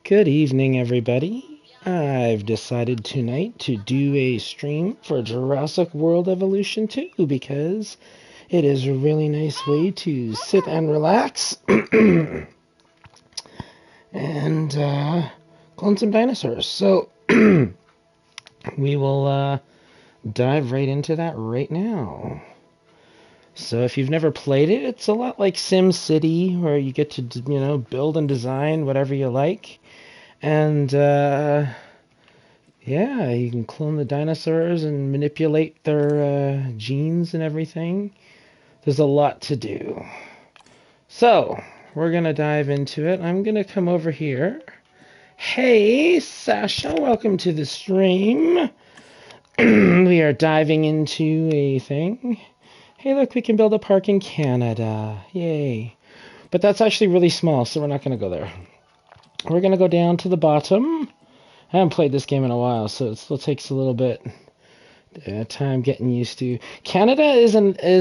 Good evening, everybody. I've decided tonight to do a stream for Jurassic World Evolution 2 because it is a really nice way to sit and relax and clone some dinosaurs. So we will dive right into that right now. So if you've never played it, it's a lot like Sim City, where you get to, build and design whatever you like. And, yeah, you can clone the dinosaurs and manipulate their genes and everything. There's a lot to do. So, we're going to dive into it. I'm going to come over here. Hey, Sasha, welcome to the stream. We are diving into a thing. Hey, look, we can build a park in Canada. Yay. But that's actually really small, so we're not going to go there. We're going to go down to the bottom. I haven't played this game in a while, so it still takes a little bit time getting used to. Canada is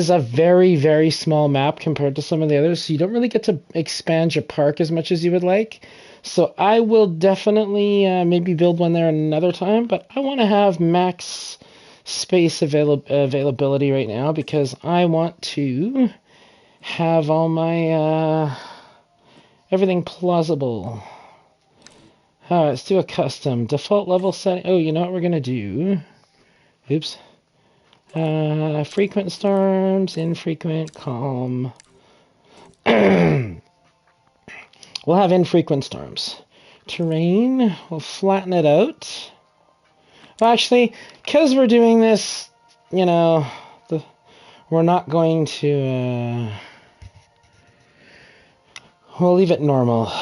a very, very small map compared to some of the others, so you don't really get to expand your park as much as you would like. So I will definitely maybe build one there another time, but I want to have max space availability right now because I want to have all my everything plausible. Let's do a custom default level setting. Oh, you know what we're gonna do? Oops. Frequent storms, infrequent, calm. We'll have infrequent storms. Terrain, we'll flatten it out. Well, actually, because we're doing this, we're not going to, we'll leave it normal.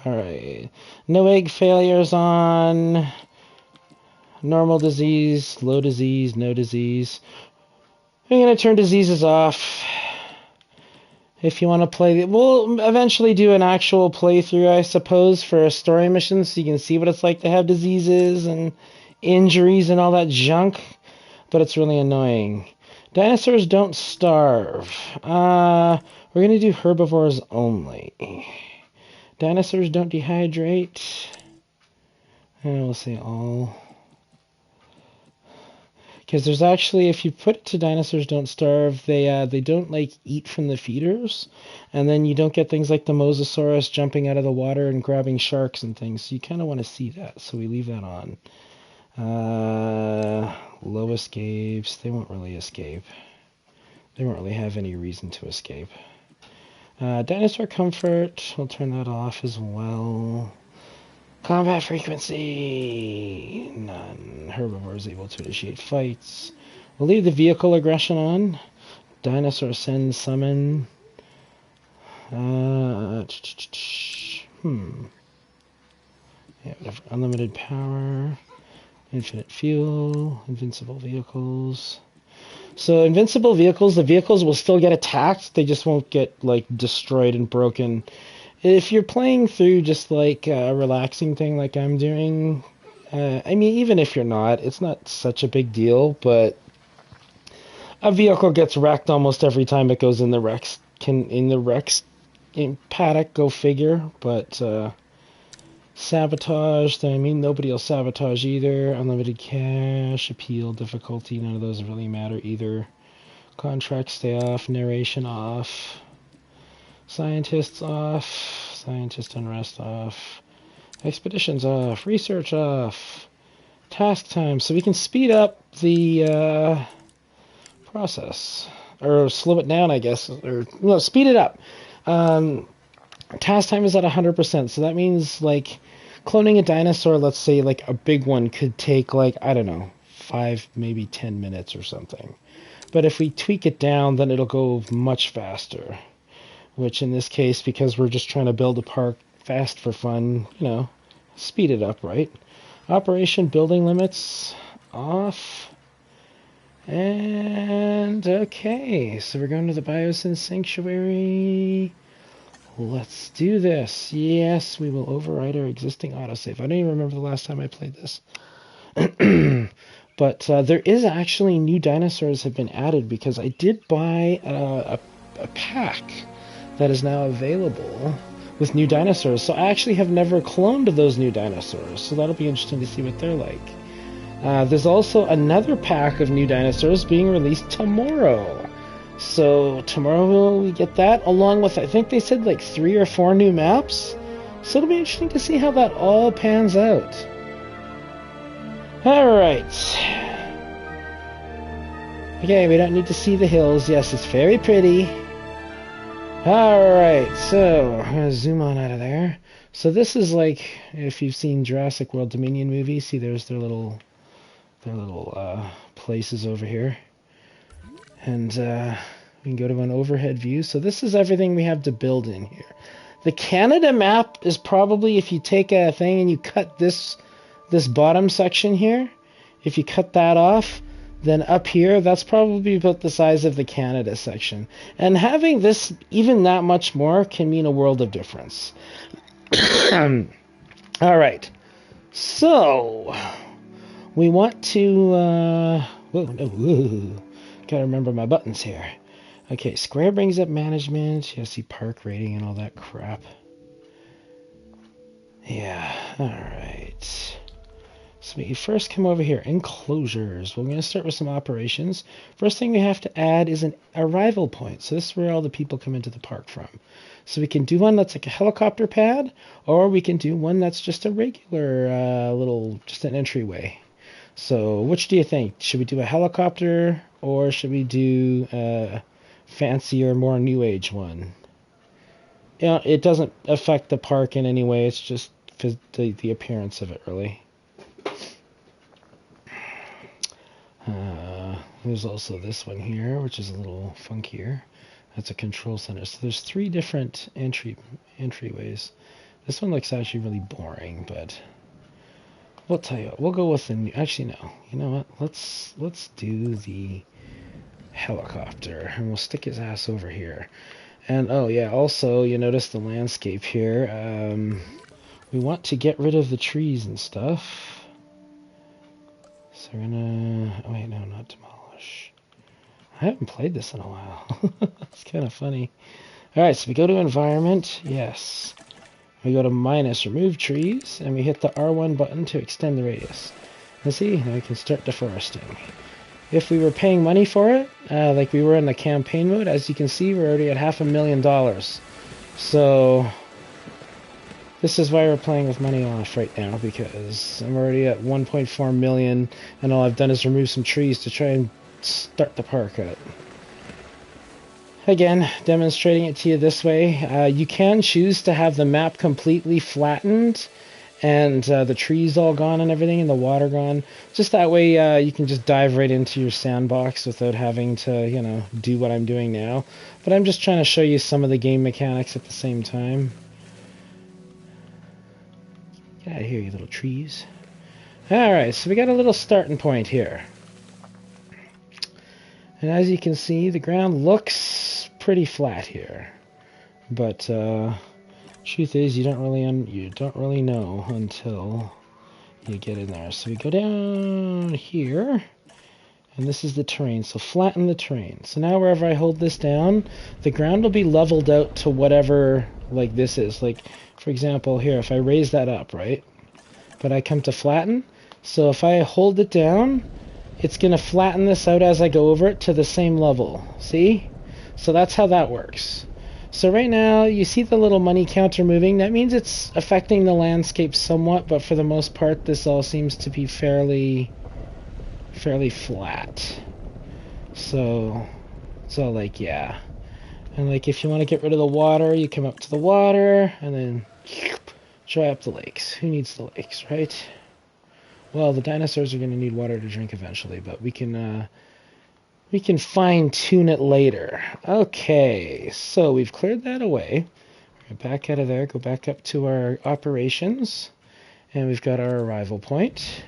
Alright. No egg failures on. Normal disease, low disease, no disease. I'm going to turn diseases off. If you want to play, we'll eventually do an actual playthrough, I suppose, for a story mission so you can see what it's like to have diseases and injuries and all that junk. But it's really annoying. Dinosaurs don't starve. We're going to do herbivores only. Dinosaurs don't dehydrate. And we'll say all. Because there's actually, if you put it to dinosaurs don't starve, they don't like eat from the feeders, and then you don't get things like the Mosasaurus jumping out of the water and grabbing sharks and things. So you kind of want to see that, so we leave that on. Low escapes, they won't really escape. They won't really have any reason to escape. Dinosaur comfort, we'll turn that off as well. Combat frequency, none. Herbivores able to initiate fights. We'll leave the vehicle aggression on. Dinosaur send, summon. Yeah, whatever. Unlimited power. Infinite fuel. Invincible vehicles. So invincible vehicles, the vehicles will still get attacked. They just won't get, destroyed and broken. If you're playing through just like a relaxing thing like I'm doing, even if you're not, it's not such a big deal, but a vehicle gets wrecked almost every time it goes in the wrecks. In paddock, go figure, but sabotage, nobody will sabotage either. Unlimited cash, appeal, difficulty, none of those really matter either. Contract stay off, narration off. Scientists off, scientist unrest off, expeditions off, research off, task time. So we can speed up the process, or slow it down, I guess, or no, speed it up. Task time is at 100%, so that means cloning a dinosaur, let's say a big one could take 5, maybe 10 minutes or something. But if we tweak it down, then it'll go much faster. Which in this case, because we're just trying to build a park fast for fun, speed it up, right? Operation building limits off. And okay, so we're going to the Biosyn Sanctuary. Let's do this. Yes, we will override our existing autosave. I don't even remember the last time I played this. But there is actually new dinosaurs have been added because I did buy a pack that is now available with new dinosaurs. So I actually have never cloned those new dinosaurs, so that'll be interesting to see what they're like. There's also another pack of new dinosaurs being released tomorrow. So tomorrow we get that, along with, I think they said like 3 or 4 new maps. So it'll be interesting to see how that all pans out. Alright. Okay, we don't need to see the hills. Yes, it's very pretty. Alright, so I'm going to zoom on out of there. So this is like, if you've seen Jurassic World Dominion movies, see there's their little places over here. And we can go to an overhead view. So this is everything we have to build in here. The Canada map is probably, if you take a thing and you cut this bottom section here, if you cut that off, then up here, that's probably about the size of the Canada section. And having this even that much more can mean a world of difference. Alright. So, we want to... gotta remember my buttons here. Okay, square brings up management. You see park rating and all that crap. Yeah, alright. So we first come over here, enclosures. We're going to start with some operations. First thing we have to add is an arrival point. So this is where all the people come into the park from. So we can do one that's like a helicopter pad, or we can do one that's just a regular just an entryway. So which do you think? Should we do a helicopter, or should we do a fancier, more new age one? You know, it doesn't affect the park in any way. It's just the appearance of it, really. There's also this one here, which is a little funkier. That's a control center. So there's 3 different entryways. This one looks actually really boring, but we'll tell you what. We'll go with the new. Actually, no. You know what? Let's do the helicopter, and we'll stick his ass over here. And oh yeah, also you notice the landscape here. We want to get rid of the trees and stuff. So we're gonna... Oh wait, no, not demolish. I haven't played this in a while. It's kind of funny. Alright, so we go to environment. Yes. We go to minus remove trees, and we hit the R1 button to extend the radius. And see, now we can start deforesting. If we were paying money for it, like we were in the campaign mode, as you can see, we're already at $500,000. So this is why we're playing with money off right now, because I'm already at 1.4 million, and all I've done is remove some trees to try and start the park out. Again, demonstrating it to you this way. You can choose to have the map completely flattened and the trees all gone and everything and the water gone. Just that way you can just dive right into your sandbox without having to, you know, do what I'm doing now. But I'm just trying to show you some of the game mechanics at the same time. Get out of here, you little trees. Alright, so we got a little starting point here. And as you can see, the ground looks pretty flat here. But truth is, you don't really know until you get in there. So we go down here, and this is the terrain. So flatten the terrain. So now wherever I hold this down, the ground will be leveled out to whatever like this is. Like for example, here, if I raise that up, right? But I come to flatten. So if I hold it down, it's going to flatten this out as I go over it to the same level. See? So that's how that works. So right now, you see the little money counter moving. That means it's affecting the landscape somewhat, but for the most part, this all seems to be fairly flat. So like, yeah. And like, if you want to get rid of the water, you come up to the water, and then dry up the lakes. Who needs the lakes, right? Well, the dinosaurs are going to need water to drink eventually, but we can fine-tune it later. Okay, so we've cleared that away. We're back out of there, go back up to our operations, and we've got our arrival point.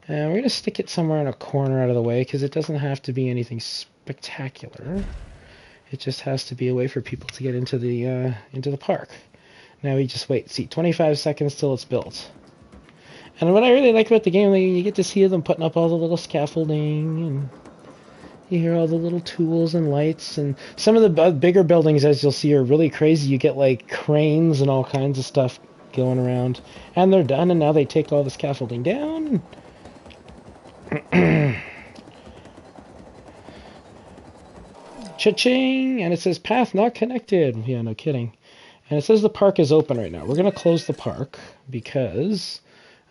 And we're going to stick it somewhere in a corner out of the way, because it doesn't have to be anything spectacular. It just has to be a way for people to get into the park. Now we just wait. See, 25 seconds till it's built. And what I really like about the game, you get to see them putting up all the little scaffolding, and You hear all the little tools and lights, and some of the bigger buildings, as you'll see, are really crazy. You get like cranes and all kinds of stuff going around. And they're done, and now they take all the scaffolding down. Cha-ching! And it says path not connected. Yeah, no kidding. And it says the park is open right now. We're going to close the park because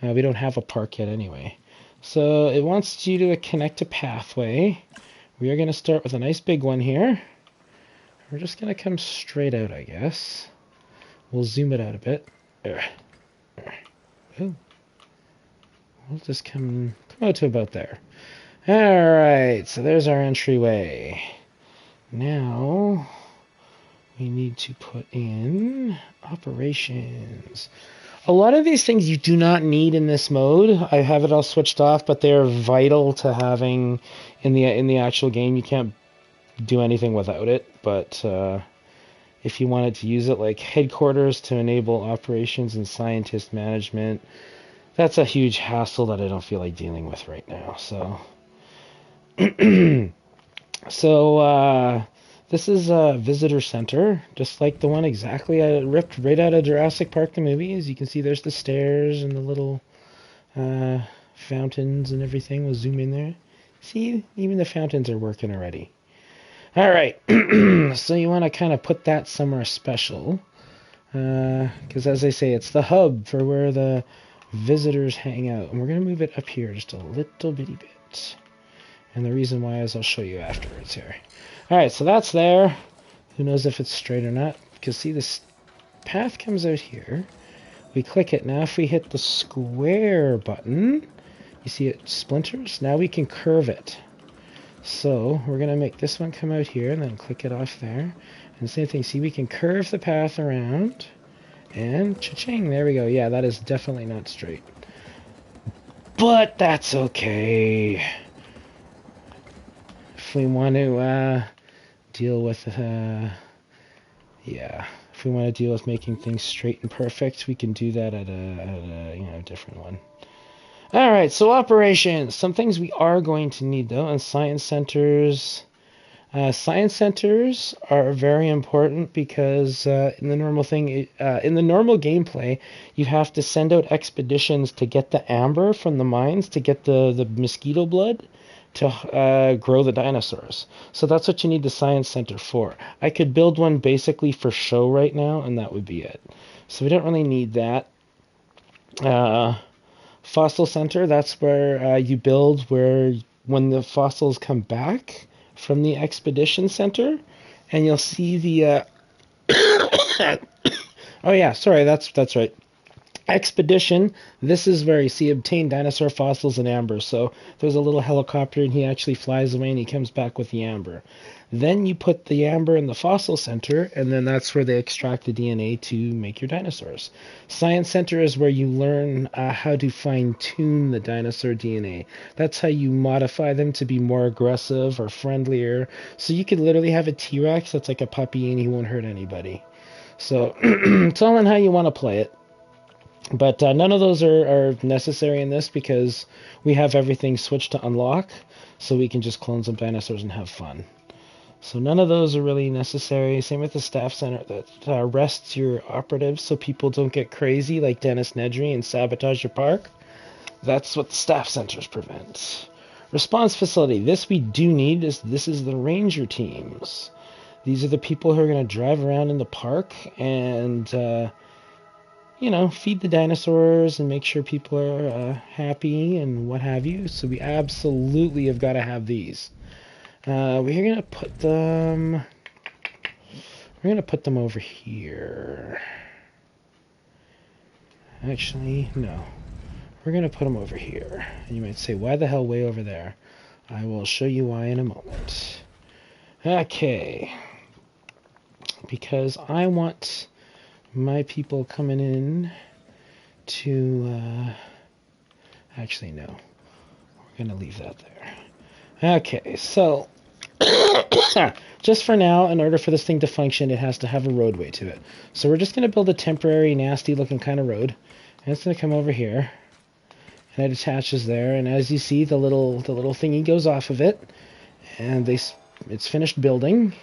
we don't have a park yet anyway. So it wants you to connect a pathway. We are going to start with a nice big one here. We're just going to come straight out, I guess. We'll zoom it out a bit. Oh. We'll just come out to about there. Alright, so there's our entryway. Now, we need to put in operations. A lot of these things you do not need in this mode. I have it all switched off, but they're vital to having in the actual game. You can't do anything without it, but if you wanted to use it, like headquarters to enable operations and scientist management, that's a huge hassle that I don't feel like dealing with right now. So, this is a visitor center, just like the one exactly I ripped right out of Jurassic Park, the movie. As you can see, there's the stairs and the little fountains and everything. We'll zoom in there. See, even the fountains are working already. All right, so you want to kind of put that somewhere special, because as I say, it's the hub for where the visitors hang out. And we're going to move it up here just a little bitty bit. And the reason why is I'll show you afterwards here. Alright, so that's there. Who knows if it's straight or not? Because see, this path comes out here. We click it. Now if we hit the square button, you see it splinters. Now we can curve it. So we're going to make this one come out here and then click it off there. And same thing. See, we can curve the path around. And cha-ching, there we go. Yeah, that is definitely not straight. But that's okay. If we want to deal with, if we want to deal with making things straight and perfect, we can do that at a different one. All right, so operations. Some things we are going to need though, and science centers. Science centers are very important because in the normal gameplay, you have to send out expeditions to get the amber from the mines to get the mosquito blood to grow the dinosaurs. So that's what you need the science center for. I could build one basically for show right now, and that would be it. So we don't really need that. Fossil center, that's where you build when the fossils come back from the expedition center, and you'll see the oh yeah, sorry, that's right. Expedition, this is where you see obtain dinosaur fossils and amber. So there's a little helicopter and he actually flies away and he comes back with the amber. Then you put the amber in the fossil center, and then that's where they extract the DNA to make your dinosaurs. Science center is where you learn how to fine-tune the dinosaur DNA. That's how you modify them to be more aggressive or friendlier. So you could literally have a T-Rex that's like a puppy and he won't hurt anybody. So it's all in how you want to play it. But none of those are necessary in this because we have everything switched to unlock, so we can just clone some dinosaurs and have fun. So none of those are really necessary. Same with the staff center that rests your operatives so people don't get crazy like Dennis Nedry and sabotage your park. That's what the staff centers prevent. Response facility. This we do need. This is the ranger teams. These are the people who are going to drive around in the park and feed the dinosaurs and make sure people are happy and what have you. So we absolutely have got to have these. We're going to put them over here. Actually, no. We're going to put them over here. And you might say, why the hell way over there? I will show you why in a moment. Okay. Because I want my people coming in to actually no, we're gonna leave that there. Okay, so just for now, in order for this thing to function, it has to have a roadway to it. So we're just gonna build a temporary nasty looking kind of road, and it's gonna come over here, and it attaches there, and as you see, the little thingy goes off of it, And it's finished building.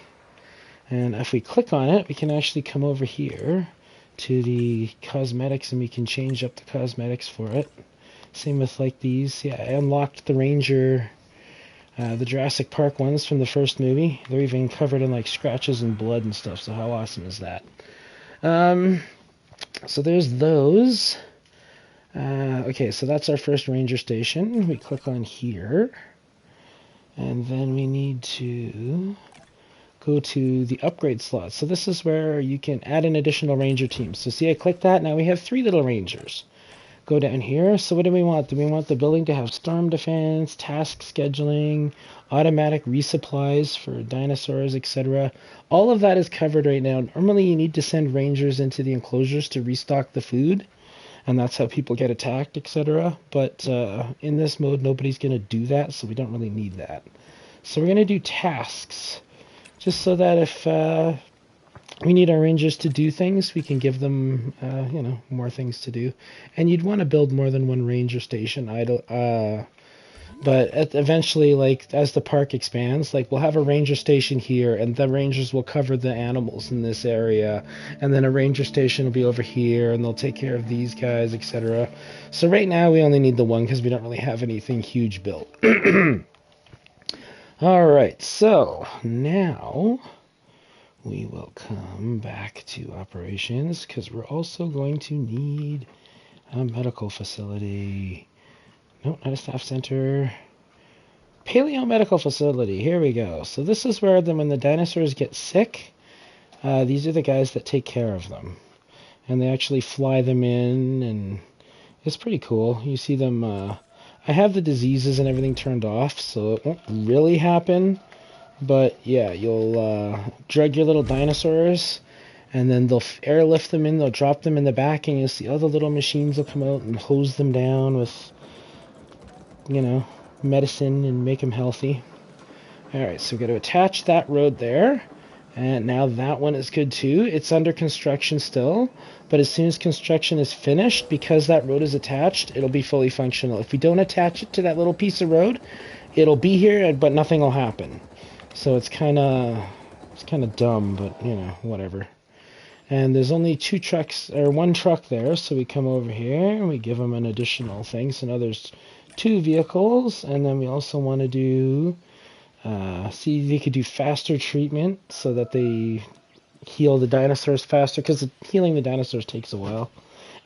And if we click on it, we can actually come over here to the cosmetics, and we can change up the cosmetics for it. Same with like these. Yeah, I unlocked the Ranger, the Jurassic Park ones from the first movie. They're even covered in like scratches and blood and stuff, so how awesome is that? So there's those. Okay, so that's our first Ranger station. We click on here, and then we need to go to the upgrade slot. So this is where you can add an additional Ranger team. So see, I click that. Now we have 3 little Rangers. Go down here. So what do we want? Do we want the building to have storm defense, task scheduling, automatic resupplies for dinosaurs, etc.? All of that is covered right now. Normally you need to send Rangers into the enclosures to restock the food, and that's how people get attacked, etc. But in this mode, nobody's going to do that, so we don't really need that. So we're going to do tasks, just so that if we need our Rangers to do things, we can give them, more things to do. And you'd want to build more than one Ranger station. But eventually, like, as the park expands, like, we'll have a Ranger station here, and the Rangers will cover the animals in this area. And then a Ranger station will be over here, and they'll take care of these guys, etc. So right now, we only need the one, because we don't really have anything huge built. Alright, so now we will come back to operations, because we're also going to need a medical facility. No, not a staff center. Paleo medical facility. Here we go. So this is where when the dinosaurs get sick, these are the guys that take care of them. And they actually fly them in, and it's pretty cool. You see them. I have the diseases and everything turned off, so it won't really happen. But yeah, you'll drug your little dinosaurs, and then they'll airlift them in. They'll drop them in the back, and you'll see all the little machines will come out and hose them down with, medicine and make them healthy. Alright, so we're going to attach that road there. And now that one is good too. It's under construction still, but as soon as construction is finished, because that road is attached, it'll be fully functional. If we don't attach it to that little piece of road, it'll be here, but nothing will happen. So it's kind of dumb, but whatever. And there's only 2 trucks, or 1 truck there, so we come over here and we give them an additional thing. So now there's 2 vehicles, and then we also want to do, see, they could do faster treatment so that they heal the dinosaurs faster, because healing the dinosaurs takes a while.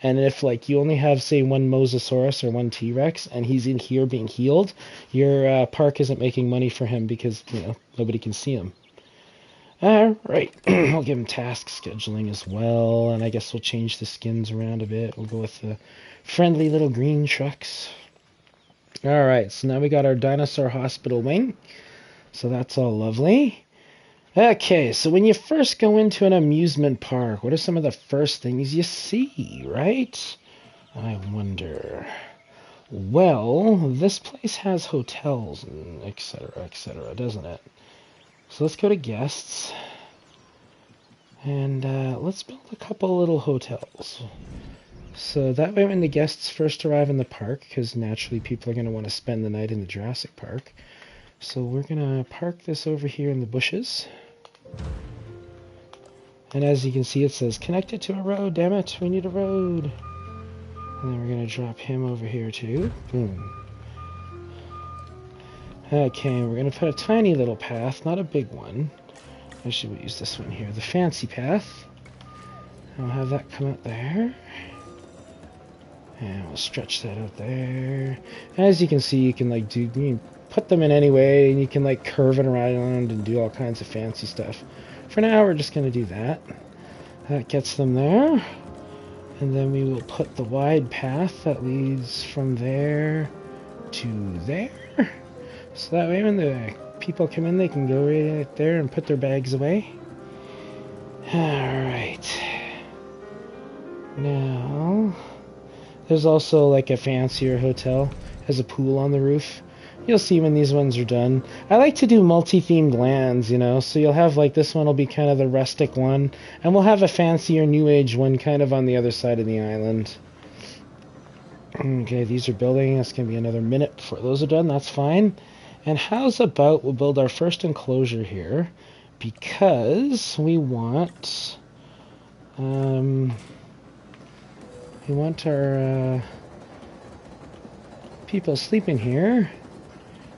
And if, like, you only have, say, 1 Mosasaurus or 1 T-Rex, and he's in here being healed, your park isn't making money for him because, nobody can see him. Alright, I'll give him task scheduling as well, and I guess we'll change the skins around a bit. We'll go with the friendly little green trucks. Alright, so now we got our dinosaur hospital wing, so that's all lovely. Okay, so when you first go into an amusement park, what are some of the first things you see, right? I wonder. Well, this place has hotels and etc., doesn't it? So let's go to guests, and let's build a couple little hotels. So that way when the guests first arrive in the park, because naturally people are going to want to spend the night in the Jurassic Park, so we're going to park this over here in the bushes. And as you can see, it says, connected to a road, damn it, we need a road. And then we're going to drop him over here too. Boom. Okay, we're going to put a tiny little path, not a big one. Actually, we'll use this one here, the fancy path. And we'll have that come out there. And we'll stretch that out there. As you can see, you can you can put them in any way, and you can curve it around and do all kinds of fancy stuff. For now, we're just going to do that. That gets them there. And then we will put the wide path that leads from there to there. So that way when the people come in, they can go right there and put their bags away. Alright. Now, there's also a fancier hotel. It has a pool on the roof. You'll see when these ones are done. I like to do multi-themed lands, so you'll have this one will be kind of the rustic one, and we'll have a fancier new age one kind of on the other side of the island. Okay, these are building. It's going to be another minute before those are done. That's fine. And how's about we'll build our first enclosure here, because we want our people sleeping here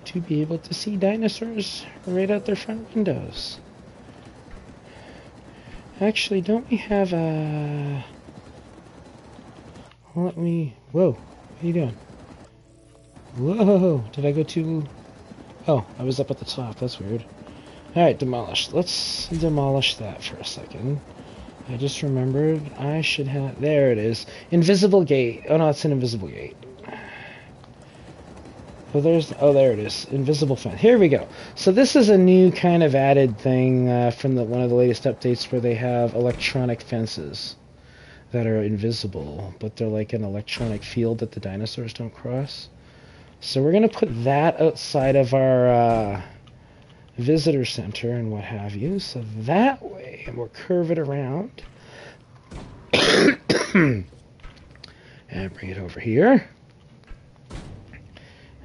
to be able to see dinosaurs right out their front windows. Actually, don't we have a... Let me... Whoa, what are you doing? Whoa, did I go too... Oh, I was up at the top, that's weird. Alright, demolish. Let's demolish that for a second. I just remembered I should have... There it is. Invisible gate. Oh no, it's an invisible gate. Oh, there it is. Invisible fence. Here we go. So this is a new kind of added thing from one of the latest updates where they have electronic fences that are invisible, but they're like an electronic field that the dinosaurs don't cross. So we're going to put that outside of our visitor center and what have you. So that way, and we'll curve it around. And bring it over here.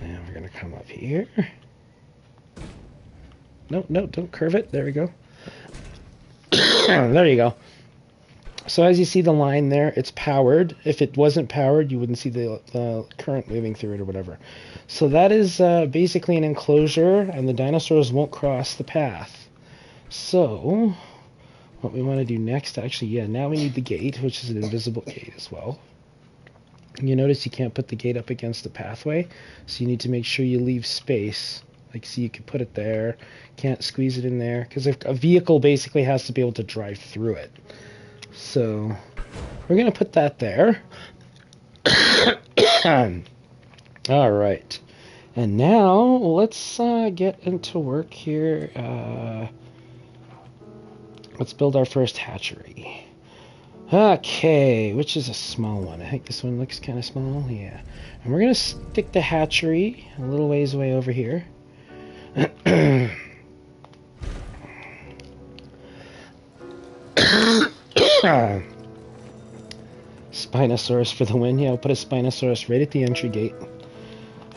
And we're going to come up here. No, don't curve it. There we go. There you go. So as you see the line there, it's powered. If it wasn't powered, you wouldn't see the current moving through it or whatever. So that is basically an enclosure, and the dinosaurs won't cross the path. So what we want to do next, actually, yeah, now we need the gate, which is an invisible gate as well. You notice you can't put the gate up against the pathway, so you need to make sure you leave space. Like, so you can put it there, can't squeeze it in there, because a vehicle basically has to be able to drive through it. So we're going to put that there. All right. And now let's get into work here. Let's build our first hatchery. Okay, which is a small one. I think this one looks kind of small. Yeah. And we're going to stick the hatchery a little ways away over here. Spinosaurus for the win. Yeah, I'll put a Spinosaurus right at the entry gate.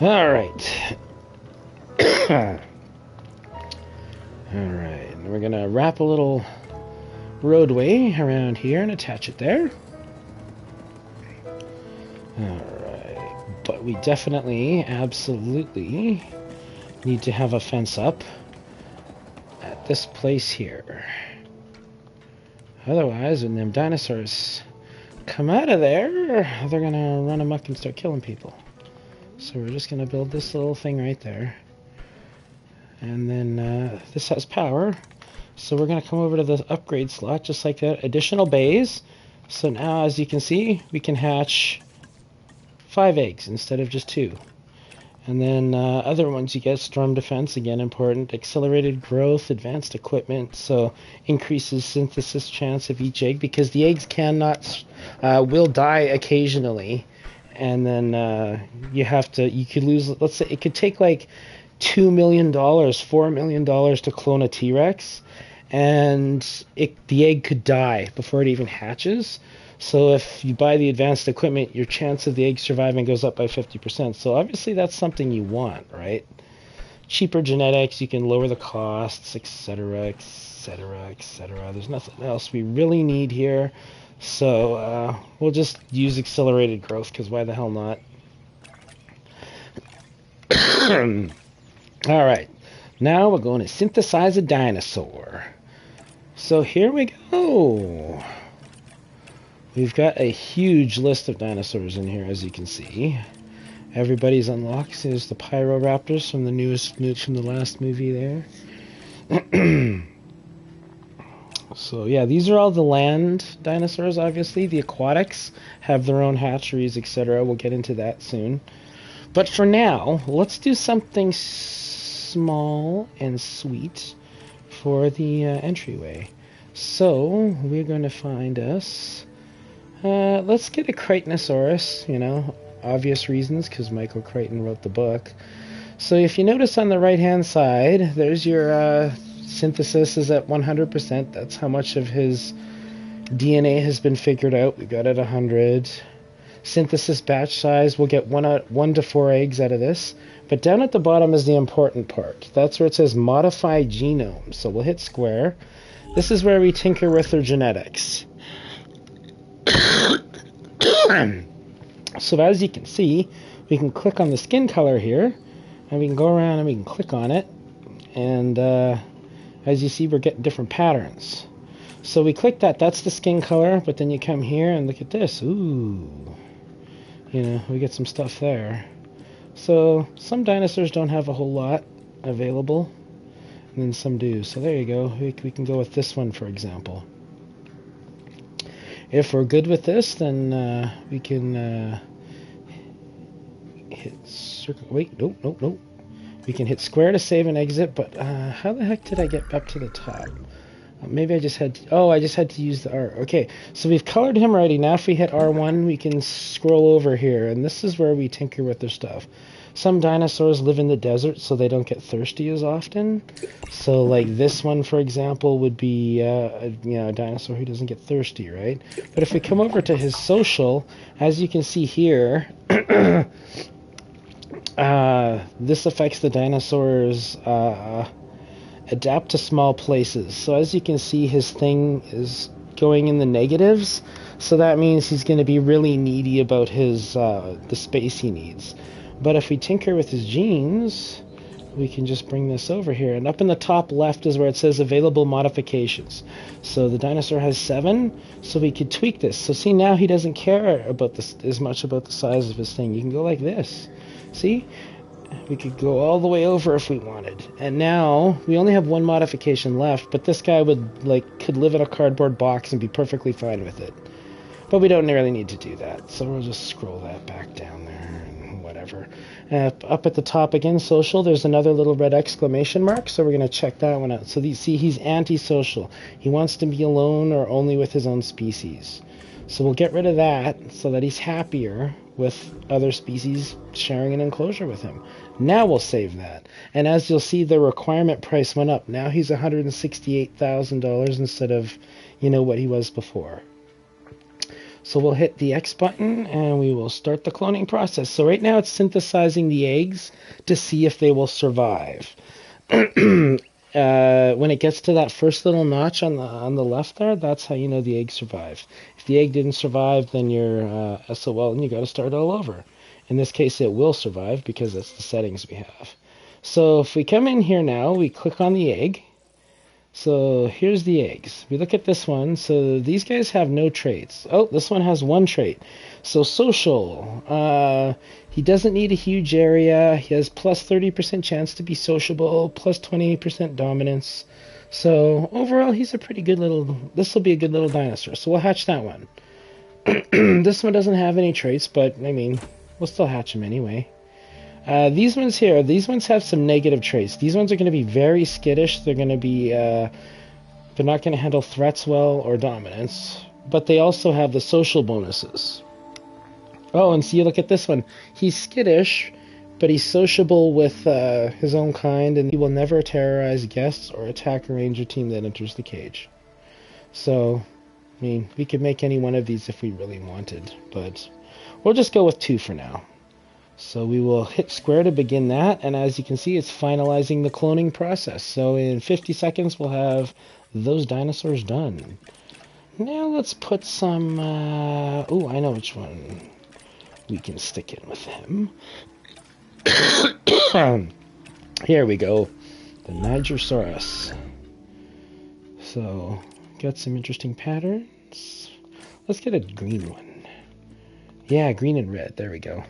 Alright. Alright, and we're going to wrap a little roadway around here and attach it there. Alright, but we definitely, absolutely need to have a fence up at this place here. Otherwise, when them dinosaurs come out of there, they're gonna run amok and start killing people. So we're just gonna build this little thing right there. And then this has power. So we're going to come over to the upgrade slot, just like that. Additional bays. So now, as you can see, we can hatch 5 eggs instead of just 2. And then other ones you get, storm defense, again important. Accelerated growth, advanced equipment, so increases synthesis chance of each egg, because the eggs will die occasionally. And then you could lose, let's say, it could take like $2 million, $4 million to clone a T-Rex, and the egg could die before it even hatches. So if you buy the advanced equipment, your chance of the egg surviving goes up by 50%. So obviously that's something you want, right? Cheaper genetics, you can lower the costs, etc., etc., etc. There's nothing else we really need here. So we'll just use accelerated growth, because why the hell not? Alright, now we're going to synthesize a dinosaur. So here we go. We've got a huge list of dinosaurs in here, as you can see. Everybody's unlocked. There's the Pyroraptors from the last movie there. So yeah, these are all the land dinosaurs, obviously. The aquatics have their own hatcheries, etc. We'll get into that soon. But for now, let's do something small and sweet for the entryway. So we're going to find us... let's get a Crichtonosaurus, obvious reasons, because Michael Crichton wrote the book. So if you notice on the right-hand side, there's your synthesis is at 100%. That's how much of his DNA has been figured out. We got it 100. synthesis batch size. We'll get 1 to 4 eggs out of this. But down at the bottom is the important part. That's where it says modify genome. So we'll hit square. This is where we tinker with their genetics. So as you can see, we can click on the skin color here, and we can go around and we can click on it, and as you see, we're getting different patterns. So we click that, that's the skin color, but then you come here and look at this. Ooh, you know, we get some stuff there. So some dinosaurs don't have a whole lot available, and then some do. So there you go. We can go with this one, for example. If we're good with this, then we can hit circle. Wait, nope. We can hit square to save and exit, but how the heck did I get up to the top? Maybe I just had to, I just had to use the R. Okay, so we've colored him already. Now if we hit R1, we can scroll over here, and this is where we tinker with their stuff. Some dinosaurs live in the desert, so they don't get thirsty as often. So, like this one, for example, would be a dinosaur who doesn't get thirsty, right? But if we come over to his social, as you can see here, this affects the dinosaurs adapt to small places. So as you can see, his thing is going in the negatives. So that means he's going to be really needy about his the space he needs. But if we tinker with his genes, we can just bring this over here. And up in the top left is where it says available modifications. So the dinosaur has 7, so we could tweak this. So see, now he doesn't care about this as much about the size of his thing. You can go like this. See? We could go all the way over if we wanted. And now we only have 1 modification left, but this guy could live in a cardboard box and be perfectly fine with it. But we don't really need to do that. So we'll just scroll that back down there. Whatever. Up at the top again, social, there's another little red exclamation mark, so we're going to check that one out. So see, he's antisocial. He wants to be alone or only with his own species. So we'll get rid of that so that he's happier with other species sharing an enclosure with him. Now we'll save that. And as you'll see, the requirement price went up. Now he's $168,000 instead of, what he was before. So we'll hit the X button and we will start the cloning process. So right now it's synthesizing the eggs to see if they will survive. When it gets to that first little notch on the left there, that's how you know the egg survived. If the egg didn't survive, then you're SOL and you got to start all over. In this case, it will survive because that's the settings we have. So if we come in here now, we click on the egg. So here's the eggs. We look at this one. So these guys have no traits. Oh, this one has 1 trait. So social. He doesn't need a huge area. He has plus 30% chance to be sociable, plus 28% dominance. So overall, he's a pretty good this will be a good little dinosaur. So we'll hatch that one. This one doesn't have any traits, but I mean, we'll still hatch him anyway. These ones here, these ones have some negative traits. These ones are going to be very skittish. They're going to be, they're not going to handle threats well or dominance. But they also have the social bonuses. Oh, and see, look at this one. He's skittish, but he's sociable with his own kind, and he will never terrorize guests or attack a ranger team that enters the cage. So, I mean, we could make any one of these if we really wanted, but we'll just go with 2 for now. So we will hit square to begin that, and as you can see, it's finalizing the cloning process. So in 50 seconds, we'll have those dinosaurs done. Now let's put some, I know which one we can stick in with him. Here we go, the Nigersaurus. So, got some interesting patterns. Let's get a green one. Yeah, green and red, there we go.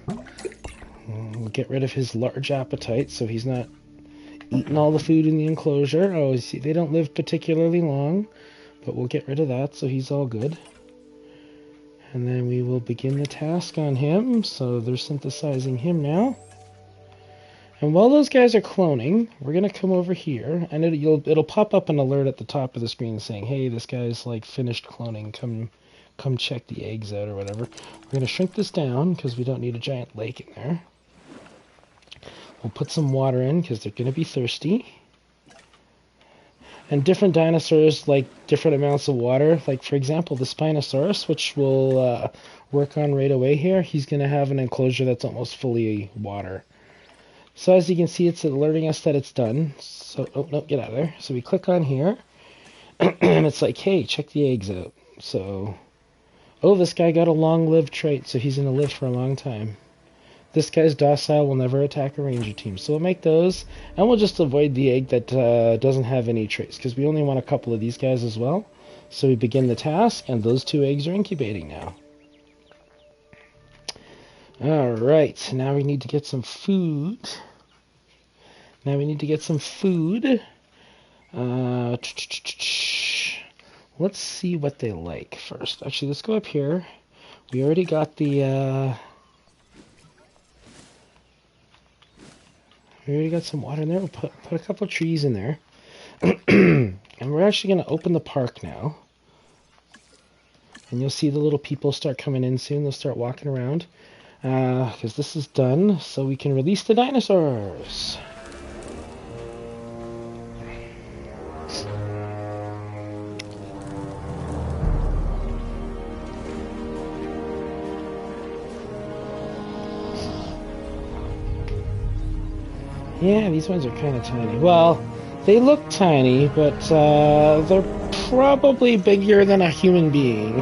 We'll get rid of his large appetite so he's not eating all the food in the enclosure. Oh, see, they don't live particularly long, but we'll get rid of that so he's all good. And then we will begin the task on him. So they're synthesizing him now. And while those guys are cloning, we're going to come over here, and it'll pop up an alert at the top of the screen saying, hey, this guy's like finished cloning, come check the eggs out or whatever. We're going to shrink this down because we don't need a giant lake in there. We'll put some water in because they're going to be thirsty. And different dinosaurs like different amounts of water. Like, for example, the Spinosaurus, which we'll work on right away here, he's going to have an enclosure that's almost fully water. So as you can see, it's alerting us that it's done. So, oh, no, get out of there. So we click on here, and it's like, hey, check the eggs out. So, oh, this guy got a long-lived trait, so he's going to live for a long time. This guy's docile, will never attack a ranger team. So we'll make those, and we'll just avoid the egg that doesn't have any traits, because we only want a couple of these guys as well. So we begin the task, and those 2 eggs are incubating now. Alright, now we need to get some food. Let's see what they like first. Actually, let's go up here. We already got the... we already got some water in there. We'll put a couple of trees in there. And we're actually going to open the park now. And you'll see the little people start coming in soon. They'll start walking around. Because this is done, so we can release the dinosaurs. Yeah, these ones are kind of tiny. Well, they look tiny, but they're probably bigger than a human being.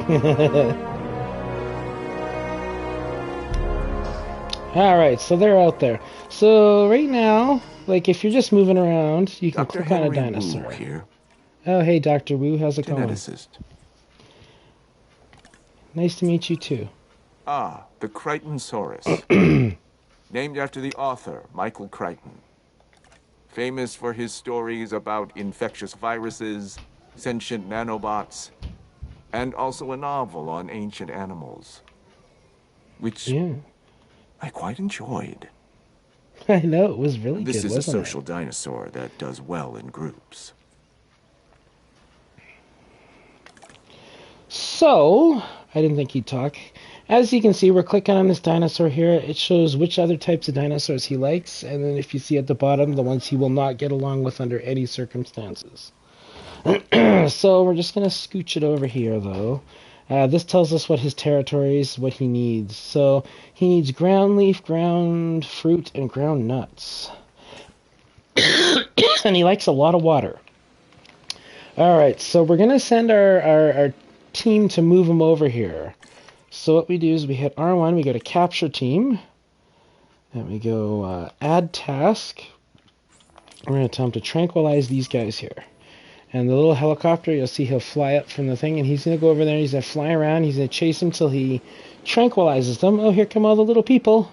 Alright, so they're out there. So right now, like if you're just moving around, you can click on a dinosaur. Here. Oh, hey Dr. Wu, how's it going? Nice to meet you too. Ah, the Crichtonsaurus. Named after the author, Michael Crichton. Famous for his stories about infectious viruses, sentient nanobots, and also a novel on ancient animals. Which... yeah. I quite enjoyed. I know, it was really good, This is a wasn't social dinosaur that does well in groups. So, I didn't think he'd talk. As you can see, we're clicking on this dinosaur here. It shows which other types of dinosaurs he likes, and then if you see at the bottom, the ones he will not get along with under any circumstances. So we're just going to scooch it over here, though. This tells us what his territory is, what he needs. So he needs ground leaf, ground fruit, and ground nuts. And he likes a lot of water. Alright, so we're going to send our team to move him over here. So what we do is we hit R1, we go to capture team, and we go add task. We're going to tell him to tranquilize these guys here. And the little helicopter, you'll see he'll fly up from the thing, and he's going to go over there, and he's going to fly around, he's going to chase them till he tranquilizes them. Oh, here come all the little people.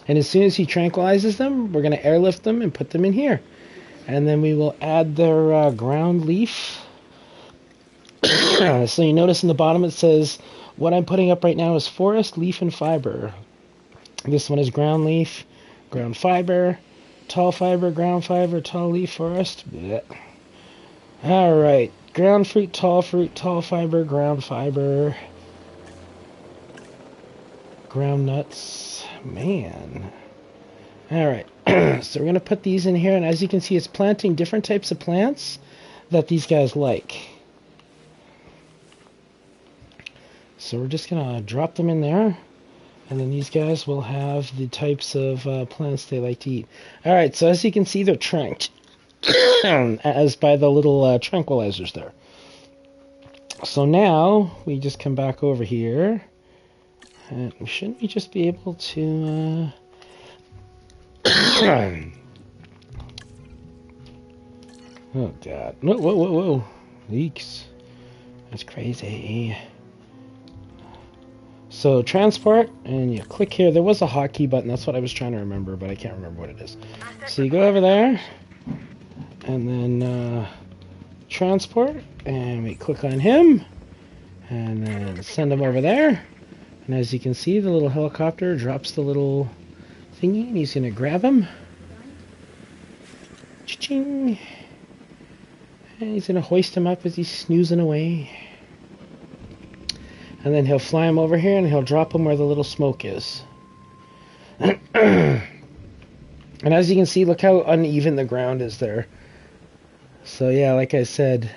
And as soon as he tranquilizes them, we're going to airlift them and put them in here. And then we will add their ground leaf. So you notice in the bottom it says, what I'm putting up right now is forest, leaf, and fiber. This one is ground leaf, ground fiber, tall fiber, ground fiber, tall leaf, forest. Blech. All right, ground fruit, tall fiber, ground fiber, ground nuts. Man. All right, so we're going to put these in here, and as you can see, it's planting different types of plants that these guys like. So we're just going to drop them in there, and then these guys will have the types of plants they like to eat. All right, so as you can see, they're tranked, as by the little tranquilizers there. So now we just come back over here, and shouldn't we just be able to... Oh, God. No, whoa. Leaks. That's crazy. So, transport, and you click here. There was a hotkey button. That's what I was trying to remember, but I can't remember what it is. So, you go over there, and then transport, and we click on him, and then send him over there. And as you can see, the little helicopter drops the little thingy, and he's going to grab him. Cha-ching. And he's going to hoist him up as he's snoozing away. And then he'll fly him over here, and he'll drop him where the little smoke is. And as you can see, look how uneven the ground is there. So yeah, like I said,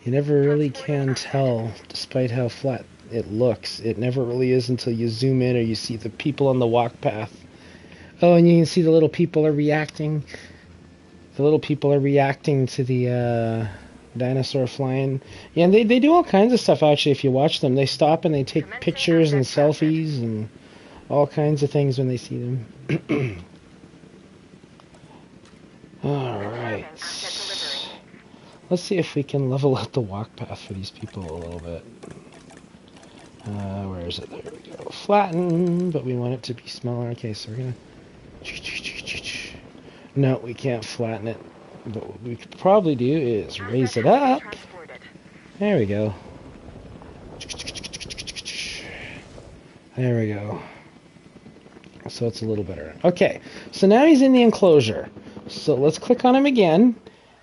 You never really can tell, despite how flat it looks. It never really is until you zoom in or you see the people on the walk path. Oh, and you can see the little people are reacting. The little people are reacting to the dinosaur flying. Yeah, and they do all kinds of stuff, actually, if you watch them. They stop and they take pictures and selfies and all kinds of things when they see them. Alright. Let's see if we can level out the walk path for these people a little bit. Where is it? There we go. Flatten, but we want it to be smaller. Okay, so we're gonna... No, we can't flatten it. But what we could probably do is raise it up. There we go. There we go. So it's a little better. Okay, so now he's in the enclosure. So let's click on him again.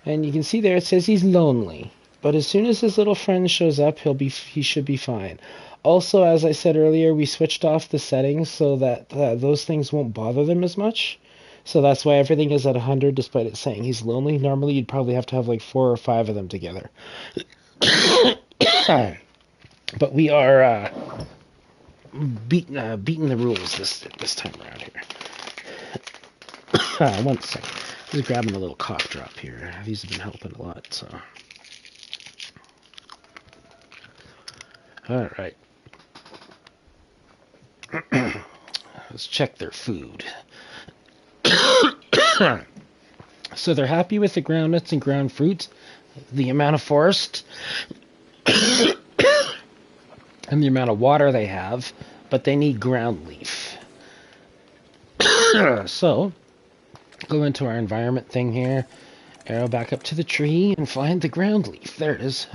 And you can see there it says he's lonely. But as soon as his little friend shows up, he should be fine. Also, as I said earlier, we switched off the settings so that those things won't bother them as much. So that's why everything is at 100 despite it saying he's lonely. Normally you'd probably have to have like 4 or 5 of them together. But we are beating the rules this time around here. 1 second. Just grabbing a little cough drop here. These have been helping a lot, so. Alright. Let's check their food. So they're happy with the ground nuts and ground fruit, the amount of forest, and the amount of water they have, but they need ground leaf. So, go into our environment thing here, arrow back up to the tree, and find the ground leaf. There it is.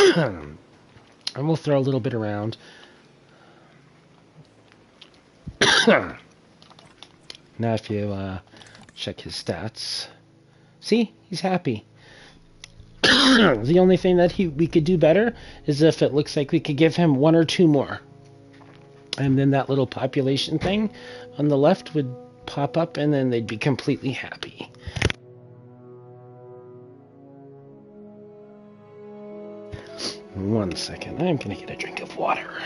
And we'll throw a little bit around. Now if you check his stats, see, he's happy. The only thing that we could do better is if it looks like we could give him 1 or 2 more. And then that little population thing on the left would pop up and then they'd be completely happy. One second, I'm gonna get a drink of water.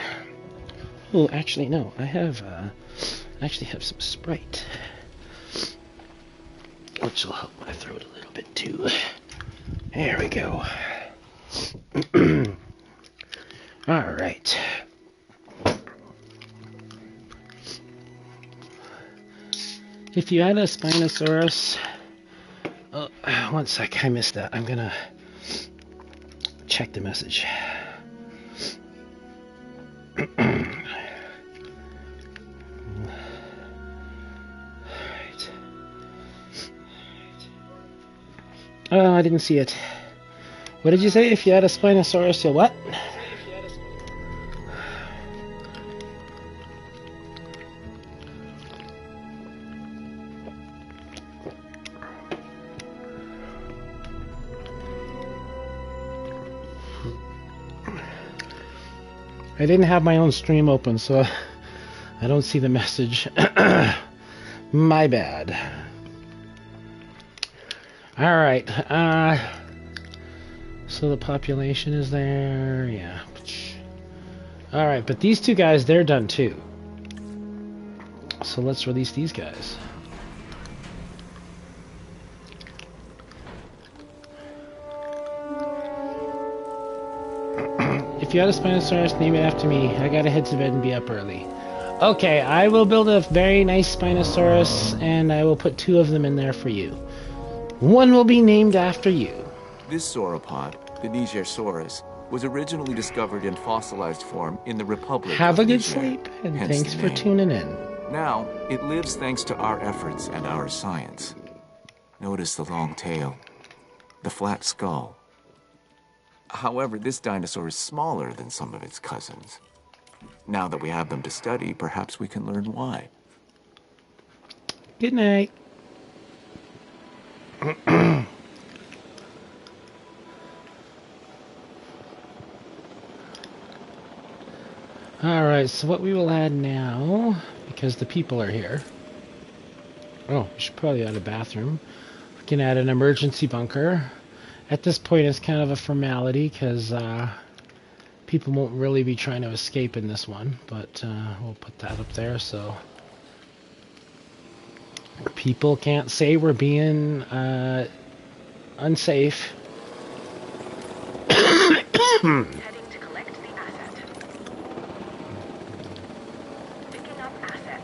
Oh, actually no, I actually have some Sprite, which will help my throat a little bit too. There we go. All right. If you had a Spinosaurus, oh, 1 sec, I missed that. I'm gonna check the message. Oh, I didn't see it. What did you say? If you had a Spinosaurus, you'll what? I didn't have my own stream open, so I don't see the message. My bad. Alright, so the population is there, yeah. Alright, but these 2 guys, they're done too. So let's release these guys. If you had a Spinosaurus, name it after me. I gotta head to bed and be up early. Okay, I will build a very nice Spinosaurus, and I will put 2 of them in there for you. 1 will be named after you. This sauropod, the Nigersaurus, was originally discovered in fossilized form in the Republic Have a of good Niger, sleep, and hence thanks the for name. tuning in. Now, it lives thanks to our efforts and our science. Notice the long tail, the flat skull. However, this dinosaur is smaller than some of its cousins. Now that we have them to study, perhaps we can learn why. Good night. Alright, so what we will add now, because the people are here. Oh, we should probably add a bathroom. We can add an emergency bunker. At this point, it's kind of a formality because people won't really be trying to escape in this one, but we'll put that up there so people can't say we're being unsafe. Heading to collect the asset. Picking up asset.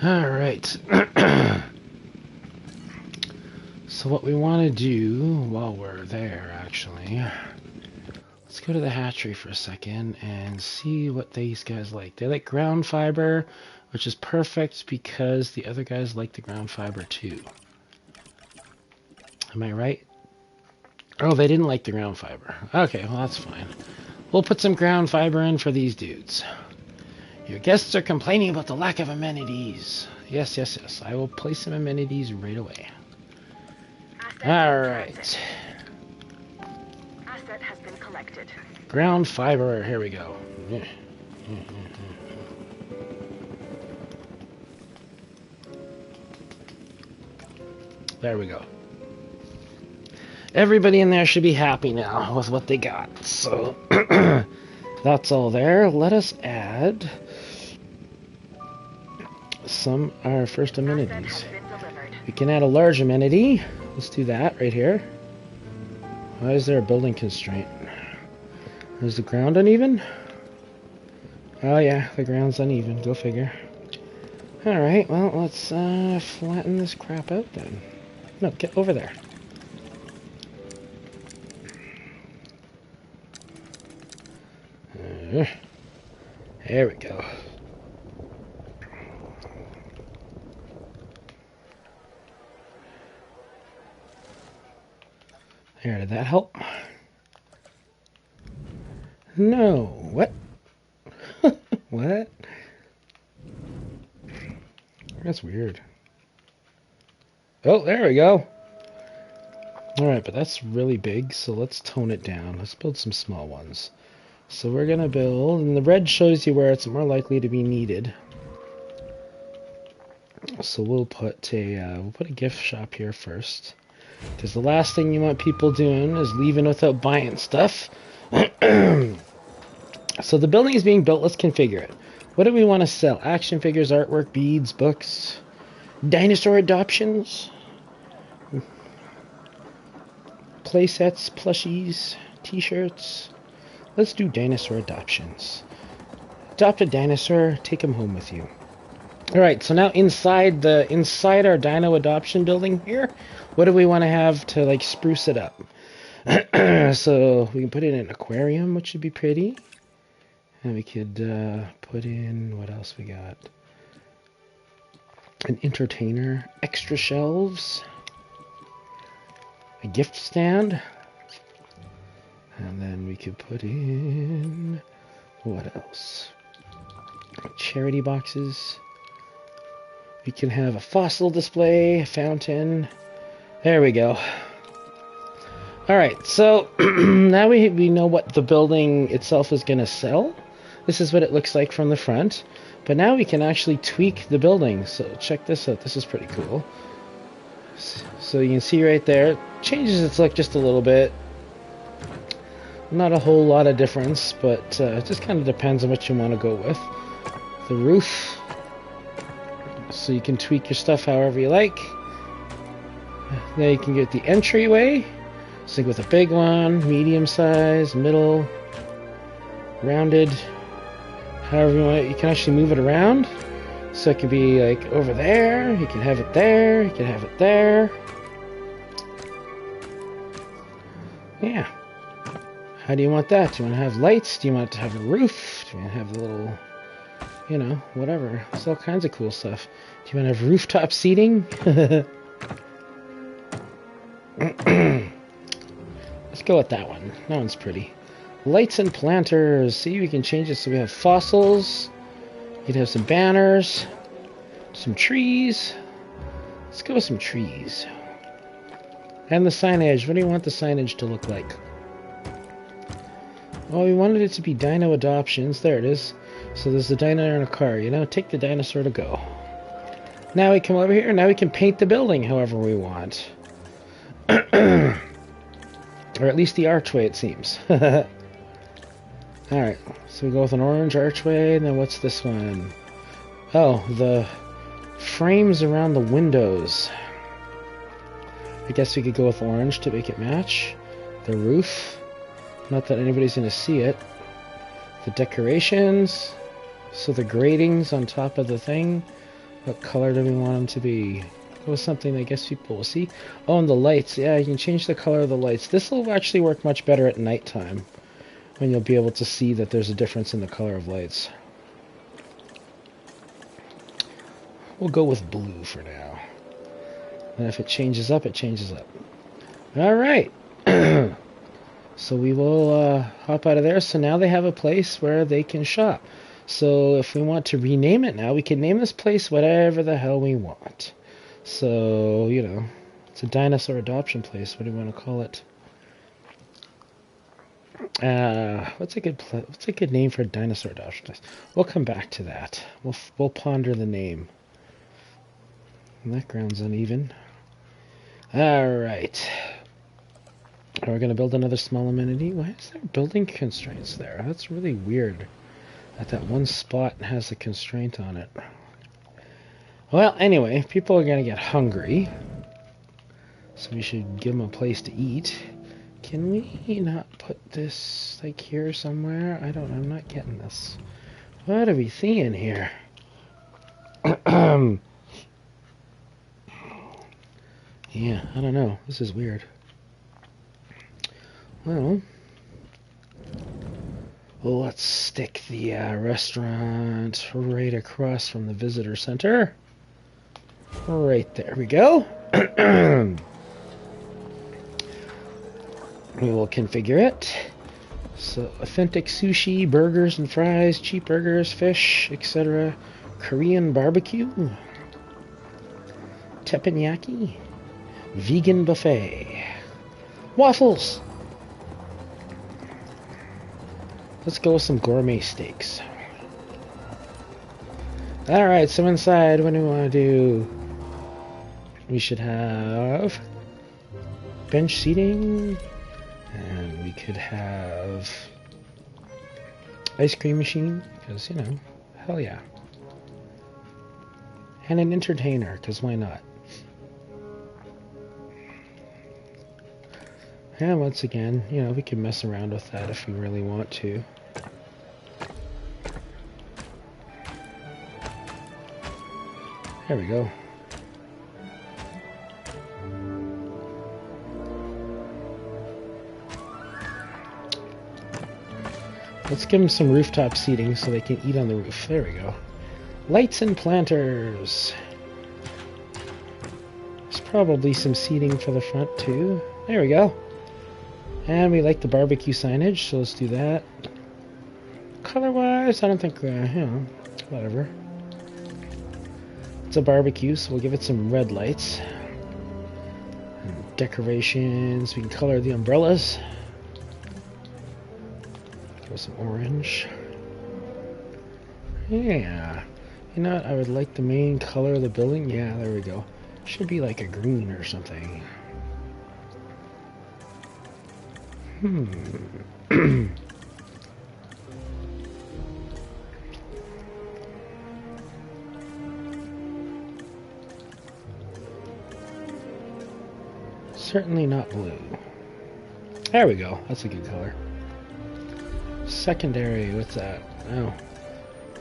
All right. So what we want to do while we're there, actually, let's go to the hatchery for a second and see what these guys like. They like ground fiber, which is perfect because the other guys like the ground fiber too. Am I right? Oh, they didn't like the ground fiber. Okay, well that's fine. We'll put some ground fiber in for these dudes. Your guests are complaining about the lack of amenities. Yes, yes, yes. I will place some amenities right away. Alright. Asset has been collected. Ground fiber. Here we go. There we go. Everybody in there should be happy now with what they got. So, that's all there. Let us add some our first amenities. We can add a large amenity. Let's do that right here. Why is there a building constraint? Is the ground uneven? Oh yeah, the ground's uneven. Go figure. Alright, well, let's flatten this crap out then. No, get over there. There we go. There, did that help? No. What? What? That's weird. Oh, there we go. Alright, but that's really big, so let's tone it down. Let's build some small ones. So we're going to build, and the red shows you where it's more likely to be needed. So we'll put a gift shop here first. Because the last thing you want people doing is leaving without buying stuff. So the building is being built. Let's configure it. What do we want to sell? Action figures, artwork, beads, books, dinosaur adoptions, playsets, plushies, t-shirts. Let's do dinosaur adoptions. Adopt a dinosaur, take him home with you. Alright, so now inside our dino adoption building here, what do we want to have to like spruce it up? So we can put in an aquarium, which would be pretty. And we could put in, what else we got? An entertainer, extra shelves, a gift stand, and then we could put in, what else? Charity boxes. We can have a fossil display, a fountain. There we go. Alright, so now we know what the building itself is going to sell. This is what it looks like from the front. But now we can actually tweak the building. So check this out. This is pretty cool. So you can see right there, it changes its look just a little bit. Not a whole lot of difference, but it just kind of depends on what you want to go with. The roof. So you can tweak your stuff however you like. Now you can get the entryway. So with a big one, medium size, middle, rounded. However you want it, you can actually move it around. So it could be like over there, you can have it there, you can have it there. Yeah. How do you want that? Do you want to have lights? Do you want it to have a roof? Do you want to have the little, you know, whatever. There's all kinds of cool stuff. Do you want to have rooftop seating? Let's go with that one. That one's pretty. Lights and planters. See, we can change it so we have fossils. You could have some banners. Some trees. Let's go with some trees. And the signage. What do you want the signage to look like? Well, we wanted it to be dino adoptions. There it is. So there's the dino in a car. You know, take the dinosaur to go. Now we come over here. Now we can paint the building however we want. Or at least the archway, it seems. Alright, so we go with an orange archway, and then what's this one? Oh, the frames around the windows. I guess we could go with orange to make it match. The roof. Not that anybody's going to see it. The decorations. So the gratings on top of the thing. What color do we want them to be? Go with something I guess people will see. Oh, and the lights. Yeah, you can change the color of the lights. This will actually work much better at nighttime, when you'll be able to see that there's a difference in the color of lights. We'll go with blue for now. And if it changes up, it changes up. Alright. So we will hop out of there. So now they have a place where they can shop. So if we want to rename it now, we can name this place whatever the hell we want. So, you know, it's a dinosaur adoption place. What do you want to call it? What's a good name for a dinosaur adoption place? We'll come back to that. We'll ponder the name. And that ground's uneven. Alright. We're going to build another small amenity. Why is there building constraints there? That's really weird. That one spot has a constraint on it. Well, anyway, people are going to get hungry. So we should give them a place to eat. Can we not put this, like, here somewhere? I'm not getting this. What are we seeing here? Yeah, I don't know. This is weird. Well, let's stick the restaurant right across from the visitor center. Right there we go. We will configure it. So, authentic sushi, burgers and fries, cheap burgers, fish, etc. Korean barbecue. Teppanyaki. Vegan buffet. Waffles! Let's go with some gourmet steaks. Alright, so inside, what do we want to do? We should have bench seating, and we could have ice cream machine, because, you know, hell yeah. And an entertainer, because why not? And once again, you know, we can mess around with that if we really want to. There we go. Let's give them some rooftop seating so they can eat on the roof. There we go. Lights and planters. There's probably some seating for the front too. There we go. And we like the barbecue signage, so let's do that. Color-wise, I don't think, you know, whatever. It's a barbecue, so we'll give it some red lights. And decorations, we can color the umbrellas. Give it some orange. Yeah. You know what, I would like the main color of the building. Yeah, there we go. Should be like a green or something. Certainly not blue. There we go. That's a good color. Secondary, what's that? Oh.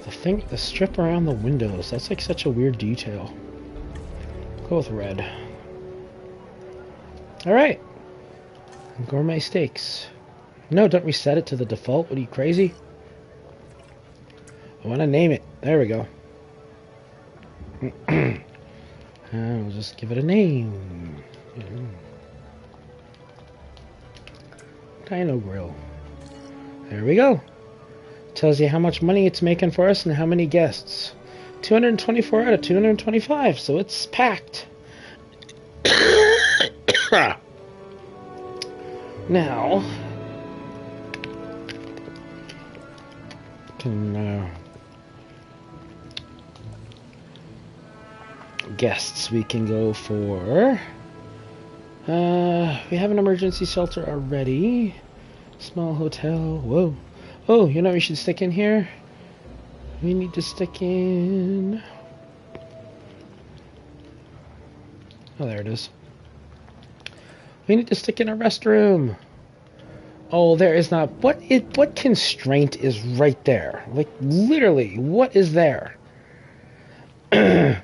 The strip around the windows. That's like such a weird detail. Go with red. Alright. Gourmet steaks. No, don't reset it to the default. What are you, crazy? I want to name it. There we go. And we'll just give it a name. Dino Grill. There we go. Tells you how much money it's making for us and how many guests. 224 out of 225, so it's packed. Now, can guests we can go for. We have an emergency shelter already. Small hotel. Whoa. Oh, you know what we should stick in here? We need to stick in. Oh, there it is. We need to stick in a restroom. Oh, there is not. What constraint is right there? Like, literally, what is there? Like,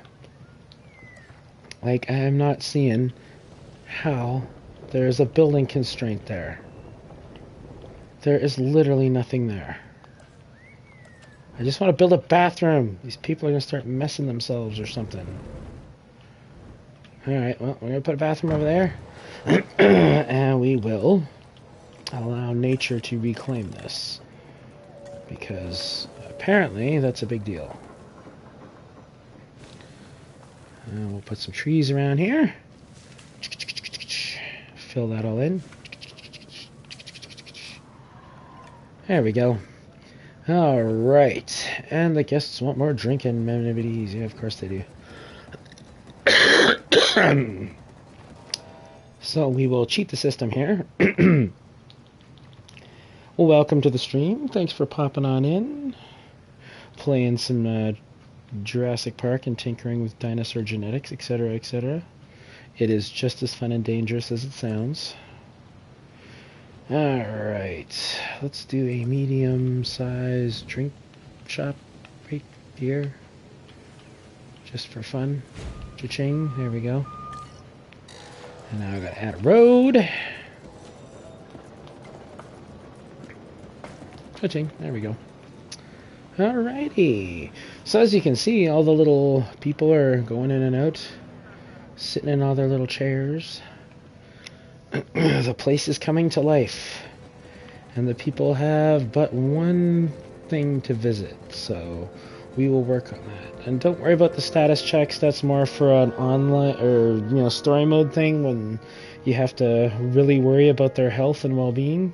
I am not seeing how there's a building constraint there. There is literally nothing there. I just want to build a bathroom. These people are going to start messing themselves or something. Alright, well, we're going to put a bathroom over there. And we will allow nature to reclaim this. Because apparently that's a big deal. And we'll put some trees around here. Fill that all in. There we go. Alright. And the guests want more drinking amenities. Yeah, of course they do. So we will cheat the system here. Well, welcome to the stream. Thanks for popping on in. Playing some Jurassic Park and tinkering with dinosaur genetics, etc., etc. It is just as fun and dangerous as it sounds. Alright, let's do a medium-sized drink shop right here. Just for fun. Cha-ching, there we go. And now I've got to add a road. Cha-ching, there we go. Alrighty. So as you can see, all the little people are going in and out. Sitting in all their little chairs. The place is coming to life. And the people have but one thing to visit. So we will work on that. And don't worry about the status checks. That's more for an online or story mode thing when you have to really worry about their health and well-being.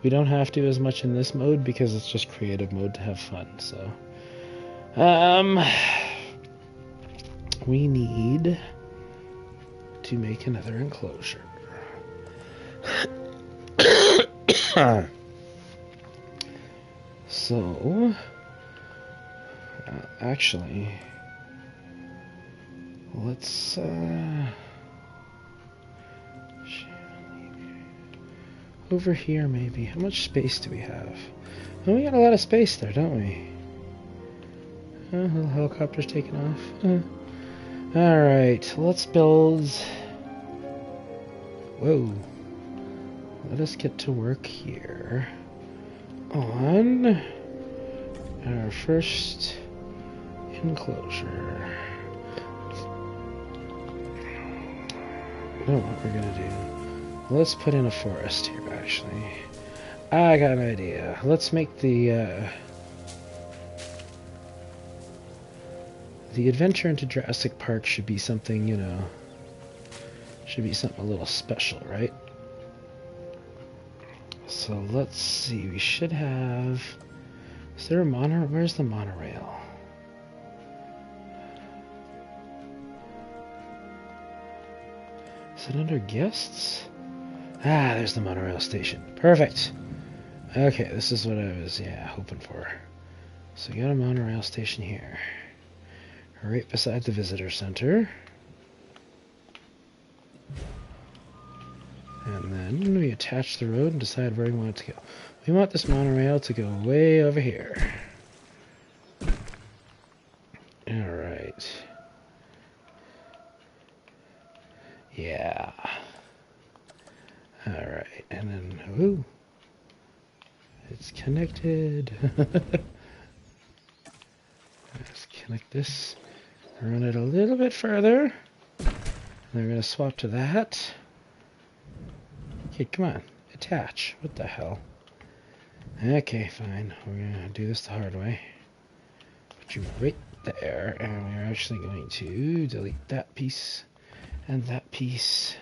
We don't have to as much in this mode because it's just creative mode to have fun. So we need to make another enclosure. So actually let's over here maybe. How much space do we have? Oh, we got a lot of space there, don't we? Little helicopter's taking off. Alright, let's build... Whoa. Let us get to work here on our first enclosure. What we're gonna do. Let's put in a forest here, actually. I got an idea. Let's make the adventure into Jurassic Park should be something, should be something a little special, right? So let's see, we should have... Is there a monorail? Where's the monorail? Is it under guests? Ah, there's the monorail station. Perfect! Okay, this is what I was, hoping for. So we got a monorail station here. Right beside the visitor center. And then we attach the road and decide where we want it to go. We want this monorail to go way over here. Alright. Yeah. Alright, and then, ooh. It's connected. Let's connect this. Run it a little bit further. And then we're going to swap to that. Okay, come on. Attach. What the hell? Okay, fine. We're going to do this the hard way. Put you right there. And we're actually going to delete that piece and that piece.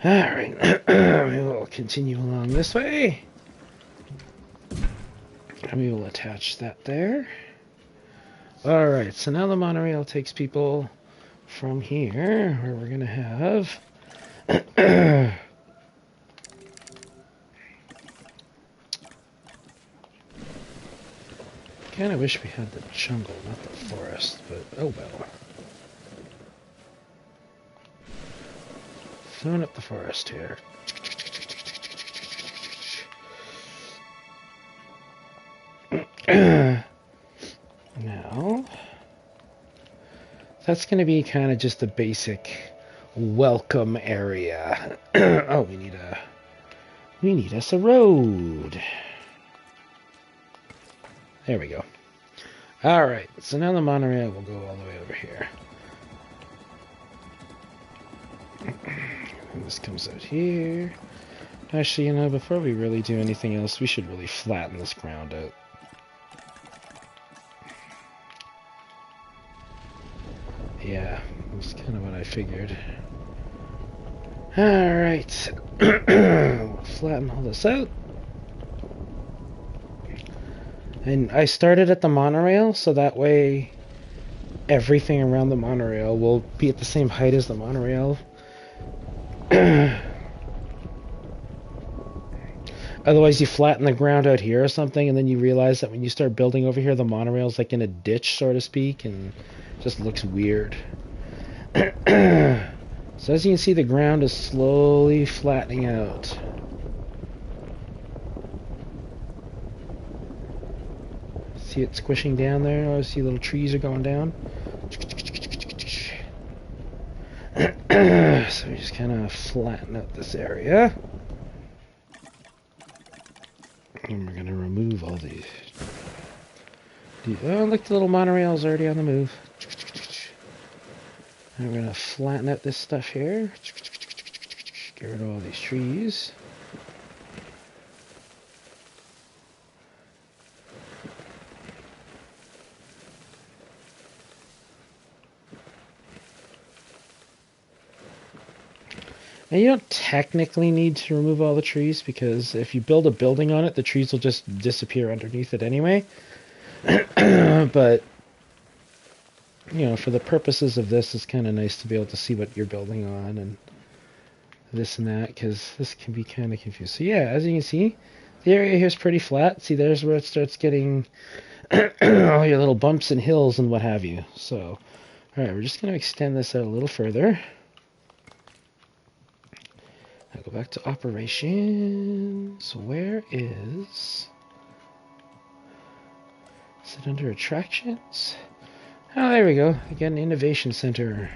Alright, we will continue along this way. And we will attach that there. Alright, so now the monorail takes people from here, where we're going to have... Kind of wish we had the jungle, not the forest, but oh well. Throwing up the forest here. Now, that's going to be kind of just a basic welcome area. Oh, we need us a road. There we go. Alright, so now the monorail will go all the way over here. And this comes out here. Actually, you know, before we really do anything else, we should really flatten this ground out. Yeah, that's kind of what I figured. Alright. We'll flatten all this out. And I started at the monorail, so that way everything around the monorail will be at the same height as the monorail. Otherwise, you flatten the ground out here or something, and then you realize that when you start building over here, the monorail's like in a ditch, so to speak, and it just looks weird. So as you can see, the ground is slowly flattening out. See it squishing down there? Oh, see little trees are going down. So we just kind of flatten out this area. And we're going to remove all these. Oh, look, the little monorail's already on the move. And we're going to flatten out this stuff here. Get rid of all these trees. And you don't technically need to remove all the trees, because if you build a building on it, the trees will just disappear underneath it anyway. But, you know, for the purposes of this, it's kind of nice to be able to see what you're building on and this and that, because this can be kind of confusing. So yeah, as you can see, the area here is pretty flat. See, there's where it starts getting all your little bumps and hills and what have you. So, alright, we're just going to extend this out a little further. Now go back to operations. Where is it under attractions? Oh, there we go. Again, innovation center.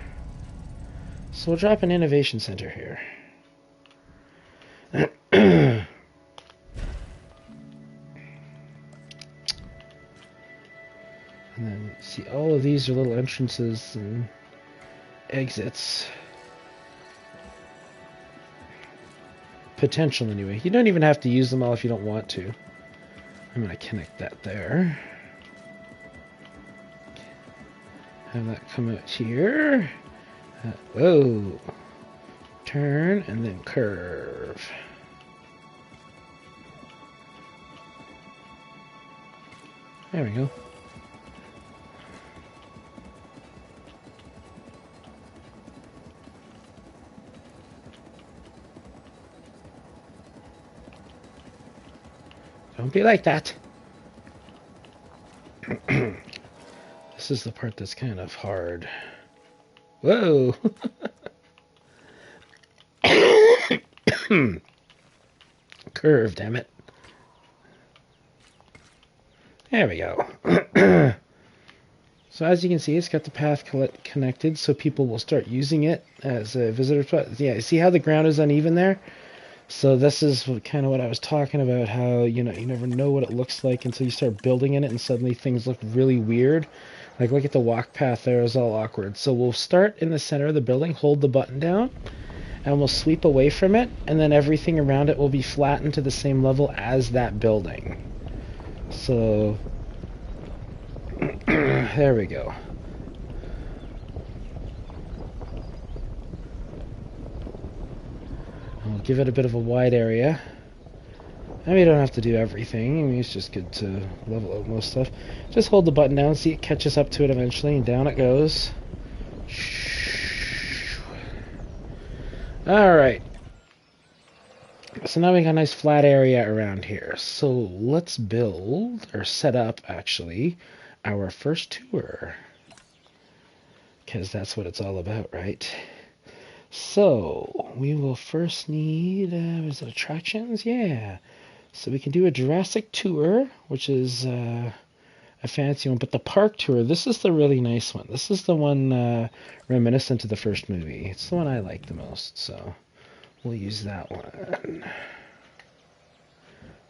So we'll drop an innovation center here. And then see, all of these are little entrances and exits. Potential anyway. You don't even have to use them all if you don't want to. I'm going to connect that there. Have that come out here. Whoa. Turn and then curve. There we go. Don't be like that. This is the part that's kind of hard. Whoa. Curve, damn it. There we go. So as you can see, it's got the path connected, so people will start using it as a visitor spot. Yeah, see how the ground is uneven there? So this is kind of what I was talking about, how, you know, you never know what it looks like until you start building in it, and suddenly things look really weird. Like, look at the walk path there, is all awkward. So we'll start in the center of the building, hold the button down, and we'll sweep away from it, and then everything around it will be flattened to the same level as that building. So, there we go. give it a bit of a wide area. I mean, you don't have to do everything. I mean, it's just good to level out most stuff. Just hold the button down, see it catches up to it eventually, and down it goes. Alright. So now we got a nice flat area around here. So let's build, or set up, actually, our first tour. Because that's what it's all about, right? So, we will first need, is it attractions? Yeah. So we can do a Jurassic tour, which is a fancy one. But the park tour, this is the really nice one. This is the one reminiscent to the first movie. It's the one I like the most, so we'll use that one.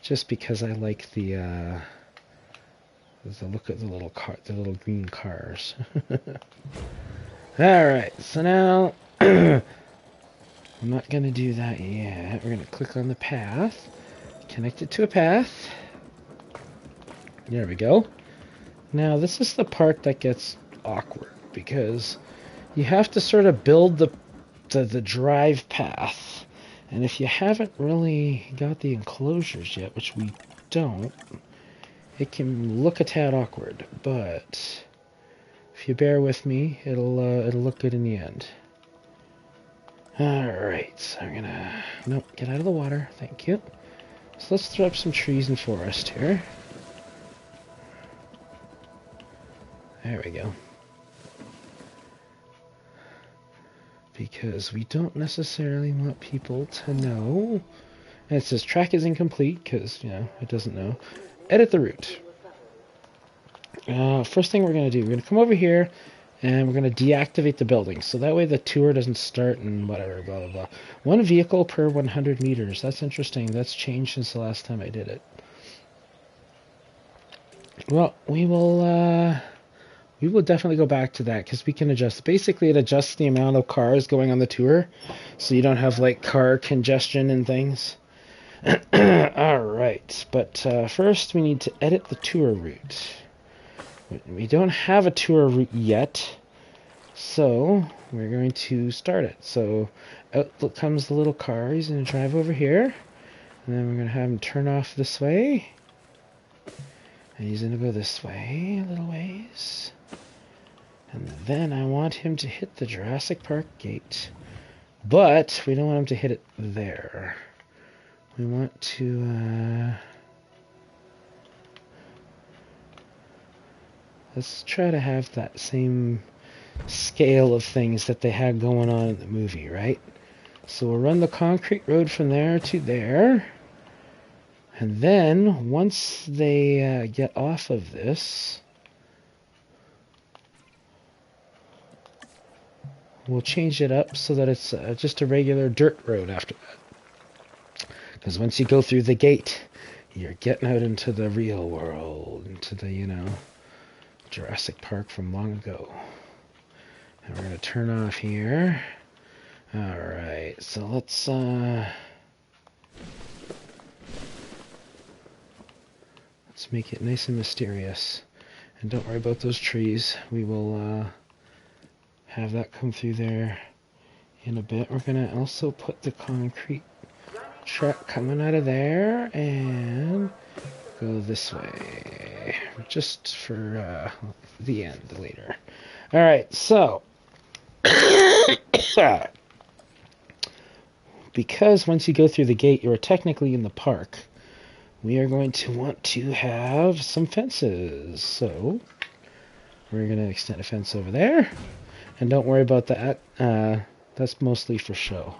Just because I like the look at the little car, the little green cars. Alright, so now I'm not going to do that yet. We're going to click on the path, connect it to a path. There we go. Now this is the part that gets awkward because you have to sort of build the drive path. And if you haven't really got the enclosures yet, which we don't, it can look a tad awkward, but if you bear with me, it'll look good in the end. Alright, so I'm gonna... Nope, get out of the water, thank you. So let's throw up some trees and forest here. There we go. Because we don't necessarily want people to know. And it says track is incomplete, because, you know, it doesn't know. Edit the route. First thing we're going to do, we're going to come over here, and we're going to deactivate the building. So that way the tour doesn't start and whatever, blah, blah, blah. 1 vehicle per 100 meters. That's interesting. That's changed since the last time I did it. Well, we will definitely go back to that, because we can adjust. Basically, it adjusts the amount of cars going on the tour, so you don't have, like, car congestion and things. Alright, but first we need to edit the tour route. We don't have a tour route yet, so we're going to start it. So out comes the little car. He's going to drive over here, and then we're going to have him turn off this way, and he's going to go this way a little ways, and then I want him to hit the Jurassic Park gate, but we don't want him to hit it there. We want to let's try to have that same scale of things that they had going on in the movie, right? So we'll run the concrete road from there to there. And then, once they get off of this, we'll change it up so that it's just a regular dirt road after that. Because once you go through the gate, you're getting out into the real world, into the, you know, Jurassic Park from long ago. And we're going to turn off here. Alright, so let's make it nice and mysterious. And don't worry about those trees. We will have that come through there in a bit. We're going to also put the concrete truck coming out of there and go this way, just for the end later. Alright, so because once you go through the gate, you're technically in the park, we are going to want to have some fences. So we're going to extend a fence over there, and don't worry about that. That's mostly for show.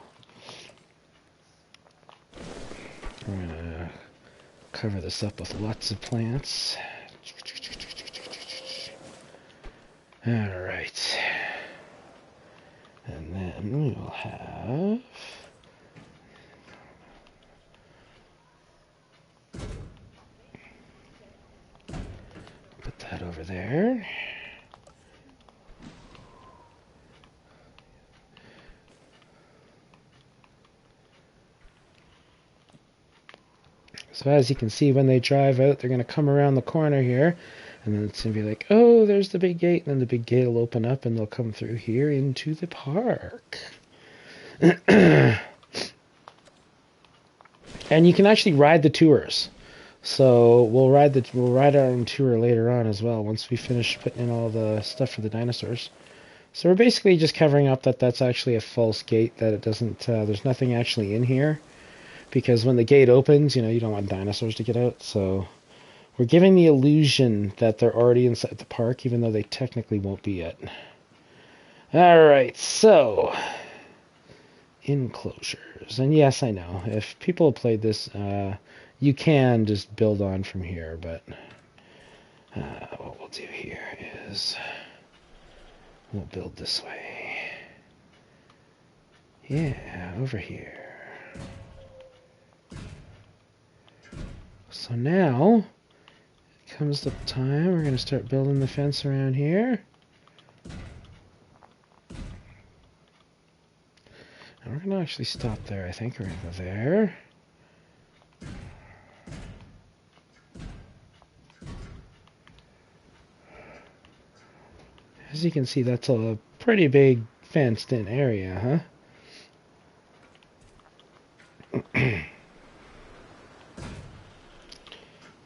We're going to cover this up with lots of plants. Alright. And then we will have... put that over there. So as you can see, when they drive out, they're going to come around the corner here, and then it's going to be like, oh, there's the big gate, and then the big gate will open up, and they'll come through here into the park. And you can actually ride the tours. So we'll ride our own tour later on as well once we finish putting in all the stuff for the dinosaurs. So we're basically just covering up that that's actually a false gate, that it doesn't, there's nothing actually in here. Because when the gate opens, you don't want dinosaurs to get out. So we're giving the illusion that they're already inside the park, even though they technically won't be yet. Alright, so enclosures. And yes, I know, if people have played this, you can just build on from here, but what we'll do here is we'll build this way. Yeah, over here. So now comes the time we're going to start building the fence around here. And we're going to actually stop there, I think. We're going to go there. As you can see, that's a pretty big fenced-in area, huh?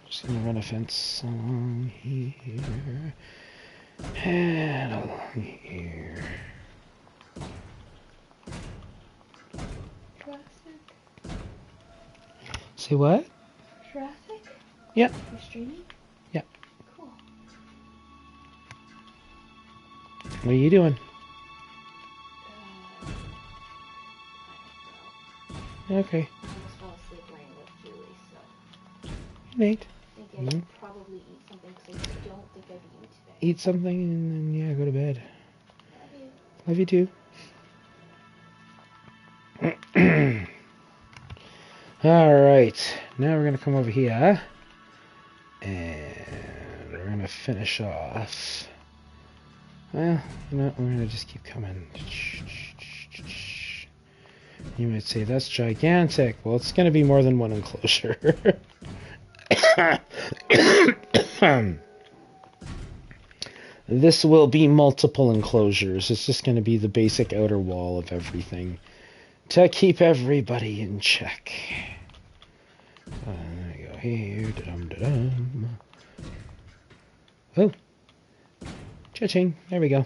Just going to run a fence along here. And along here. Jurassic? Say what? Jurassic? Yep. You're streaming? Yep. Cool. What are you doing? Okay. I almost fell asleep playing with Julie, so Nate. I think I'd probably eat something because I don't think I've eaten today. Eat something and then, yeah, go to bed. Love you. Love you too. Alright, now we're going to come over here and we're going to finish off. Well, you know what, we're going to just keep coming. You might say, that's gigantic. Well, it's going to be more than one enclosure. This will be multiple enclosures. It's just going to be the basic outer wall of everything to keep everybody in check. There we go here. Da-dum-da-dum. Oh. Cha-ching. There we go.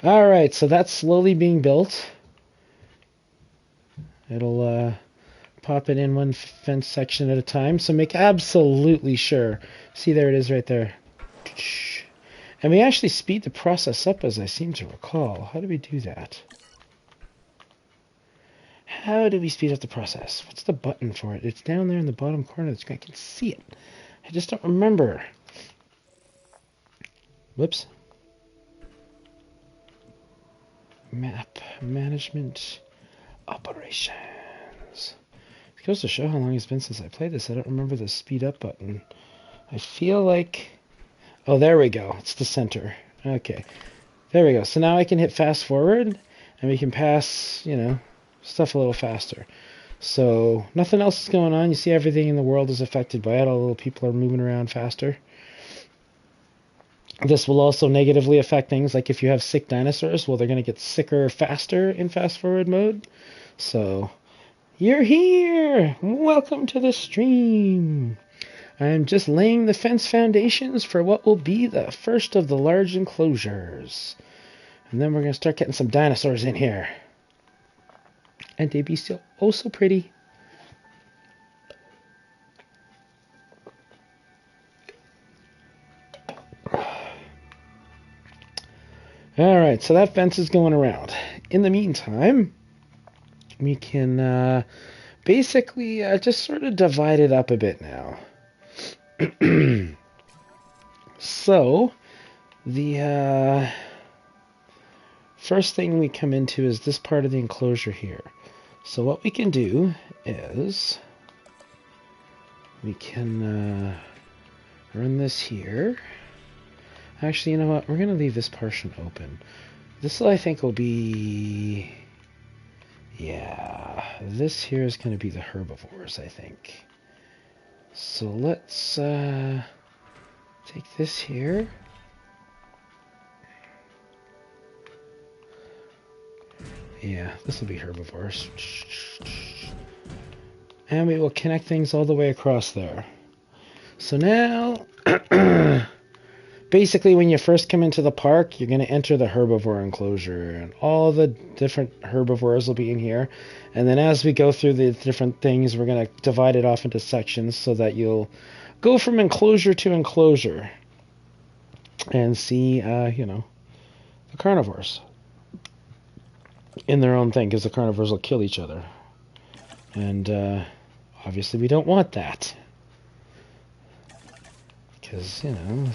Alright, so that's slowly being built. It'll pop it in one fence section at a time. So make absolutely sure. See, there it is right there. And we actually speed the process up, as I seem to recall. How do we do that? How do we speed up the process? What's the button for it? It's down there in the bottom corner of the screen. I can see it. I just don't remember. Whoops. Map. Management. Operations. It goes to show how long it's been since I played this. I don't remember the speed up button. I feel like... Oh, there we go. It's the center. Okay. There we go. So now I can hit fast forward, and we can pass, stuff a little faster. So nothing else is going on. You see everything in the world is affected by it. All the little people are moving around faster. This will also negatively affect things like if you have sick dinosaurs, well, they're going to get sicker faster in fast forward mode. So you're here. Welcome to the stream. I'm just laying the fence foundations for what will be the first of the large enclosures. And then we're going to start getting some dinosaurs in here. And they be so, oh so pretty. Alright, so that fence is going around. In the meantime, we can basically just sort of divide it up a bit now. So, the first thing we come into is this part of the enclosure here. So what we can do is we can run this here. Actually, you know what? We're going to leave this portion open. This, I think, will be... Yeah, this here is going to be the herbivores, I think. So let's take this here. Yeah, this will be herbivores. And we will connect things all the way across there. So now, basically when you first come into the park, you're going to enter the herbivore enclosure. And all the different herbivores will be in here. And then as we go through the different things, we're going to divide it off into sections so that you'll go from enclosure to enclosure. And see, the carnivores in their own thing, because the carnivores will kill each other. And obviously we don't want that. Because,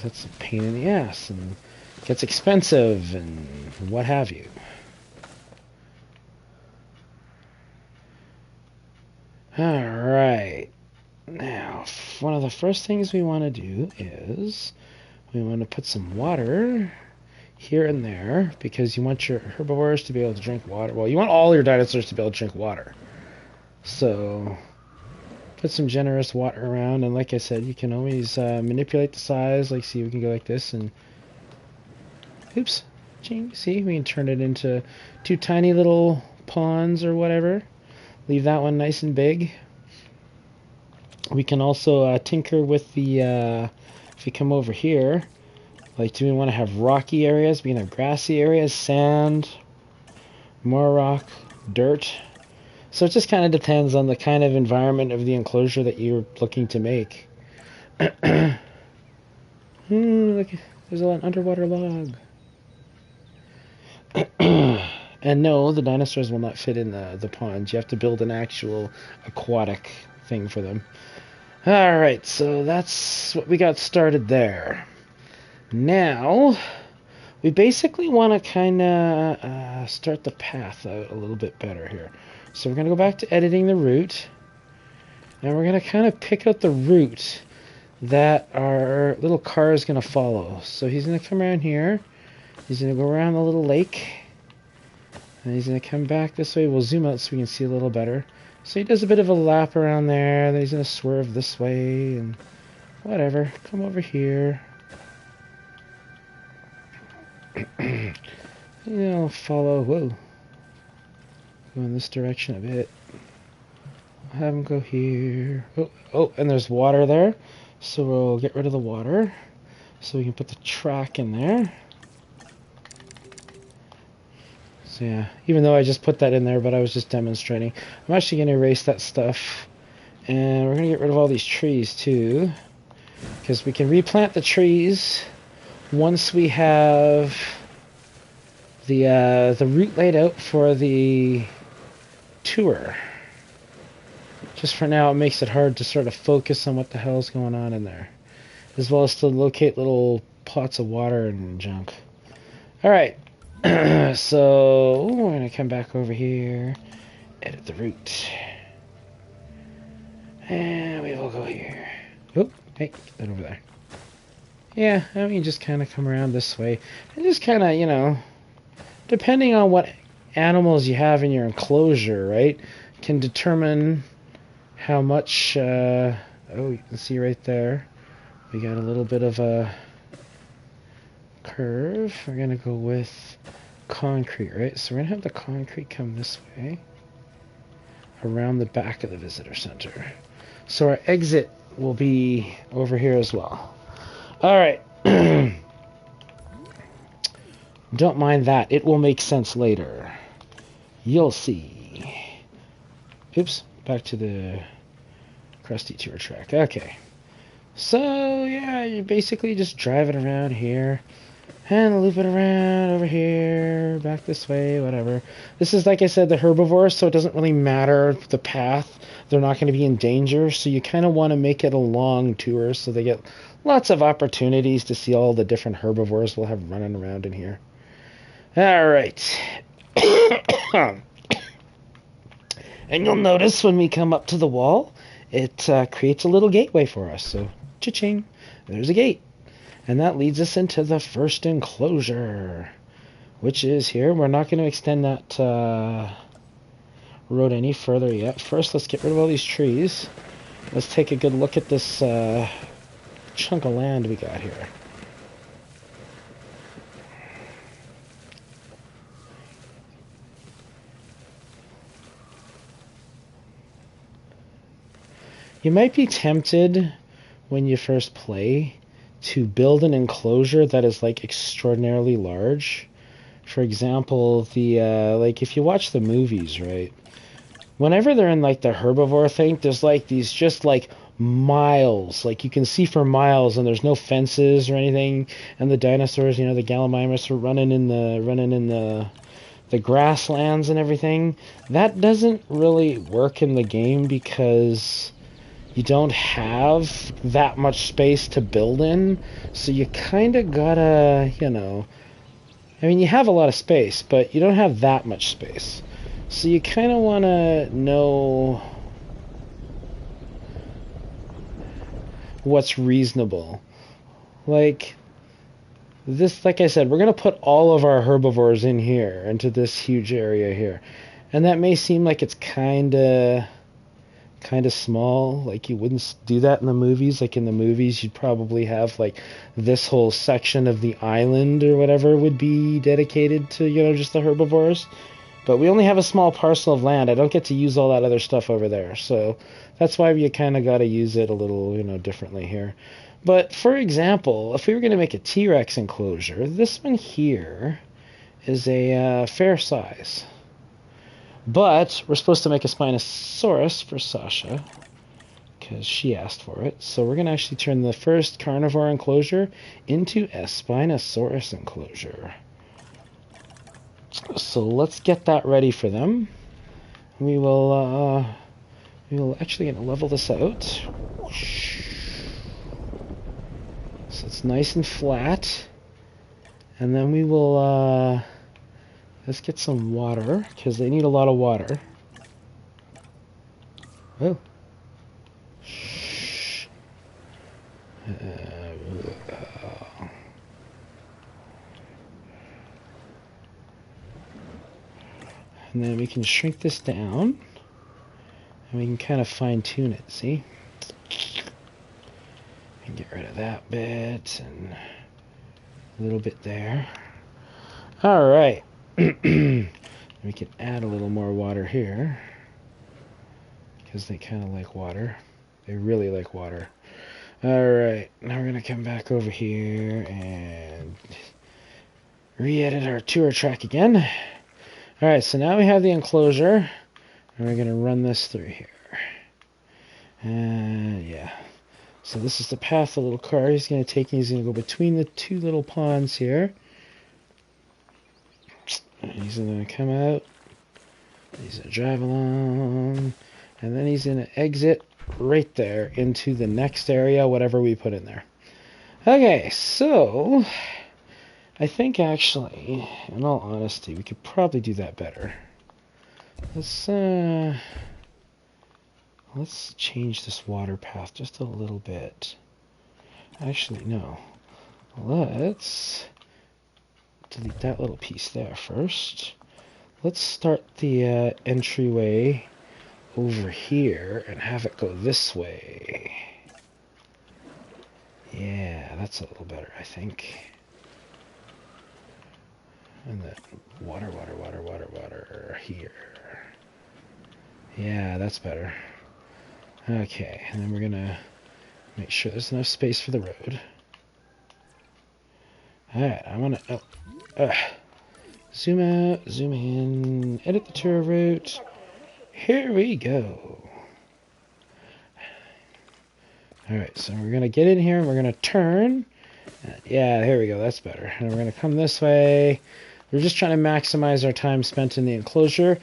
that's a pain in the ass, and it gets expensive, and what have you. Alright. Now, one of the first things we want to do is we want to put some water here and there, because you want your herbivores to be able to drink water. Well, you want all your dinosaurs to be able to drink water. So, put some generous water around, and like I said, you can always manipulate the size. Like, see, we can go like this, and oops, see, we can turn it into 2 tiny little ponds or whatever. Leave that one nice and big. We can also tinker with the, if we come over here, like, do we want to have rocky areas? We can have grassy areas, sand, more rock, dirt. So it just kind of depends on the kind of environment of the enclosure that you're looking to make. Look, there's an underwater log. And no, the dinosaurs will not fit in the ponds. You have to build an actual aquatic thing for them. Alright, so that's what we got started there. Now, we basically want to kind of start the path out a little bit better here. So we're going to go back to editing the route. And we're going to kind of pick out the route that our little car is going to follow. So he's going to come around here. He's going to go around the little lake. And he's going to come back this way. We'll zoom out so we can see a little better. So he does a bit of a lap around there. Then he's going to swerve this way and whatever. Come over here. Follow. Whoa. Go in this direction a bit. I'll have him go here. Oh, and there's water there. So we'll get rid of the water. So we can put the track in there. So yeah, even though I just put that in there, but I was just demonstrating. I'm actually going to erase that stuff. And we're going to get rid of all these trees too. Because we can replant the trees once we have the route laid out for the tour. Just for now, it makes it hard to sort of focus on what the hell's going on in there. As well as to locate little pots of water and junk. Alright. So, we're going to come back over here. Edit the route. And we will go here. Oh, hey, get that over there. Yeah, I mean, just kind of come around this way. And just kind of, depending on what animals you have in your enclosure, right, can determine how much, you can see right there, we got a little bit of a curve. We're going to go with concrete, right? So we're going to have the concrete come this way, around the back of the visitor center. So our exit will be over here as well. Alright. Don't mind that. It will make sense later. You'll see. Oops. Back to the crusty tour track. Okay. So, yeah, you basically just drive it around here. And loop it around over here. Back this way, whatever. This is, like I said, the herbivores, so it doesn't really matter the path. They're not going to be in danger, so you kind of want to make it a long tour so they get lots of opportunities to see all the different herbivores we'll have running around in here. Alright. And you'll notice when we come up to the wall, it creates a little gateway for us. So, cha-ching, there's a gate. And that leads us into the first enclosure, which is here. We're not going to extend that road any further yet. First, let's get rid of all these trees. Let's take a good look at this chunk of land we got here. You might be tempted when you first play to build an enclosure that is like extraordinarily large. For example, the like if you watch the movies, right? Whenever they're in like the herbivore thing, there's like these just like miles, like you can see for miles, and there's no fences or anything, and the dinosaurs, the Gallimimus are running in the grasslands and everything. That doesn't really work in the game because you don't have that much space to build in, so you kind of gotta, I mean, you have a lot of space, but you don't have that much space. So you kind of want to know what's reasonable. Like this, like I said, we're going to put all of our herbivores in here, into this huge area here. And that may seem like it's kind of small, like you wouldn't do that in the movies. Like in the movies, you'd probably have like this whole section of the island or whatever would be dedicated to, just the herbivores. But we only have a small parcel of land. I don't get to use all that other stuff over there. So that's why you kind of got to use it a little, differently here. But for example, if we were going to make a T-Rex enclosure, this one here is a fair size. But we're supposed to make a Spinosaurus for Sasha because she asked for it. So we're going to actually turn the first carnivore enclosure into a Spinosaurus enclosure. So let's get that ready for them. We will actually level this out. So it's nice and flat. And then we will let's get some water, because they need a lot of water. Oh. And then we can shrink this down. And we can kind of fine-tune it, see? And get rid of that bit, and a little bit there. Alright. We can add a little more water here, because they kind of like water. They really like water. Alright, now we're going to come back over here and re-edit our tour track again. Alright, so now we have the enclosure, and we're going to run this through here. Yeah. So this is the path the little car is going to take, and he's going to go between the two little ponds here. He's going to come out, he's going to drive along, and then he's going to exit right there into the next area, whatever we put in there. Okay, so I think actually, in all honesty, we could probably do that better. Let's change this water path just a little bit. Actually, no. Let's delete that little piece there first. Let's start the entryway over here and have it go this way. Yeah, that's a little better, I think. And then water here. Yeah, that's better. Okay, and then we're gonna make sure there's enough space for the road. Alright, I wanna zoom out, zoom in, edit the tour route. Here we go. Alright, so we're gonna get in here and we're gonna turn. Yeah, here we go, that's better. And we're gonna come this way. We're just trying to maximize our time spent in the enclosure.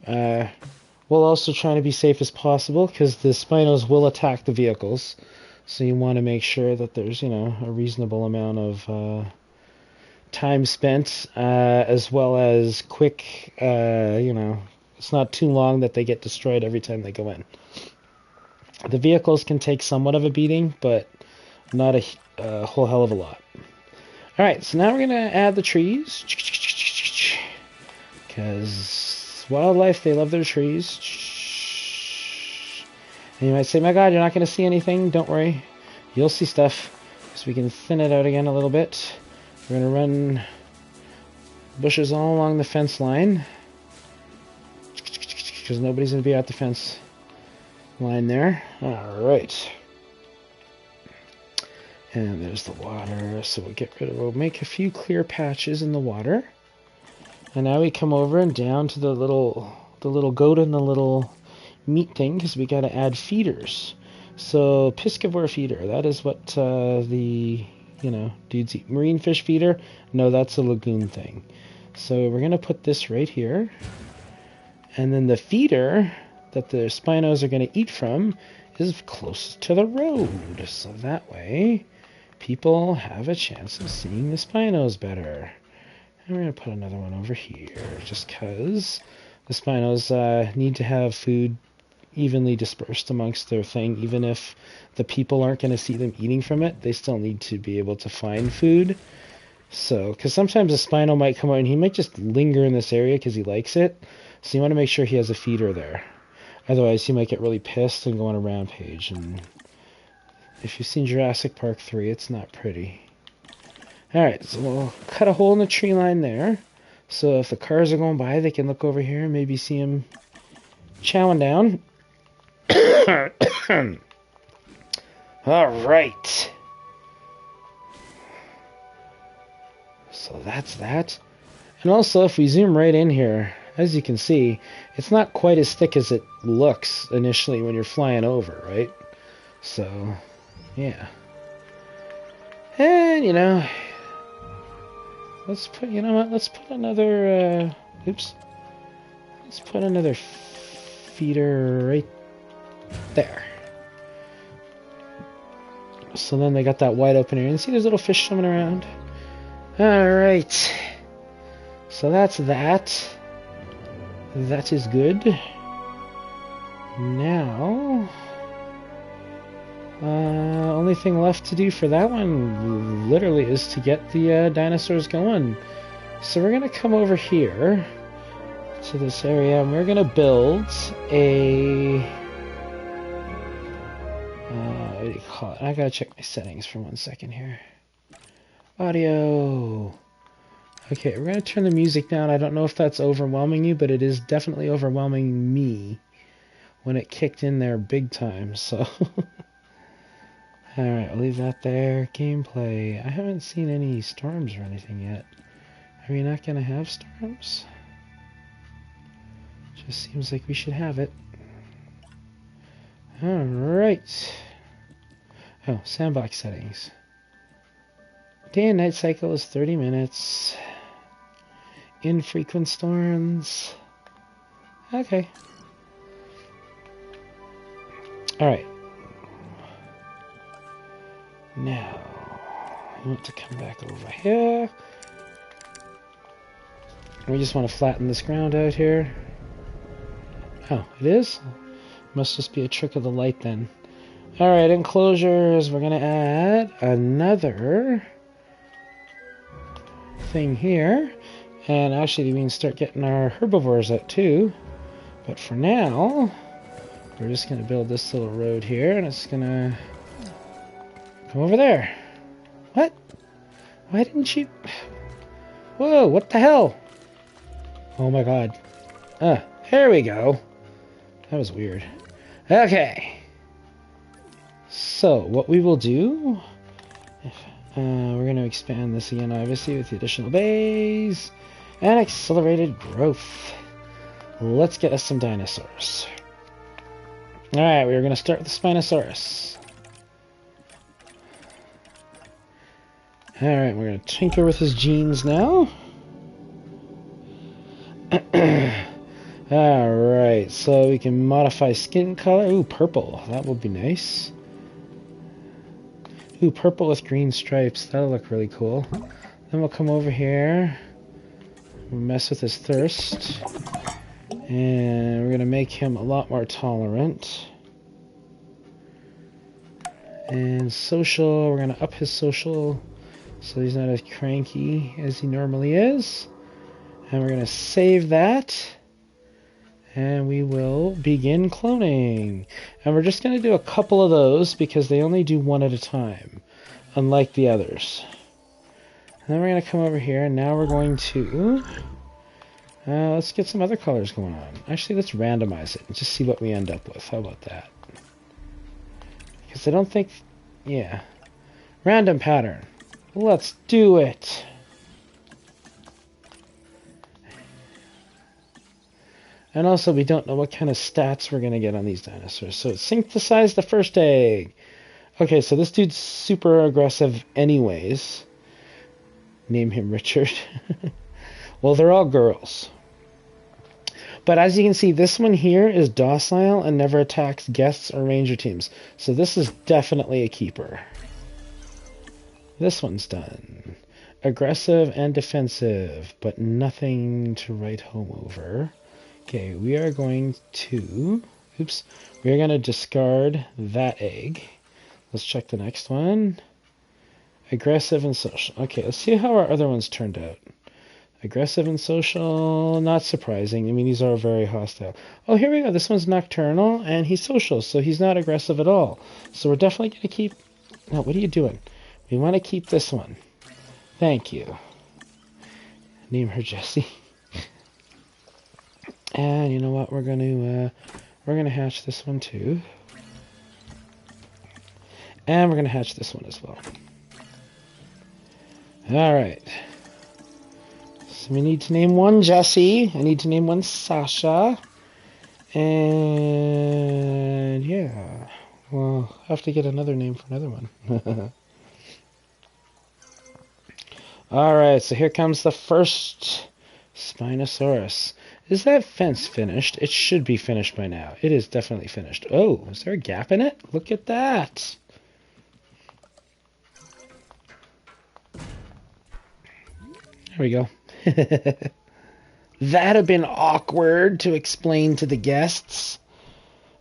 We'll also try to be safe as possible, because the Spinos will attack the vehicles. So you want to make sure that there's, a reasonable amount of time spent, as well as quick, it's not too long that they get destroyed every time they go in. The vehicles can take somewhat of a beating, but not a whole hell of a lot. Alright, so now we're going to add the trees, because wildlife, they love their trees. And you might say, my God, you're not going to see anything. Don't worry. You'll see stuff. So we can thin it out again a little bit. We're going to run bushes all along the fence line, because nobody's going to be at the fence. line there. Alright. And there's the water, so we'll make a few clear patches in the water. And now we come over and down to the little goat and the little meat thing, because we got to add feeders. So piscivore feeder, that is what the dudes eat. Marine fish feeder, no, that's a lagoon thing. So we're gonna put this right here, and then the feeder that the Spinos are gonna eat from is close to the road, so that way people have a chance of seeing the Spinos better. And we're going to put another one over here, just because the Spinos need to have food evenly dispersed amongst their thing. Even if the people aren't going to see them eating from it, they still need to be able to find food. So, because sometimes a Spino might come out and he might just linger in this area because he likes it. So you want to make sure he has a feeder there. Otherwise, he might get really pissed and go on a rampage. And if you've seen Jurassic Park 3, it's not pretty. Alright, so we'll cut a hole in the tree line there. So if the cars are going by, they can look over here and maybe see him chowing down. Alright. So that's that. And also, if we zoom right in here, as you can see, it's not quite as thick as it looks initially when you're flying over, right? So, yeah. And, let's put another, let's put another feeder right there. So then they got that wide open area. And see there's little fish swimming around? Alright. So that's that. That is good. Now, only thing left to do for that one literally is to get the dinosaurs going. So we're going to come over here to this area and we're going to build a... what do you call it? I got to check my settings for 1 second here. Audio. Okay, we're going to turn the music down. I don't know if that's overwhelming you, but it is definitely overwhelming me when it kicked in there big time, so... Alright, I'll leave that there. Gameplay. I haven't seen any storms or anything yet. Are we not going to have storms? Just seems like we should have it. Alright. Oh, sandbox settings. Day and night cycle is 30 minutes. Infrequent storms. Okay. Alright. Now, I want to come back over here. We just want to flatten this ground out here. Oh, it is? Must just be a trick of the light then. Alright, enclosures. We're going to add another thing here. And actually, we can start getting our herbivores out too. But for now, we're just going to build this little road here. And it's going to come over there. What? Why didn't you... Whoa, what the hell? Oh my god. There we go. That was weird. Okay. So, what we will do... we're going to expand this again, obviously, with the additional bays. And accelerated growth. Let's get us some dinosaurs. Alright, we're going to start with the Spinosaurus. Alright, we're going to tinker with his genes now. Alright, so we can modify skin color. Ooh, purple. That would be nice. Ooh, purple with green stripes. That'll look really cool. Then we'll come over here. We'll mess with his thirst. And we're going to make him a lot more tolerant. And social, we're going to up his social so he's not as cranky as he normally is. And we're going to save that. And we will begin cloning. And we're just going to do a couple of those because they only do one at a time, unlike the others. And then we're going to come over here, and now we're going to... let's get some other colors going on. Actually, let's randomize it and just see what we end up with. How about that? Because I don't think... Yeah. Random pattern. Let's do it. And also, we don't know what kind of stats we're going to get on these dinosaurs. So synthesize the first egg. Okay, so this dude's super aggressive anyways. Name him Richard. Well, they're all girls. But as you can see, this one here is docile and never attacks guests or ranger teams. So this is definitely a keeper. This one's done. Aggressive and defensive, but nothing to write home over. Okay, we are going to... Oops. We are going to discard that egg. Let's check the next one. Aggressive and social. Okay, let's see how our other ones turned out. Aggressive and social, not surprising. I mean, these are very hostile. Oh, here we go. This one's nocturnal, and he's social, so he's not aggressive at all. So we're definitely going to keep... No, what are you doing? We want to keep this one. Thank you. Name her Jessie. And you know what? We're going to hatch this one too. And we're going to hatch this one as well. All right. So we need to name one Jessie. I need to name one Sasha. And yeah. Well, I have to get another name for another one. Alright, so here comes the first Spinosaurus. Is that fence finished? It should be finished by now. It is definitely finished. Oh, is there a gap in it? Look at that. There we go. That'd have been awkward to explain to the guests.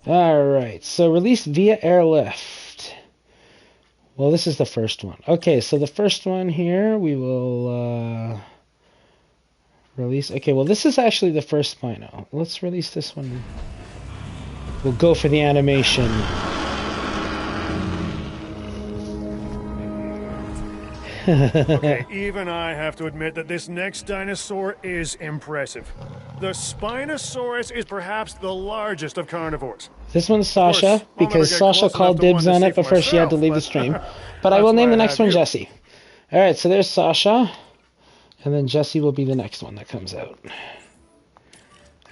Alright, so released via airlift. Well, this is the first one. Okay, so the first one here, we will release. Okay, well, this is actually the first Spino. Let's release this one. We'll go for the animation. Okay, even I have to admit that this next dinosaur is impressive. The Spinosaurus is perhaps the largest of carnivores. This one's Sasha, because Sasha called dibs on it before she had to leave the stream. But I will name the next one Jessie. Alright, so there's Sasha. And then Jessie will be the next one that comes out.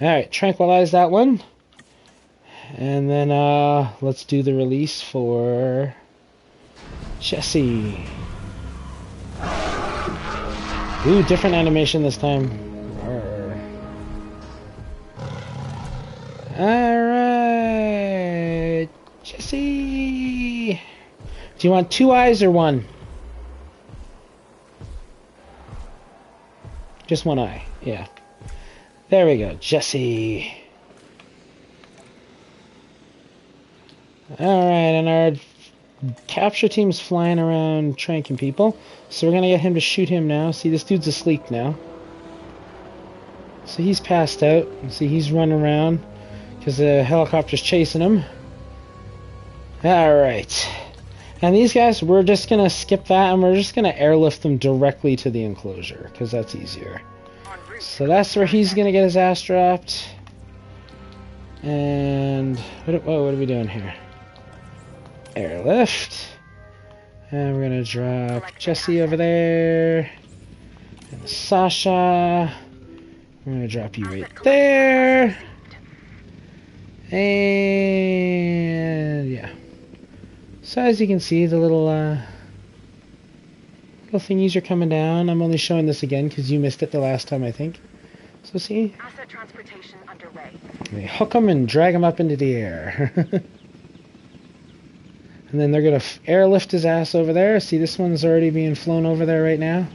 Alright, tranquilize that one. And then let's do the release for Jessie. Ooh, different animation this time. Alright, Jessie. Do you want 2 eyes or 1? Just 1 eye, yeah. There we go, Jessie. Alright, and our capture team's flying around tranking people. So we're going to get him to shoot him now. See, this dude's asleep now. So he's passed out. See, he's running around because the helicopter's chasing him. Alright. And these guys, we're just going to skip that and we're just going to airlift them directly to the enclosure because that's easier. So that's where he's going to get his ass dropped. And what are we doing here? Airlift. And we're going to drop Jessie over there. And Sasha. We're going to drop you right there. And yeah. So as you can see, the little thingies are coming down. I'm only showing this again because you missed it the last time, I think. So see? Asset transportation underway. They hook them and drag them up into the air. And then they're going to airlift his ass over there. See, this one's already being flown over there right now.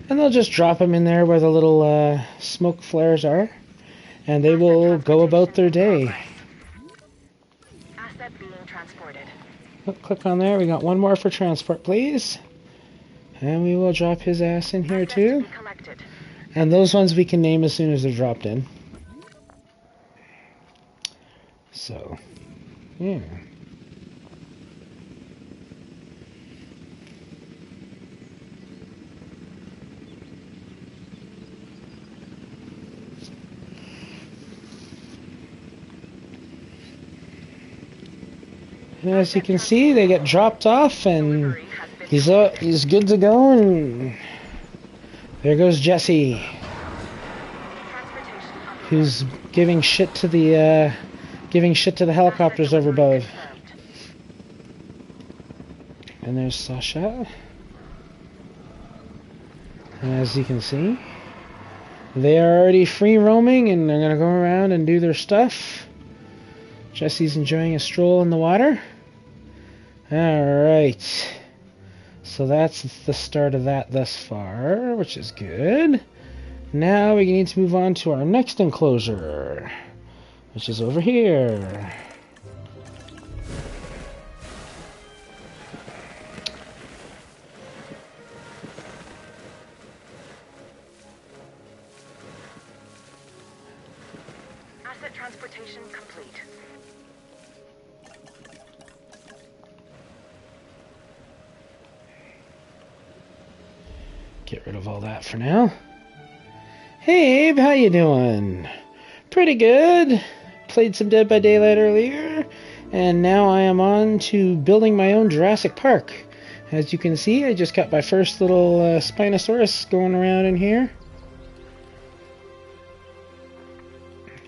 And they'll just drop him in there where the little smoke flares are. And they will go about their day. Asset being transported. Click on there. We got 1 more for transport, please. And we will drop his ass in here too. And those ones we can name as soon as they're dropped in. So, yeah. And as you can see, they get dropped off, and he's good to go. And there goes Jesse, who's giving shit to the helicopters over above. And there's Sasha. And as you can see, they are already free roaming, and they're gonna go around and do their stuff. Jesse's enjoying a stroll in the water. Alright. So that's the start of that thus far, which is good. Now we need to move on to our next enclosure, which is over here. Asset transportation complete. Get rid of all that for now. Hey Abe, how you doing? Pretty good. Played some Dead by Daylight earlier, and now I am on to building my own Jurassic Park. As you can see, I just got my first little Spinosaurus going around in here.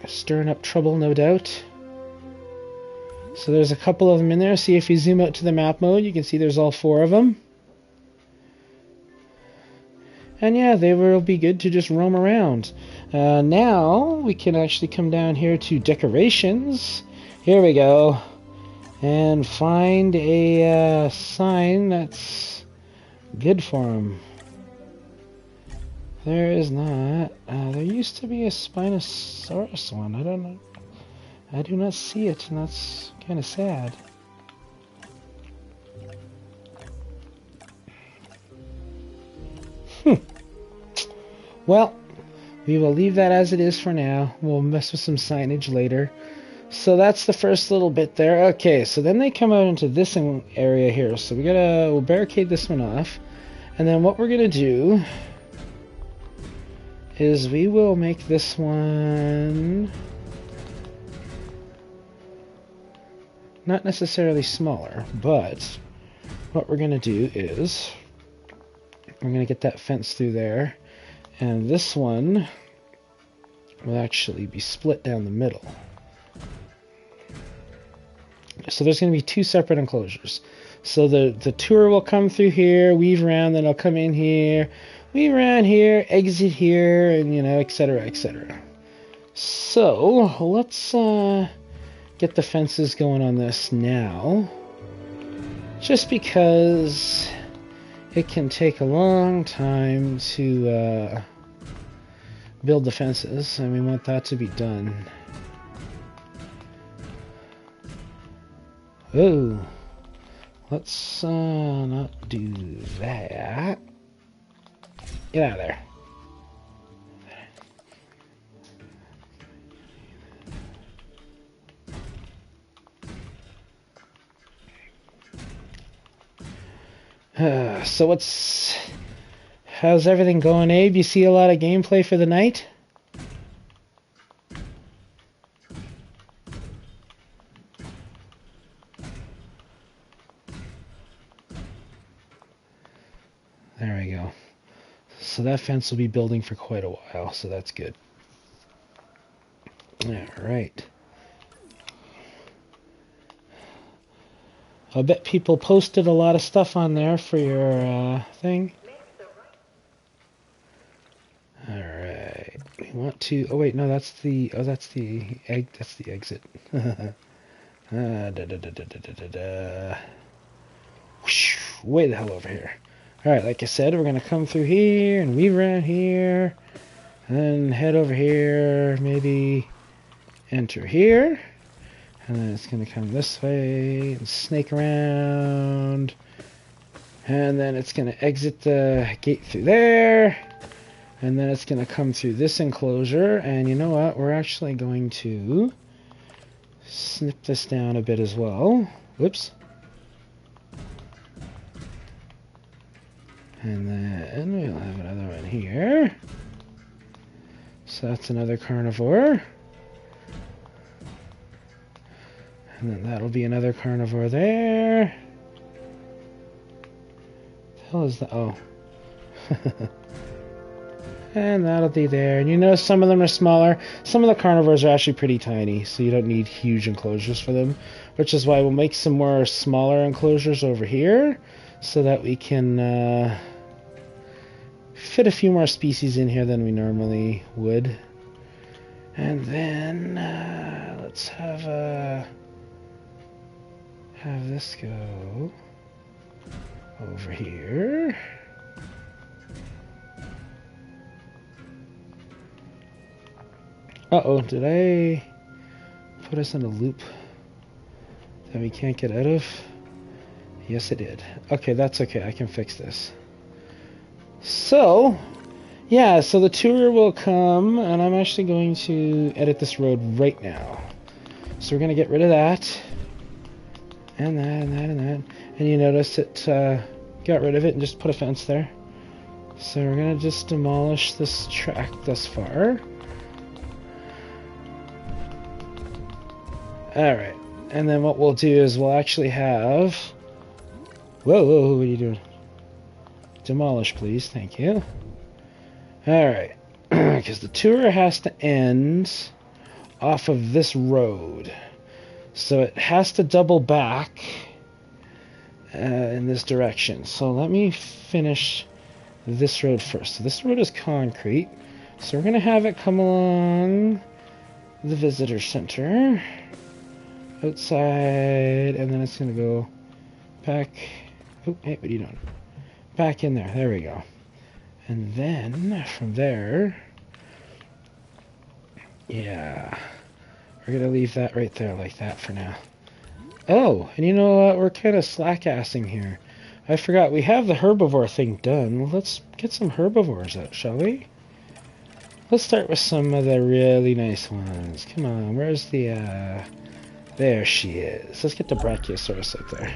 Stirring up trouble, no doubt. So there's a couple of them in there. See, if you zoom out to the map mode, you can see there's all 4 of them. And yeah, they will be good to just roam around. Now we can actually come down here to decorations. Here we go. And find a sign that's good for them. There is not. There used to be a Spinosaurus one. I don't know. I do not see it, and that's kind of sad. Well, we will leave that as it is for now. We'll mess with some signage later. So that's the first little bit there. Okay, so then they come out into this area here. So we'll barricade this one off. And then what we're gonna do is we will make this one not necessarily smaller, but what we're gonna do is we're gonna get that fence through there. And this one will actually be split down the middle. So there's going to be 2 separate enclosures. So the tour will come through here, weave around, then it'll come in here, weave around here, exit here, and etc., etc. So let's get the fences going on this now. Just because it can take a long time to build the fences, and we want that to be done. Oh, let's not do that. Get out of there. So how's everything going, Abe? You see a lot of gameplay for the night? There we go. So that fence will be building for quite a while, so that's good. Alright. I bet people posted a lot of stuff on there for your thing. Alright. We want to... Oh wait, no, that's the... Oh, that's the exit. Whoosh, way the hell over here. Alright, like I said, we're going to come through here and weave around here. And then head over here, maybe enter here. And then it's going to come this way and snake around. And then it's going to exit the gate through there. And then it's going to come through this enclosure. And you know what? We're actually going to snip this down a bit as well. Whoops. And then we'll have another one here. So that's another carnivore. And then that'll be another carnivore there. The hell is that? Oh. And that'll be there. And you notice some of them are smaller. Some of the carnivores are actually pretty tiny, so you don't need huge enclosures for them. Which is why we'll make some more smaller enclosures over here, so that we can fit a few more species in here than we normally would. And then let's have this go over here. Uh-oh, did I put us in a loop that we can't get out of? Yes, it did. Okay, that's okay. I can fix this. So, yeah, so the tour will come, and I'm actually going to edit this road right now. So we're going to get rid of that, and that, and that, and that. And you notice it got rid of it and just put a fence there. So we're going to just demolish this track thus far. Alright, and then what we'll do is we'll actually have... Whoa, what are you doing? Demolish, please, thank you. Alright, because the tour has to end off of this road. So it has to double back in this direction. So let me finish this road first. So this road is concrete. So we're going to have it come along the visitor center. Outside, and then it's going to go back. Oh, hey, what are you doing? Back in there. There we go. And then from there, yeah, we're going to leave that right there like that for now. Oh, and you know what? We're kind of slack-assing here. I forgot, we have the herbivore thing done. Let's get some herbivores out, shall we? Let's start with some of the really nice ones. Come on, where's the, there she is. Let's get the Brachiosaurus up there.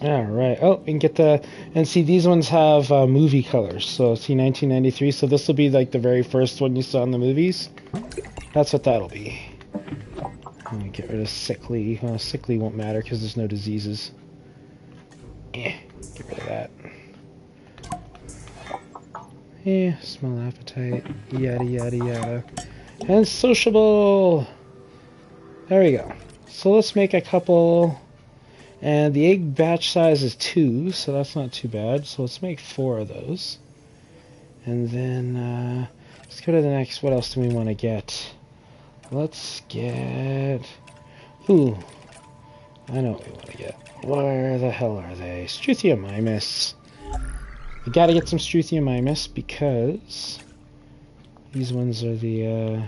Alright. Oh, we can get the... And see, these ones have movie colors. So, see, 1993. So this will be like the very first one you saw in the movies. That's what that'll be. I'm gonna get rid of sickly. Well, sickly won't matter because there's no diseases. Get rid of that. Yeah, small appetite. Yada, yada, yada. And sociable! There we go. So let's make a couple, and the egg batch size is 2, so that's not too bad. So let's make 4 of those. And then let's go to the next. What else do we want to get? Let's get... Ooh, I know what we want to get. Where the hell are they? Struthiomimus. We gotta get some Struthiomimus because these ones are the...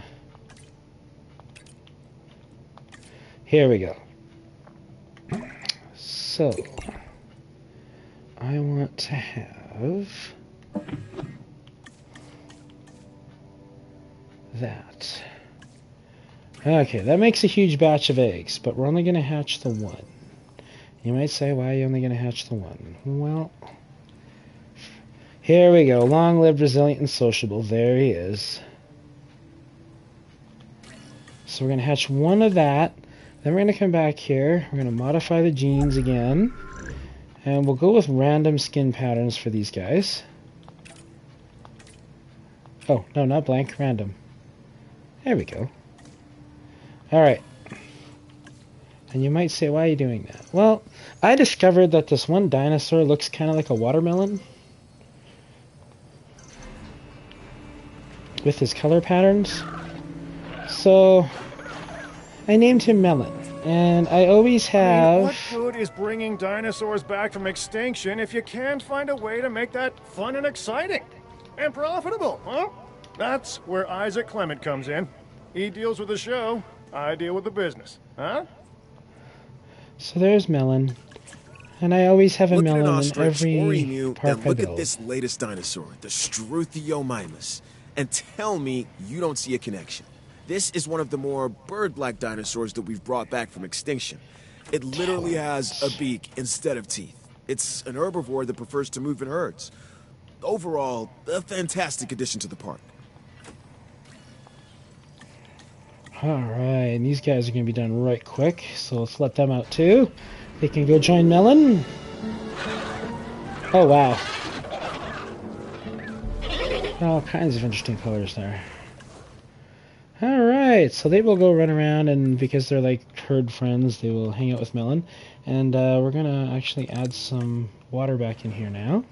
Here we go. So, I want to have that. Okay, that makes a huge batch of eggs, but we're only going to hatch the 1. You might say, why are you only going to hatch the 1? Well, here we go. Long-lived, resilient, and sociable. There he is. So we're going to hatch 1 of that. Then we're going to come back here. We're going to modify the genes again. And we'll go with random skin patterns for these guys. Oh, no, not blank. Random. There we go. Alright. And you might say, why are you doing that? Well, I discovered that this one dinosaur looks kind of like a watermelon. With his color patterns. So... I named him Melon, and I always have... What good is bringing dinosaurs back from extinction if you can't find a way to make that fun and exciting? And profitable, huh? That's where Isaac Clement comes in. He deals with the show, I deal with the business, huh? So there's Melon, and I always have a Look at an melon in ostrich every or emu, park then I look build. at this latest dinosaur, the Struthiomimus, and tell me you don't see a connection. This is one of the more bird-like dinosaurs that we've brought back from extinction. It literally has a beak instead of teeth. It's an herbivore that prefers to move in herds. Overall, a fantastic addition to the park. Alright, and these guys are going to be done right quick, so let's let them out too. They can go join Melon. Oh, wow. All kinds of interesting colors there. Alright, so they will go run around, and because they're like herd friends, they will hang out with Melon. And we're going to actually add some water back in here now.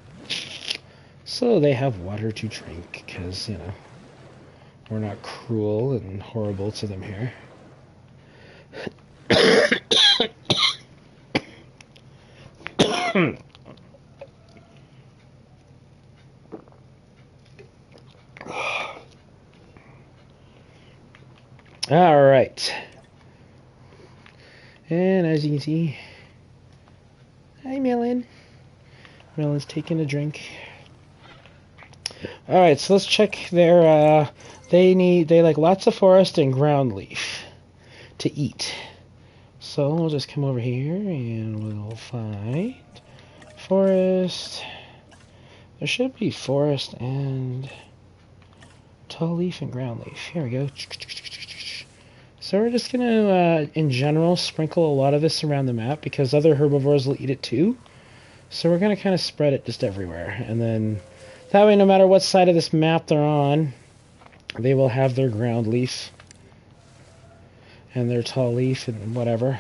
So they have water to drink, because, you know, we're not cruel and horrible to them here. Alright. And as you can see, hi Melon. Melon's taking a drink. Alright, so let's check their, they like lots of forest and ground leaf to eat. So we'll just come over here and we'll find forest. There should be forest and tall leaf and ground leaf. Here we go. So we're just going to, in general, sprinkle a lot of this around the map because other herbivores will eat it too. So we're going to kind of spread it just everywhere. And then that way, no matter what side of this map they're on, they will have their ground leaf and their tall leaf and whatever.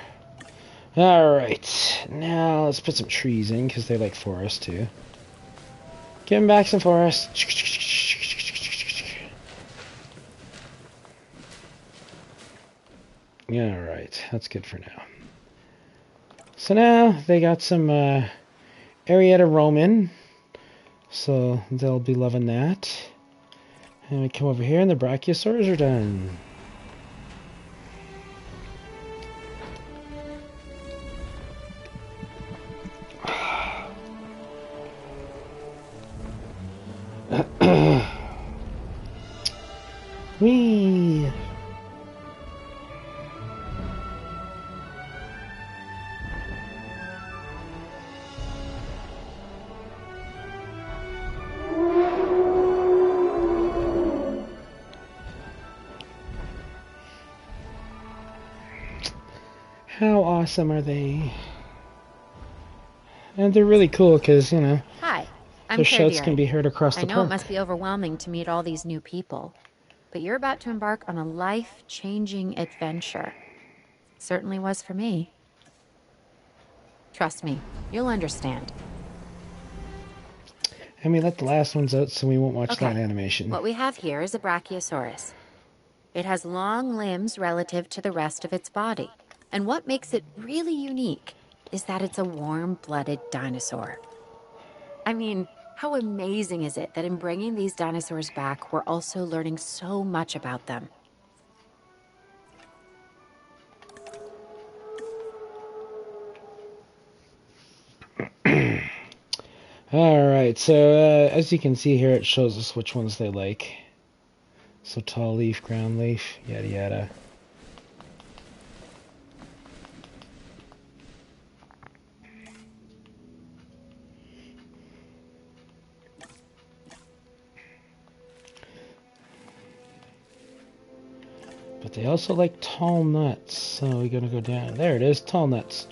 Alright, now let's put some trees in because they like forest too. Give them back some forest. Yeah, alright, that's good for now. So now they got some area to roam in, so they'll be loving that. And we come over here and the brachiosaurs are done. Whee! How awesome are they? And they're really cool because, you know, Hi, I'm their shouts Cardier. can be heard across I the know park. it must be overwhelming to meet all these new people, but you're about to embark on a life-changing adventure. Certainly was for me. Trust me, you'll understand. And we let the last ones out so we won't watch Okay, that animation. what we have here is a brachiosaurus. It has long limbs relative to the rest of its body. And what makes it really unique is that it's a warm-blooded dinosaur. I mean, how amazing is it that in bringing these dinosaurs back, we're also learning so much about them? Alright, so as you can see here, it shows us which ones they like. So tall leaf, ground leaf, yada yada. But they also like tall nuts, so we're gonna go down. There it is, tall nuts.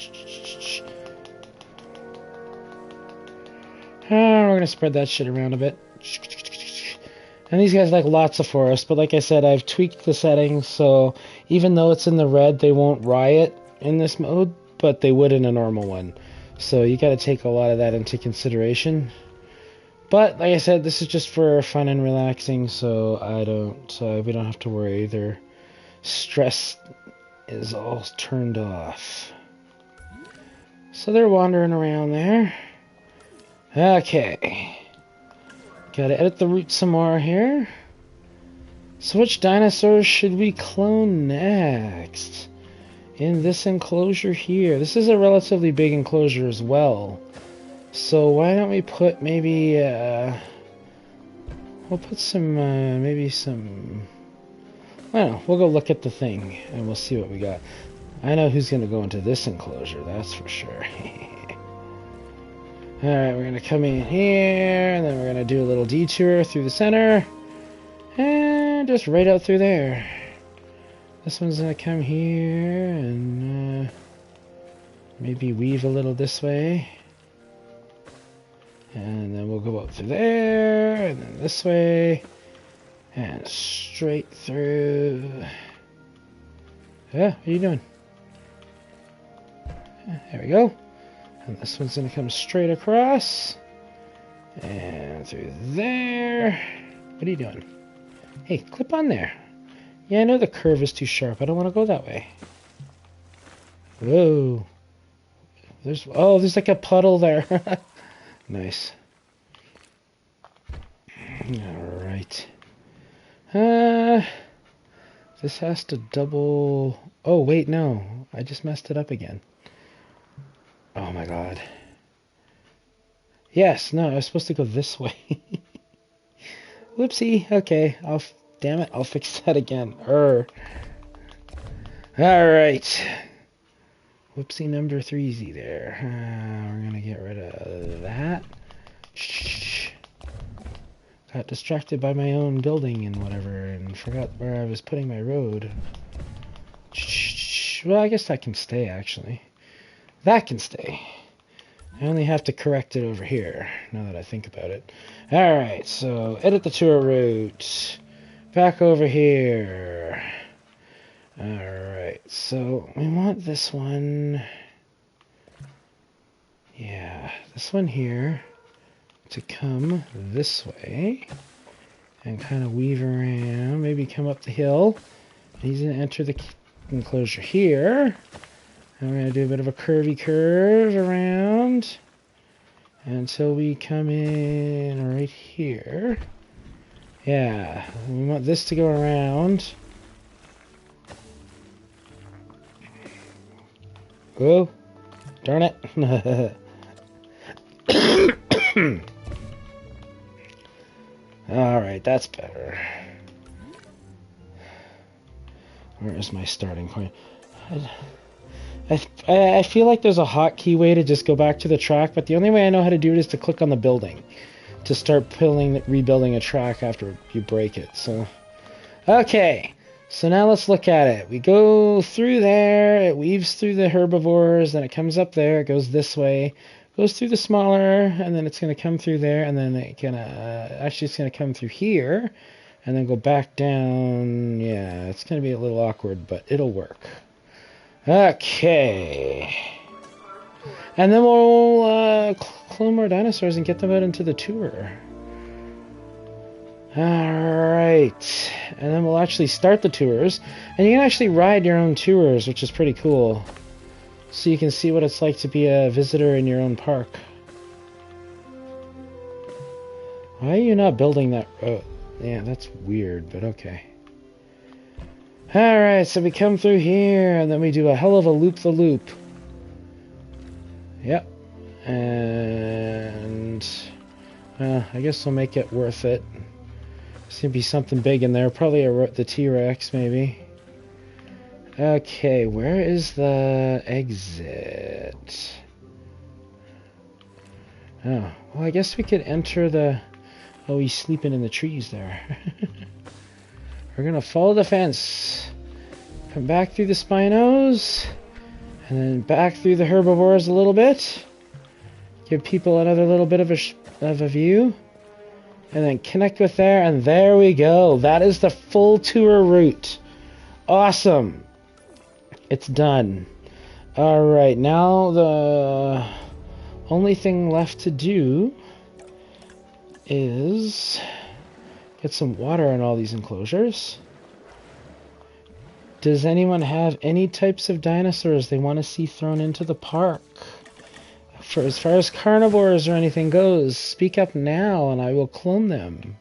We're gonna spread that shit around a bit. And these guys like lots of forest, but like I said, I've tweaked the settings, so even though it's in the red, they won't riot in this mode, but they would in a normal one. So you gotta take a lot of that into consideration. But like I said, this is just for fun and relaxing, so we don't have to worry. Their stress is all turned off. So they're wandering around there. Okay. Gotta edit the route some more here. So which dinosaurs should we clone next? In this enclosure here. This is a relatively big enclosure as well. So why don't we put maybe, we'll put some, maybe some, I don't know, we'll go look at the thing and we'll see what we got. I know who's gonna go into this enclosure, that's for sure. Alright, we're gonna come in here, and then we're gonna do a little detour through the center, and just right out through there. This one's gonna come here and maybe weave a little this way. And then we'll go up through there, and then this way, and straight through. Yeah, what are you doing? There we go. And this one's gonna come straight across. And through there. What are you doing? Hey, clip on there. Yeah, I know the curve is too sharp. I don't want to go that way. Whoa. There's like a puddle there. Nice. Alright. This has to double... Oh, wait, no. I just messed it up again. Oh my god. Yes, no, I was supposed to go this way. Whoopsie. Okay, damn it, I'll fix that again. Alright. Whoopsie number 3 there. We're gonna get rid of that. Shh. Got distracted by my own building and whatever and forgot where I was putting my road. Shh. Well, I guess that can stay, actually. That can stay. I only have to correct it over here, now that I think about it. Alright, so edit the tour route. Back over here. Alright, so we want this one. Yeah, this one here to come this way. And kind of weave around, maybe come up the hill. He's going to enter the enclosure here. And we're going to do a bit of a curvy curve around until we come in right here. Yeah, we want this to go around. Oh, darn it. Alright, that's better. Where is my starting point? I feel like there's a hotkey way to just go back to the track, but the only way I know how to do it is to click on the building to start rebuilding a track after you break it. So, okay, so now let's look at it. We go through there, it weaves through the herbivores, then it comes up there, it goes this way, goes through the smaller, and then it's going to come through there, and then it's going to come through here, and then go back down. Yeah, it's going to be a little awkward, but it'll work. Okay. And then we'll clone more dinosaurs and get them out into the tour. Alright. And then we'll actually start the tours. And you can actually ride your own tours, which is pretty cool. So you can see what it's like to be a visitor in your own park. Why are you not building that road? Yeah, that's weird, but okay. Alright, so we come through here, and then we do a hell of a loop-the-loop. Yep. And... I guess we'll make it worth it. There's going to be something big in there. Probably the T-Rex, maybe. Okay, where is the exit? Oh, well, I guess we could enter the... Oh, he's sleeping in the trees there. We're going to follow the fence. Come back through the Spinos. And then back through the herbivores a little bit. Give people another little bit of a view. And then connect with there. And there we go. That is the full tour route. Awesome. It's done. Alright, now the only thing left to do is get some water in all these enclosures. Does anyone have any types of dinosaurs they want to see thrown into the park? As far as carnivores or anything goes, speak up now and I will clone them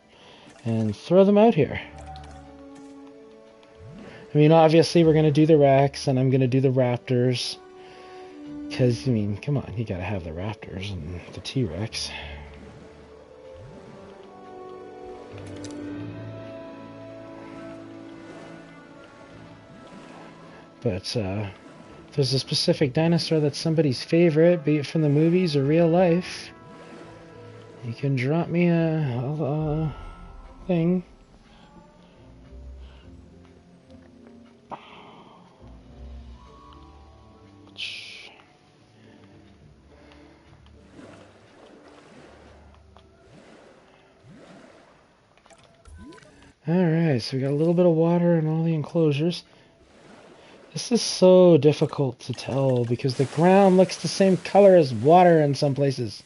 and throw them out here. I mean, obviously we're going to do the Rex and I'm going to do the Raptors. Because, I mean, come on, you got to have the Raptors and the T-Rex. But if there's a specific dinosaur that's somebody's favorite, be it from the movies or real life, you can drop me a thing. Alright, so we got a little bit of water in all the enclosures. This is so difficult to tell because the ground looks the same color as water in some places.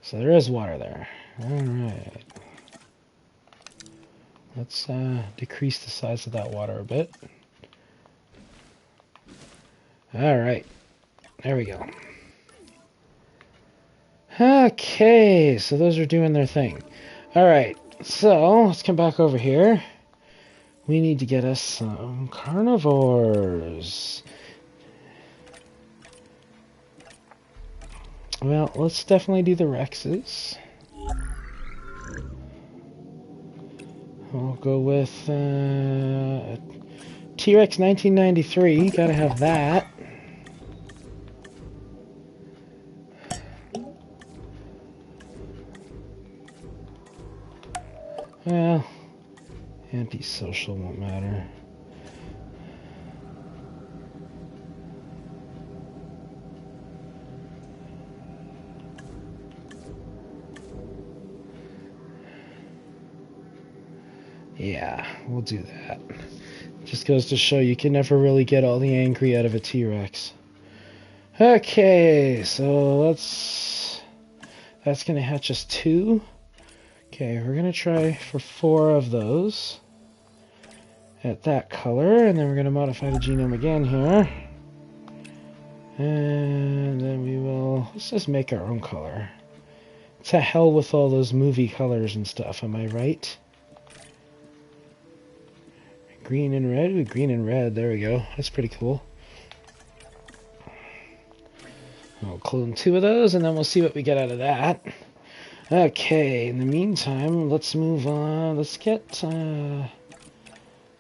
So there is water there. Alright. Let's decrease the size of that water a bit. Alright. There we go. Okay, so those are doing their thing. Alright, so let's come back over here. We need to get us some carnivores. Well, let's definitely do the Rexes. We'll go with T-Rex 1993. Gotta have that. Well, antisocial won't matter. Yeah, we'll do that. Just goes to show you can never really get all the angry out of a T-Rex. Okay, so that's gonna hatch us 2. Okay, we're gonna try for 4 of those at that color, and then we're gonna modify the genome again here. And then let's just make our own color. To hell with all those movie colors and stuff, am I right? Green and red? Ooh, green and red, there we go. That's pretty cool. I'll clone 2 of those, and then we'll see what we get out of that. Okay, in the meantime, let's move on. Let's get,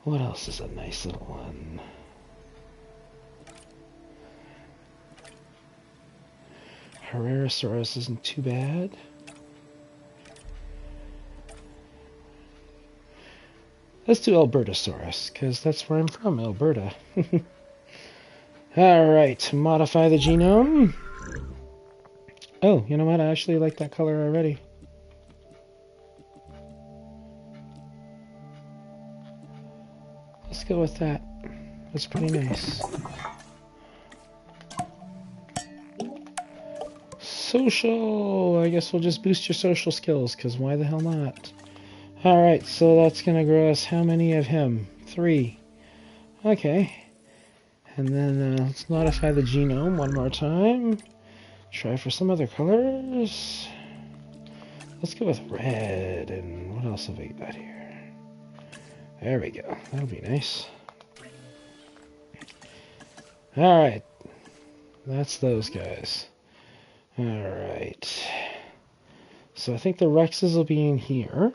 what else is a nice little one? Herrerasaurus isn't too bad. Let's do Albertosaurus, because that's where I'm from, Alberta. Alright, modify the genome. Oh, you know what? I actually like that color already. Let's go with that. That's pretty nice. Social! I guess we'll just boost your social skills, because why the hell not? Alright, so that's going to grow us how many of him? 3. Okay. And then let's modify the genome one more time. Try for some other colors. Let's go with red. And what else have we got here? There we go. That'll be nice. Alright. That's those guys. Alright. So I think the Rexes will be in here.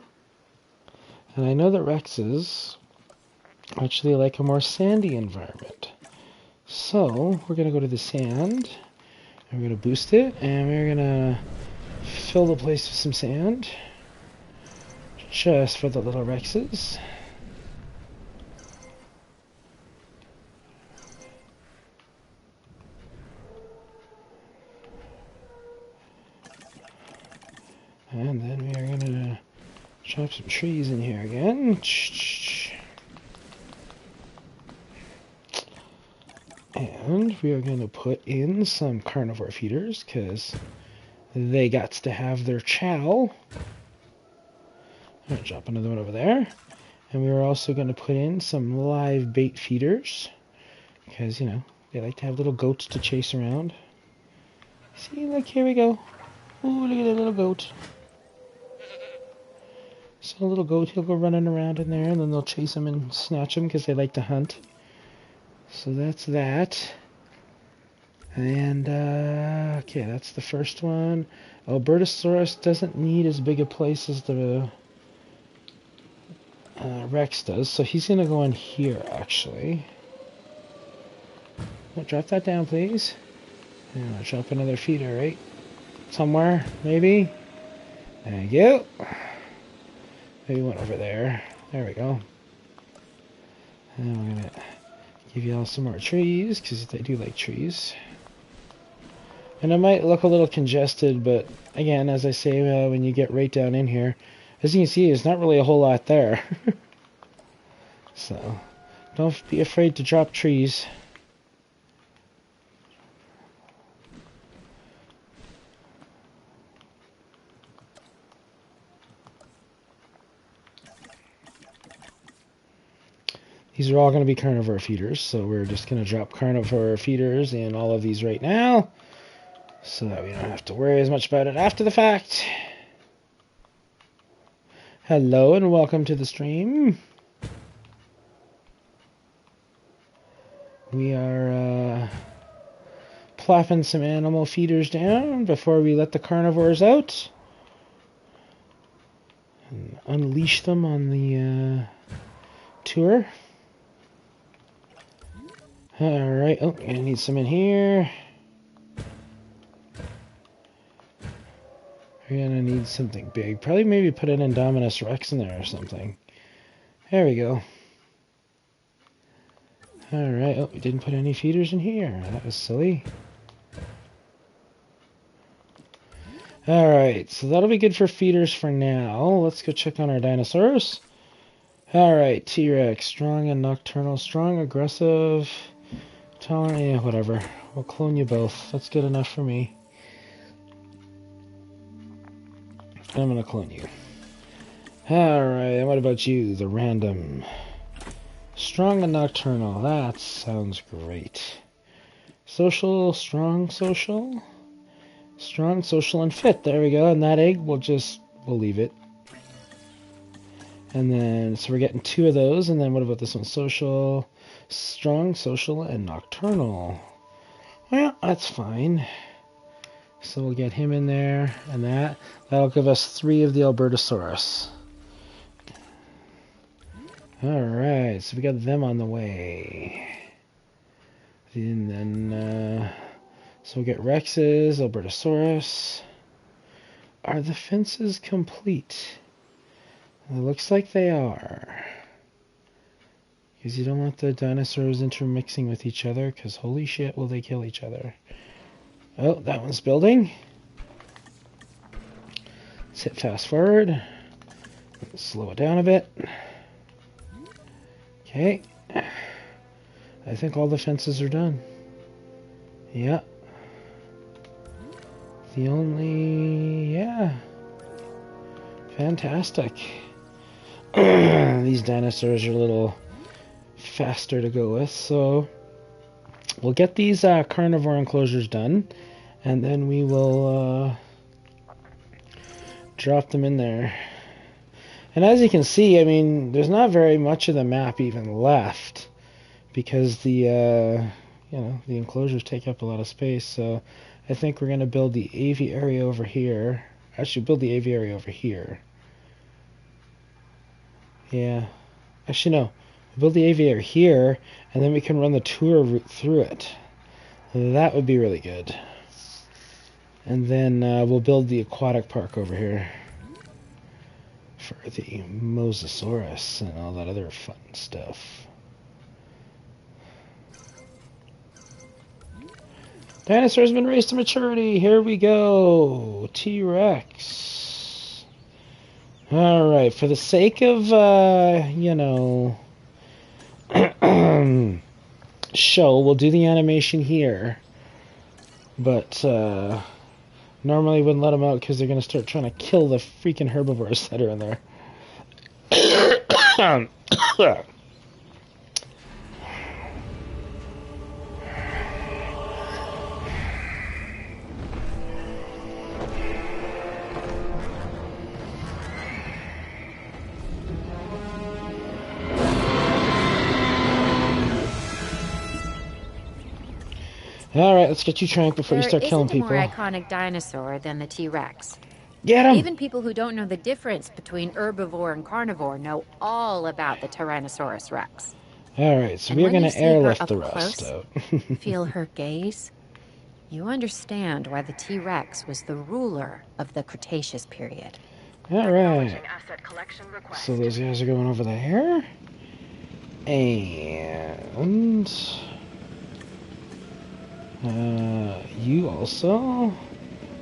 And I know that Rexes actually like a more sandy environment. So we're going to go to the sand. And we're going to boost it. And we're going to fill the place with some sand. Just for the little Rexes. And then we are going to chop some trees in here again. And we are going to put in some carnivore feeders, because they got to have their chow. I'm going to drop another one over there. And we are also going to put in some live bait feeders, because, you know, they like to have little goats to chase around. See, look, here we go. Oh, look at that little goat. So a little goat, he'll go running around in there, and then they'll chase him and snatch him because they like to hunt. So that's that. And, okay, that's the first one. Albertosaurus doesn't need as big a place as the Rex does, so he's going to go in here, actually. Oh, drop that down, please. And I'll drop another feeder right somewhere, maybe. Thank you. Maybe one over there. There we go. And we're going to give you all some more trees, because they do like trees. And it might look a little congested, but again, as I say, when you get right down in here, as you can see, there's not really a whole lot there. So, don't be afraid to drop trees. These are all going to be carnivore feeders, so we're just going to drop carnivore feeders in all of these right now, so that we don't have to worry as much about it after the fact. Hello and welcome to the stream. We are plopping some animal feeders down before we let the carnivores out and unleash them on the tour. Alright, oh, I need some in here. We're gonna need something big. Probably maybe put an Indominus Rex in there or something. There we go. Alright, oh, we didn't put any feeders in here. That was silly. Alright, so that'll be good for feeders for now. Let's go check on our dinosaurs. Alright, T-Rex, strong and nocturnal, strong, aggressive, tolerant, yeah, whatever. We'll clone you both. That's good enough for me. I'm gonna clone you. Alright, and what about you, the random? Strong and nocturnal, that sounds great. Social, strong, social. Strong, social, and fit. There we go. And that egg, we'll leave it. And then, so we're getting 2 of those. And then what about this one? Social, strong, social, and nocturnal. Well, that's fine. So we'll get him in there, and that'll give us 3 of the Albertosaurus. Alright, so we got them on the way. And then, so we'll get Rexes, Albertosaurus. Are the fences complete? It looks like they are. Because you don't want the dinosaurs intermixing with each other, because holy shit will they kill each other. Oh, that one's building. Let's hit fast forward. Slow it down a bit. Okay. I think all the fences are done. Yeah. Yeah. Fantastic. These dinosaurs are a little faster to go with, so we'll get these carnivore enclosures done, and then we will drop them in there. And as you can see, I mean, there's not very much of the map even left, because the the enclosures take up a lot of space. So I think we're going to build the aviary over here. Actually, build the aviary over here. Yeah. Actually, no. Build the aviary here, and then we can run the tour route through it. That would be really good. And then we'll build the aquatic park over here for the Mosasaurus and all that other fun stuff. Dinosaurs have been raised to maturity. Here we go. T-Rex. Alright, for the sake of, show, we'll do the animation here. But, normally wouldn't let them out because they're going to start trying to kill the freaking herbivores that are in there. Alright, let's get you trank before you start killing people. There isn't a more iconic dinosaur than the T-Rex. Get him! Even people who don't know the difference between herbivore and carnivore know all about the Tyrannosaurus Rex. Alright, so we're going to airlift the rest out. Feel her gaze? You understand why the T-Rex was the ruler of the Cretaceous period. Alright. So those guys are going over there. And You also...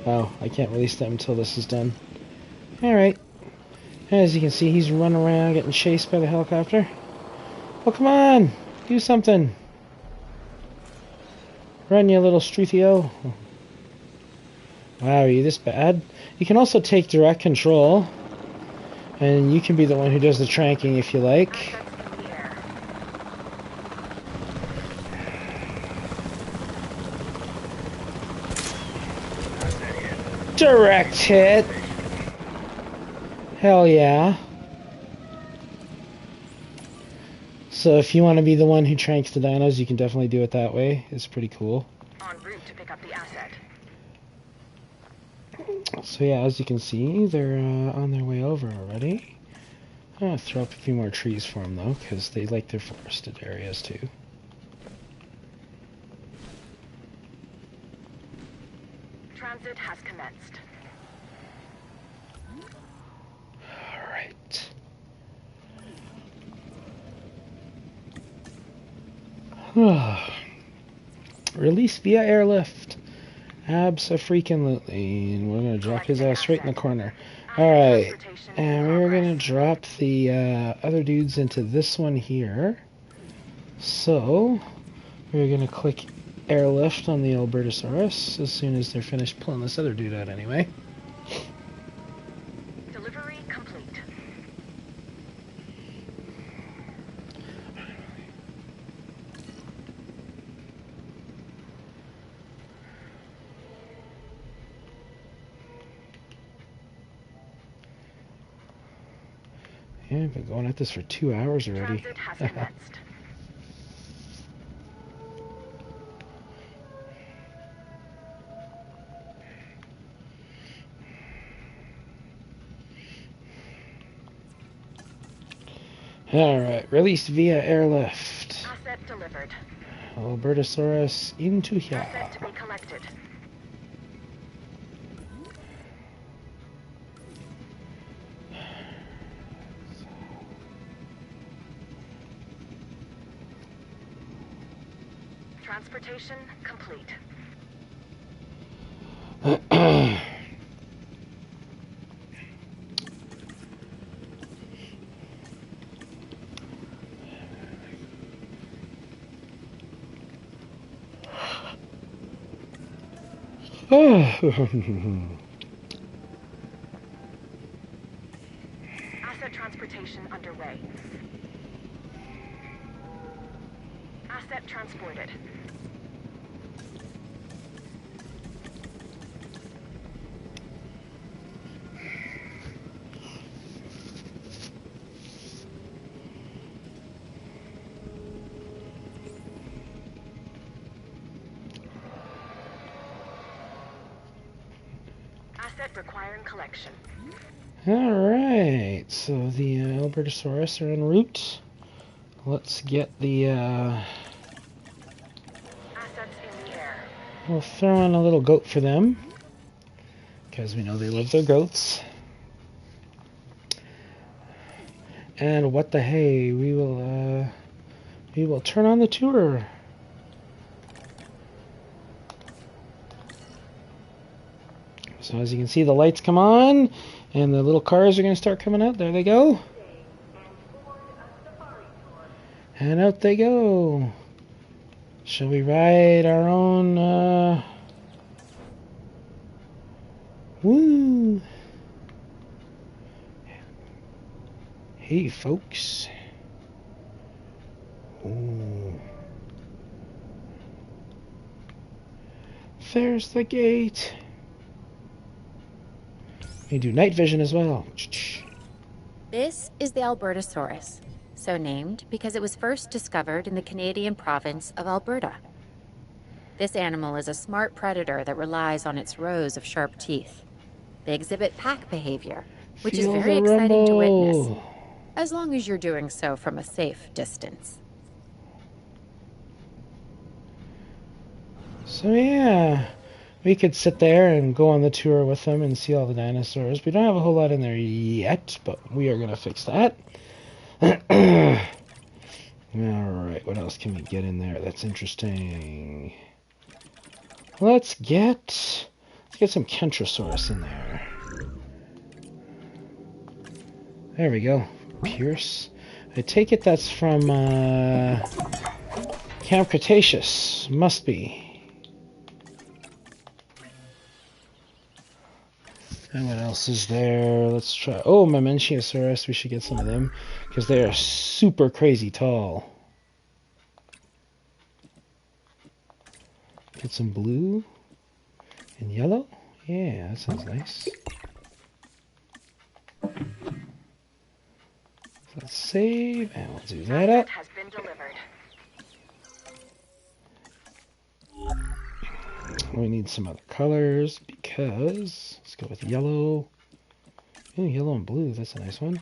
Oh, I can't release them until this is done. Alright. As you can see, he's running around getting chased by the helicopter. Oh, come on! Do something! Run, you little Struthio. Wow, are you this bad? You can also take direct control. And you can be the one who does the tranking if you like. Direct hit! Hell yeah. So if you want to be the one who tranks the dinos, you can definitely do it that way. It's pretty cool. En route to pick up the asset. So yeah, as you can see, they're on their way over already. I'm going to throw up a few more trees for them though, because they like their forested areas too. Transit has commenced. Alright. Release via airlift. Abso-freaking-lutely. And we're going to drop his ass right in the corner. Alright. And we're going to drop the other dudes into this one here. So, we're going to click airlift on the Albertosaurus as soon as they're finished pulling this other dude out anyway. Delivery complete. Yeah, I've been going at this for 2 hours already. Transit has commenced. Alright, released via airlift. Asset delivered. Albertosaurus into here. Asset to be collected. Transportation complete. Asset transportation underway. Asset transported. Asset requiring collection. Alright, so the Albertosaurus are en route. Let's get the, Assets in the air. we'll throw in a little goat for them. Because we know they love their goats. And what the hey, we will turn on the tour. So as you can see, the lights come on, and the little cars are going to start coming out. There they go. And out they go. Shall we ride our own, woo! Hey, folks. Ooh. There's the gate. We do night vision as well. This is the Albertosaurus, so named because it was first discovered in the Canadian province of Alberta. This animal is a smart predator that relies on its rows of sharp teeth. They exhibit pack behavior, which is very exciting to witness, as long as you're doing so from a safe distance. So yeah, we could sit there and go on the tour with them and see all the dinosaurs. We don't have a whole lot in there yet, but we are going to fix that. Alright, what else can we get in there that's interesting? Let's get some Kentrosaurus in there. There we go. Pierce. I take it that's from Camp Cretaceous. Must be. And what else is there? Let's try. Oh, Mamenchiasaurus. We should get some of them because they are super crazy tall. Get some blue and yellow. Yeah, that sounds nice. Let's save, and we'll do that up. Has been delivered. We need some other colors because let's go with yellow. Ooh, yellow and blue. That's a nice one.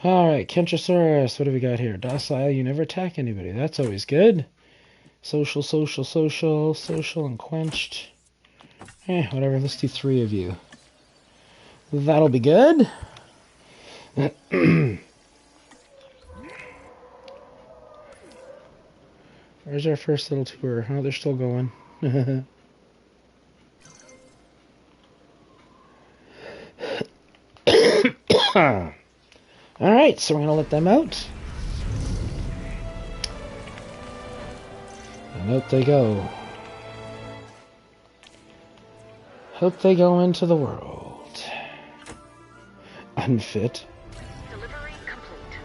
All right, Kentrosaurus. What do we got here? Docile. You never attack anybody. That's always good. Social, social, social, social, and quenched. Whatever. Let's do 3 of you. That'll be good. Where's our first little tour? Oh, they're still going. Alright, so we're going to let them out. And out they go. Out they go into the world. Unfit. Delivery complete.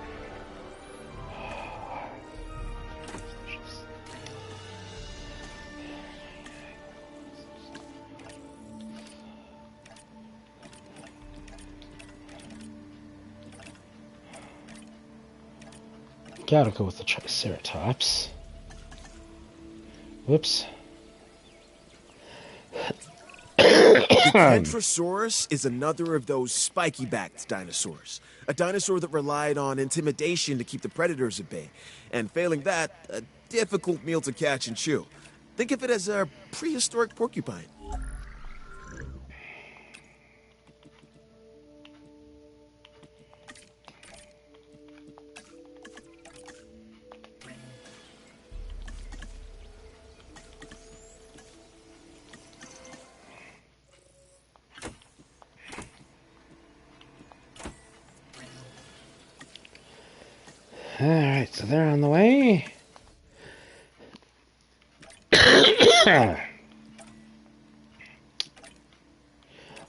Gotta go with the Triceratops. Whoops. The Kentrosaurus is another of those spiky-backed dinosaurs. A dinosaur that relied on intimidation to keep the predators at bay. And failing that, a difficult meal to catch and chew. Think of it as a prehistoric porcupine. Alright, so they're on the way.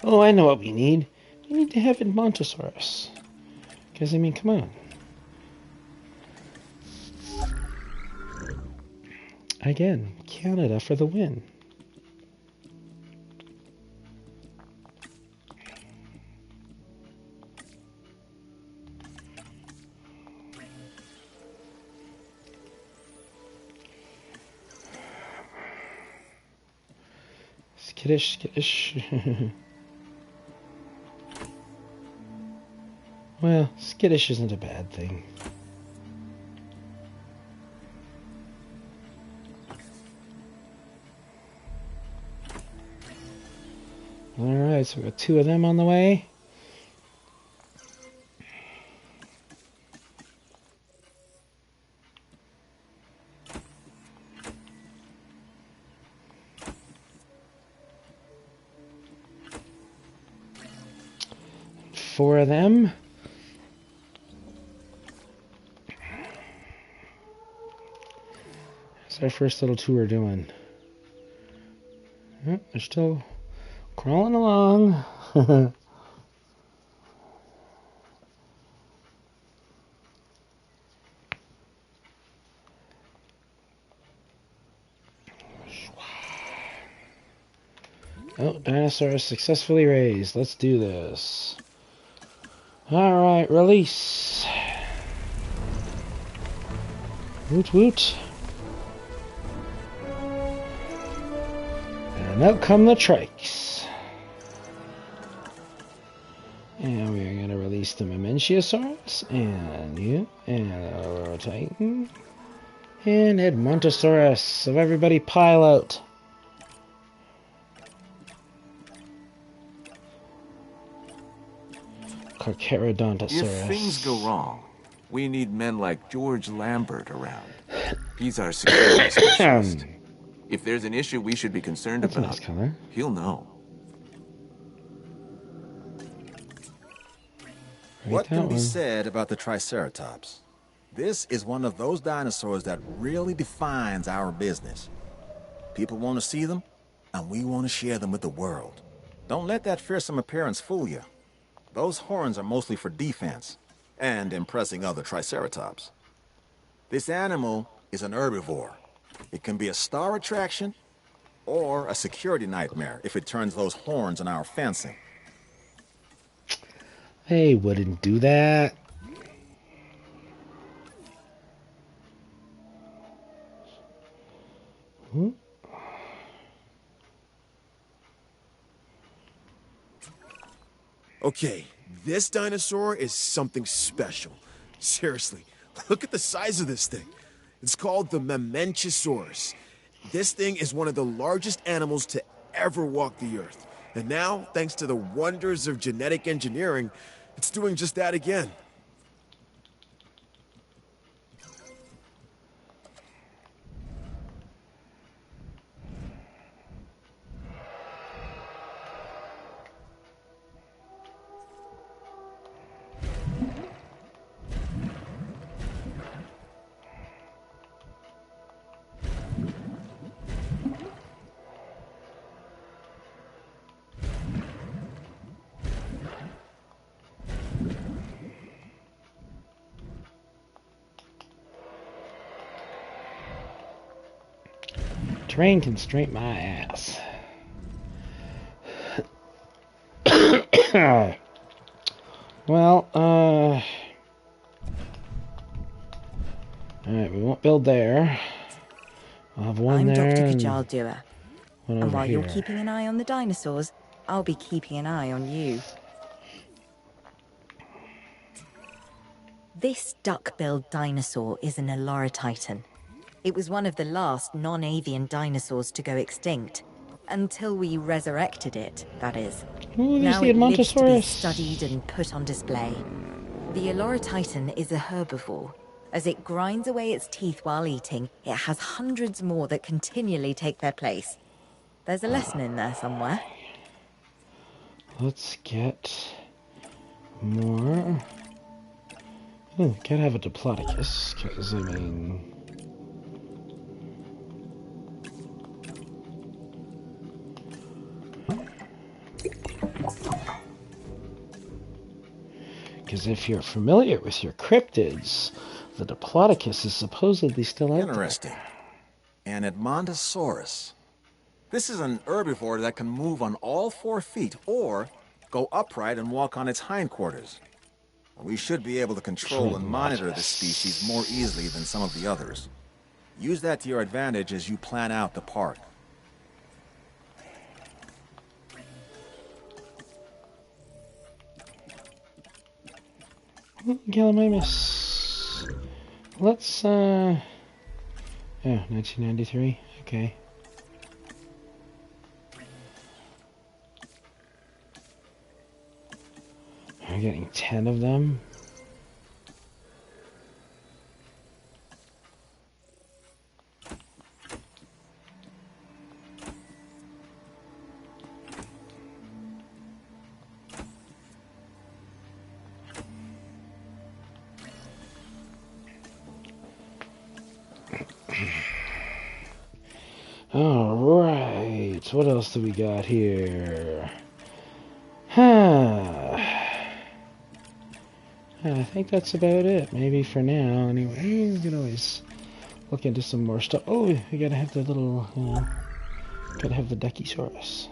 Oh, I know what we need. We need to have Edmontosaurus. Because, I mean, come on. Again, Canada for the win. Skittish, skittish. Well, skittish isn't a bad thing. Alright, so we got 2 of them on the way. Four of them. How's our first little tour doing? Oh, they're still crawling along. Oh, dinosaur successfully raised. Let's do this. Alright, release. Woot woot. And out come the trikes. And we're going to release the Mamenchiasaurus, and you, and our Titan, and Edmontosaurus. So everybody pile out. Carcharodontosaurus. If things go wrong, we need men like George Lambert around. He's our security specialist. If there's an issue we should be concerned That's a about, nice color. he'll know. What that can be one. said about the Triceratops? This is one of those dinosaurs that really defines our business. People want to see them, and we want to share them with the world. Don't let that fearsome appearance fool you. Those horns are mostly for defense and impressing other Triceratops. This animal is an herbivore. It can be a star attraction or a security nightmare if it turns those horns on our fencing. They wouldn't do that. Okay, this dinosaur is something special. Seriously, look at the size of this thing. It's called the Mamenchisaurus. This thing is one of the largest animals to ever walk the earth. And now, thanks to the wonders of genetic engineering, it's doing just that again. Terrain constraint my ass. Well, alright, we won't build there. I'll have one I'm there. Dr. and Kajal Dua, one and over while here. you're keeping an eye on the dinosaurs, I'll be keeping an eye on you. This duck-billed dinosaur is an Eloratitan. It was one of the last non-avian dinosaurs to go extinct. Until we resurrected it, that is. Ooh, there's Now the it lives to be Edmontosaurus. studied and put on display. The Eloratitan is a herbivore. As it grinds away its teeth while eating, it has hundreds more that continually take their place. There's a lesson in there somewhere. Let's get more. Oh, can't have a Diplodocus, because, I mean... Because if you're familiar with your cryptids, the Diplodocus is supposedly still out there. Interesting. An Edmontosaurus. This is an herbivore that can move on all 4 feet or go upright and walk on its hindquarters. We should be able to control and monitor this species more easily than some of the others. Use that to your advantage as you plan out the park. Gallimimus. Let's, yeah, 1993, okay. We're getting 10 of them. All right, what else do we got here? I think that's about it, maybe for now. Anyway, we can always look into some more stuff. Oh, we gotta have the little, gotta have the Decusaurus.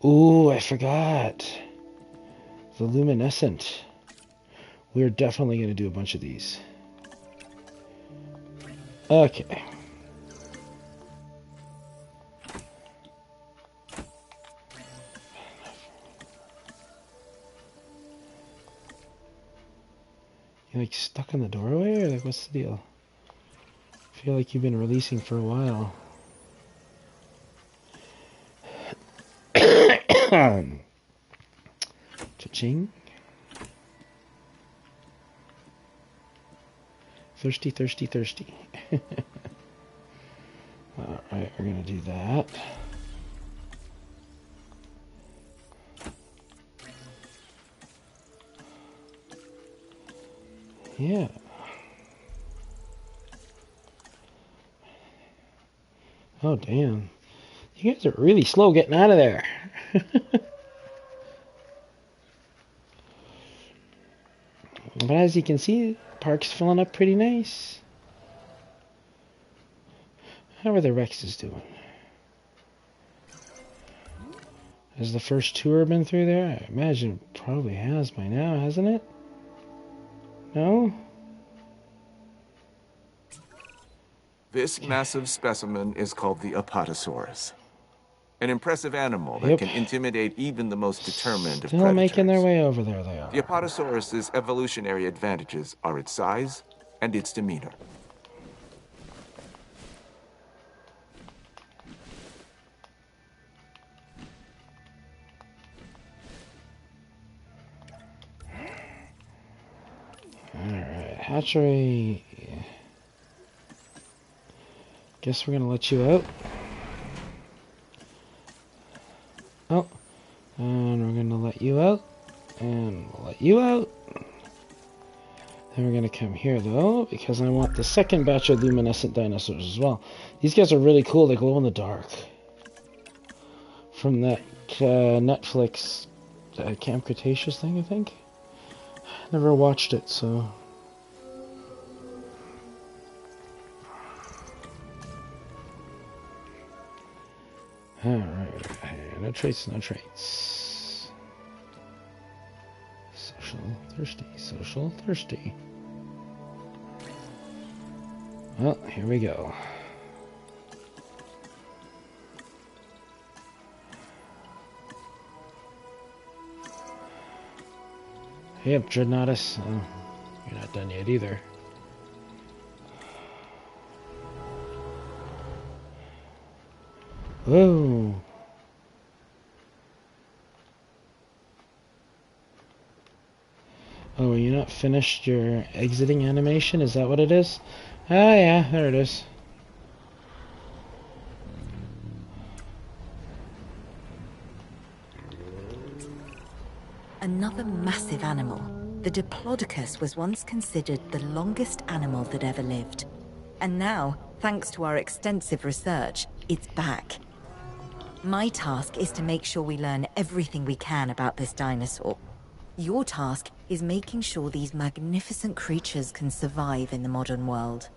Ooh, I forgot. The luminescent. We're definitely gonna do a bunch of these. Okay. You like stuck in the doorway, or like what's the deal? I feel like you've been releasing for a while. Cha-ching. Thirsty, thirsty, thirsty. Alright, we're gonna do that. Yeah. Oh, damn. You guys are really slow getting out of there. But as you can see, the park's filling up pretty nice. How are the Rexes doing? Has the first tour been through there? I imagine it probably has by now, hasn't it? No? This massive specimen is called the Apatosaurus. An impressive animal that can intimidate even the most determined of Still predators. making their way over there, they are. The Apatosaurus's evolutionary advantages are its size and its demeanor. Alright, hatchery. Guess we're gonna let you out. Oh, and we're gonna let you out, and we'll let you out. Then we're gonna come here though, because I want the second batch of luminescent dinosaurs as well. These guys are really cool, they glow in the dark. From that Netflix Camp Cretaceous thing, I think. Never watched it, so... Alright, no traits, no traits. Social, thirsty, social, thirsty. Well, here we go. Yep, Dreadnoughtus. You're not done yet either. Whoa. Oh, you not finished your exiting animation? Is that what it is? Ah, yeah, there it is. Another massive animal. The Diplodocus was once considered the longest animal that ever lived. And now, thanks to our extensive research, it's back. My task is to make sure we learn everything we can about this dinosaur. Your task is making sure these magnificent creatures can survive in the modern world.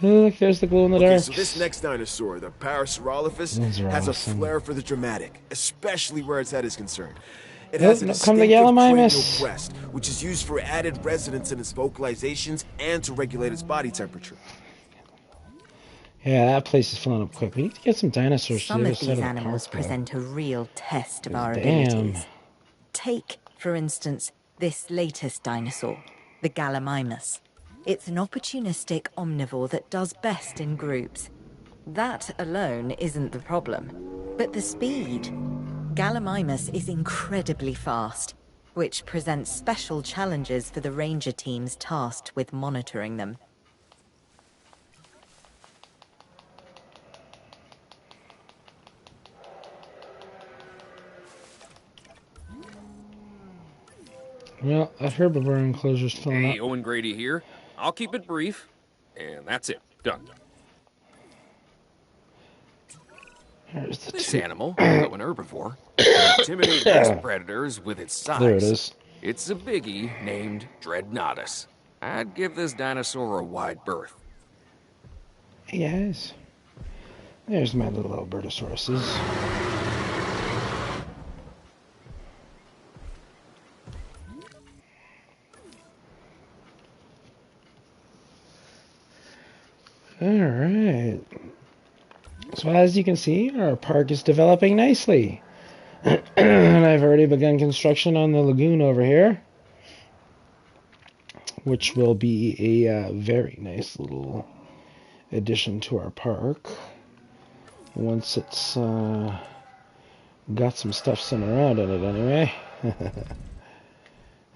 Oh, look, there's the glow in the dark. Okay, so this next dinosaur, the Parasaurolophus, has a flair for the dramatic, especially where its head is concerned. It has a distinctive cranial crest, which is used for added resonance in its vocalizations and to regulate its body temperature. Yeah, that place is filling up quick. We need to get some dinosaurs. Some of these animals present a real test of our abilities. Take, for instance, this latest dinosaur, the Gallimimus. It's an opportunistic omnivore that does best in groups. That alone isn't the problem, but the speed. Gallimimus is incredibly fast, which presents special challenges for the ranger teams tasked with monitoring them. Well, that herbivore enclosure's filling up. Hey, Owen Grady here. I'll keep it brief, and that's it. Done. This animal, though an herbivore, can intimidate most predators with its size. There it is. It's a biggie named Dreadnoughtus. I'd give this dinosaur a wide berth. Yes. There's my little Albertosauruses. Alright. So as you can see, our park is developing nicely. And I've already begun construction on the lagoon over here, which will be a very nice little addition to our park once it's got some stuff sitting around in it anyway.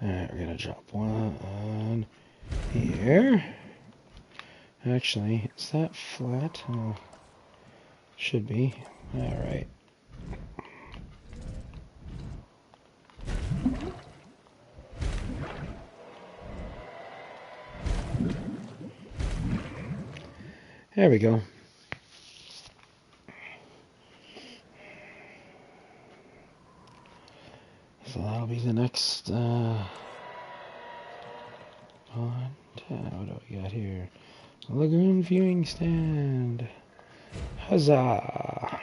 Alright, we're gonna drop one here. Actually, is that flat? Oh, should be. Alright. There we go. So that'll be the next one. What do we got here? Lagoon viewing stand. Huzzah!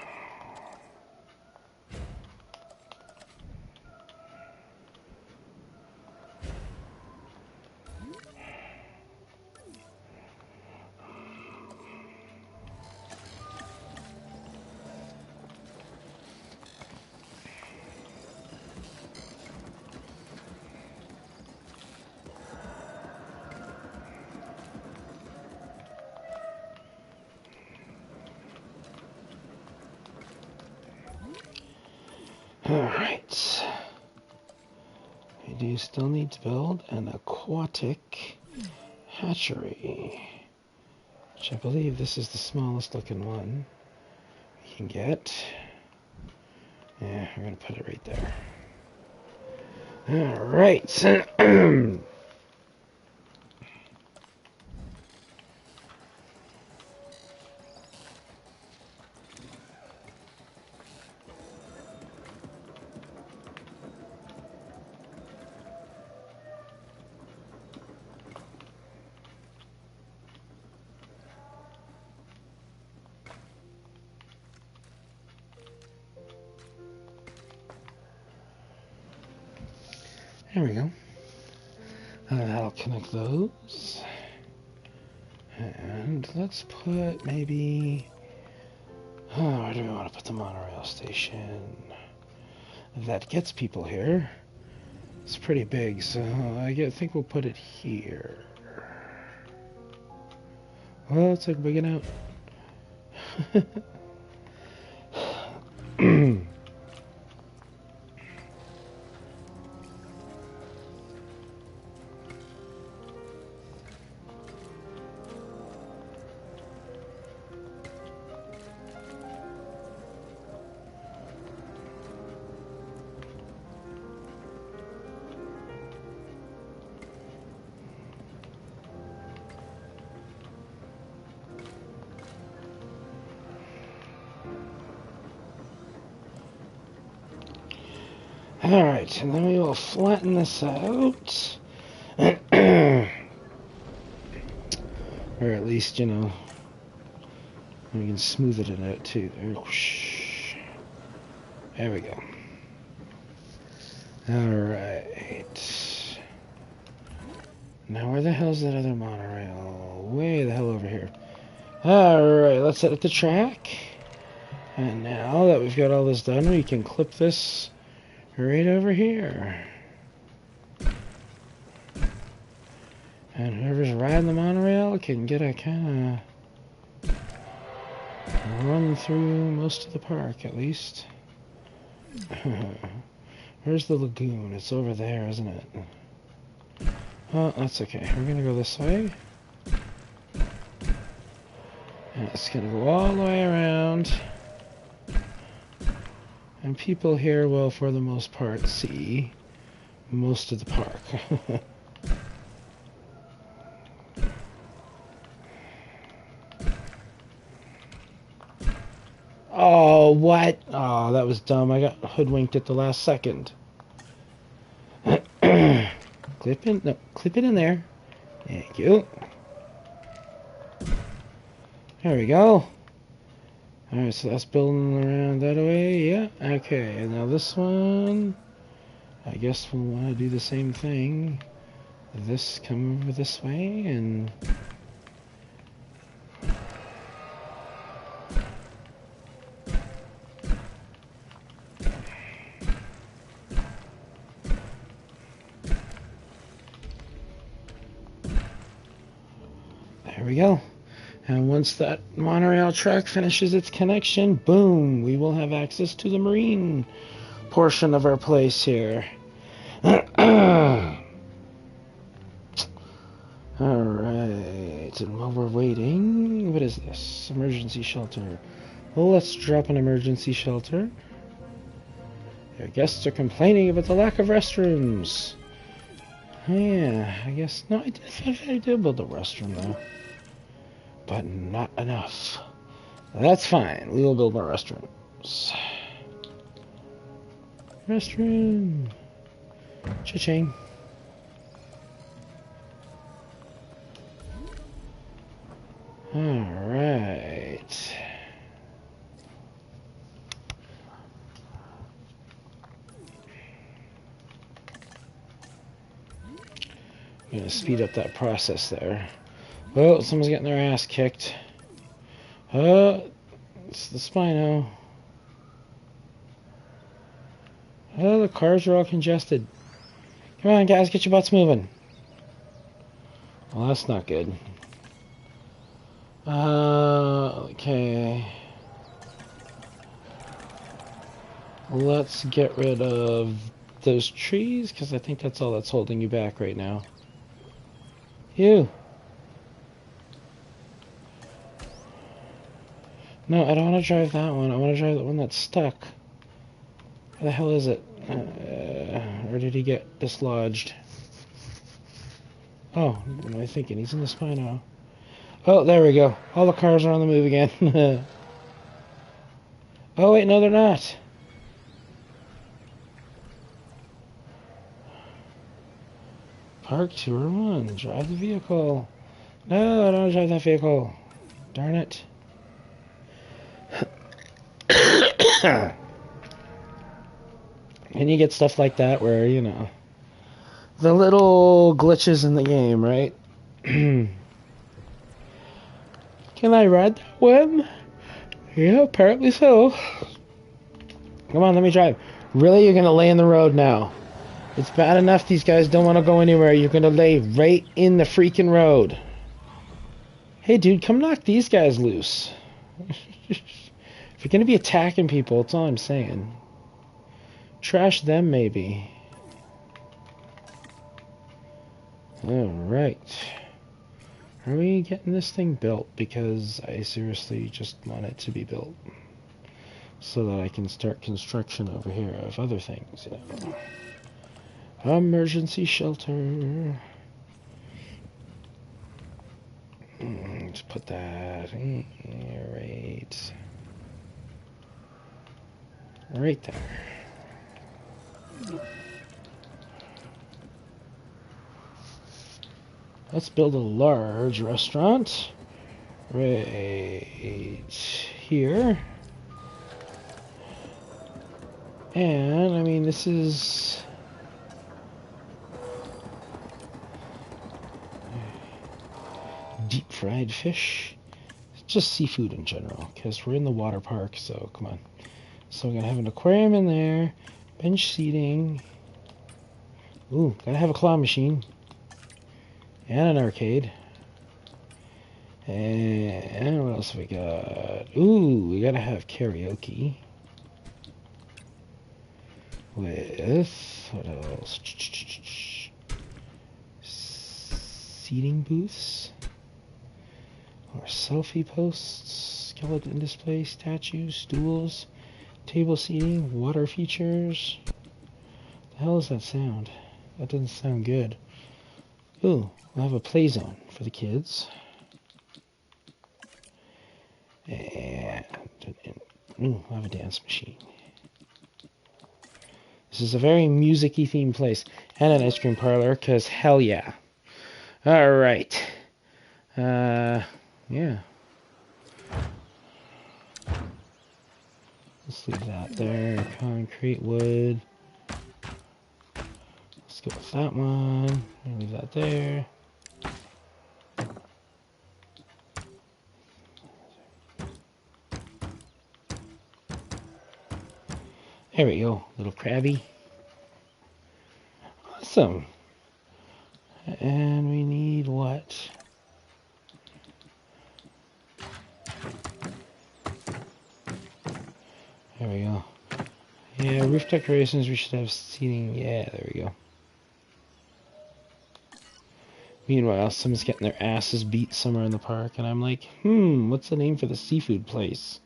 Alright. We do still need to build an aquatic hatchery, which I believe this is the smallest looking one we can get. Yeah, we're going to put it right there. Alright. There we go. That'll connect those. And let's put maybe... Oh, where do we want to put the monorail station? That gets people here. It's pretty big, so I think we'll put it here. Well, it's like big enough. Alright, and then we will flatten this out. Or at least, you know, we can smooth it out too. There we go. Alright. Now where the hell's that other monorail? Way the hell over here. Alright, let's set up the track. And now that we've got all this done, we can clip this right over here. And whoever's riding the monorail can get a kind of run through most of the park, at least. Where's the lagoon? It's over there, isn't it? Oh, that's okay. We're gonna go this way. And it's gonna go all the way around. And people here will, for the most part, see most of the park. Oh, what? Oh, that was dumb. I got hoodwinked at the last second. Clip it in there. Thank you. There we go. Alright, so that's building around that way. Yeah, okay. And now this one, I guess we'll want to do the same thing. This come over this way and... There we go. And once that monorail track finishes its connection, boom, we will have access to the marine portion of our place here. and while we're waiting, what is this? Emergency shelter. Well, let's drop an emergency shelter. Your guests are complaining about the lack of restrooms. Oh yeah, I guess, no, I did build a restroom though. But not enough. That's fine, we will build more restrooms. Restroom. Cha-ching. Alright. I'm gonna speed up that process there. Oh, someone's getting their ass kicked. Oh, it's the Spino. Oh, the cars are all congested. Come on, guys, get your butts moving. Well, that's not good. Okay. Let's get rid of those trees, because I think that's all that's holding you back right now. You! No, I don't want to drive that one. I want to drive the one that's stuck. Where the hell is it? Or did he get dislodged? Oh, what am I thinking? He's in the Spino. Oh, there we go. All the cars are on the move again. Oh, wait, no, they're not. Park 2 or 1. Drive the vehicle. No, I don't want to drive that vehicle. Darn it. And you get stuff like that where, you know, the little glitches in the game, right? Can I ride that one? Yeah, apparently so. Come on, let me drive. Really? You're going to lay in the road now? It's bad enough these guys don't want to go anywhere. You're going to lay right in the freaking road. Hey, dude, come knock these guys loose. If you're going to be attacking people, that's all I'm saying. Trash them, maybe. Alright. Are we getting this thing built? Because I seriously just want it to be built. So that I can start construction over here of other things, you know. Emergency shelter. Let's put that right there. Let's build a large restaurant right here. And, I mean, this is... deep fried fish. Just seafood in general, because we're in the water park, so come on. So we're going to have an aquarium in there, bench seating. Ooh, gotta have a claw machine. And an arcade. And what else have we got? Ooh, we gotta have karaoke. With, what else? Seating booths. Or selfie posts. Skeleton display, statues, stools. Table seating, water features. The hell is that sound? That doesn't sound good. Ooh, we'll have a play zone for the kids. And we'll have a dance machine. This is a very music-y themed place. And an ice cream parlor, because hell yeah. Alright. Yeah. Let's leave that there. Concrete, wood. Let's go with that one. Leave that there. There we go, little crabby. Awesome. And we need what? There we go. Yeah, roof decorations, we should have seating. Yeah, there we go. Meanwhile, someone's getting their asses beat somewhere in the park, and I'm like, what's the name for the seafood place?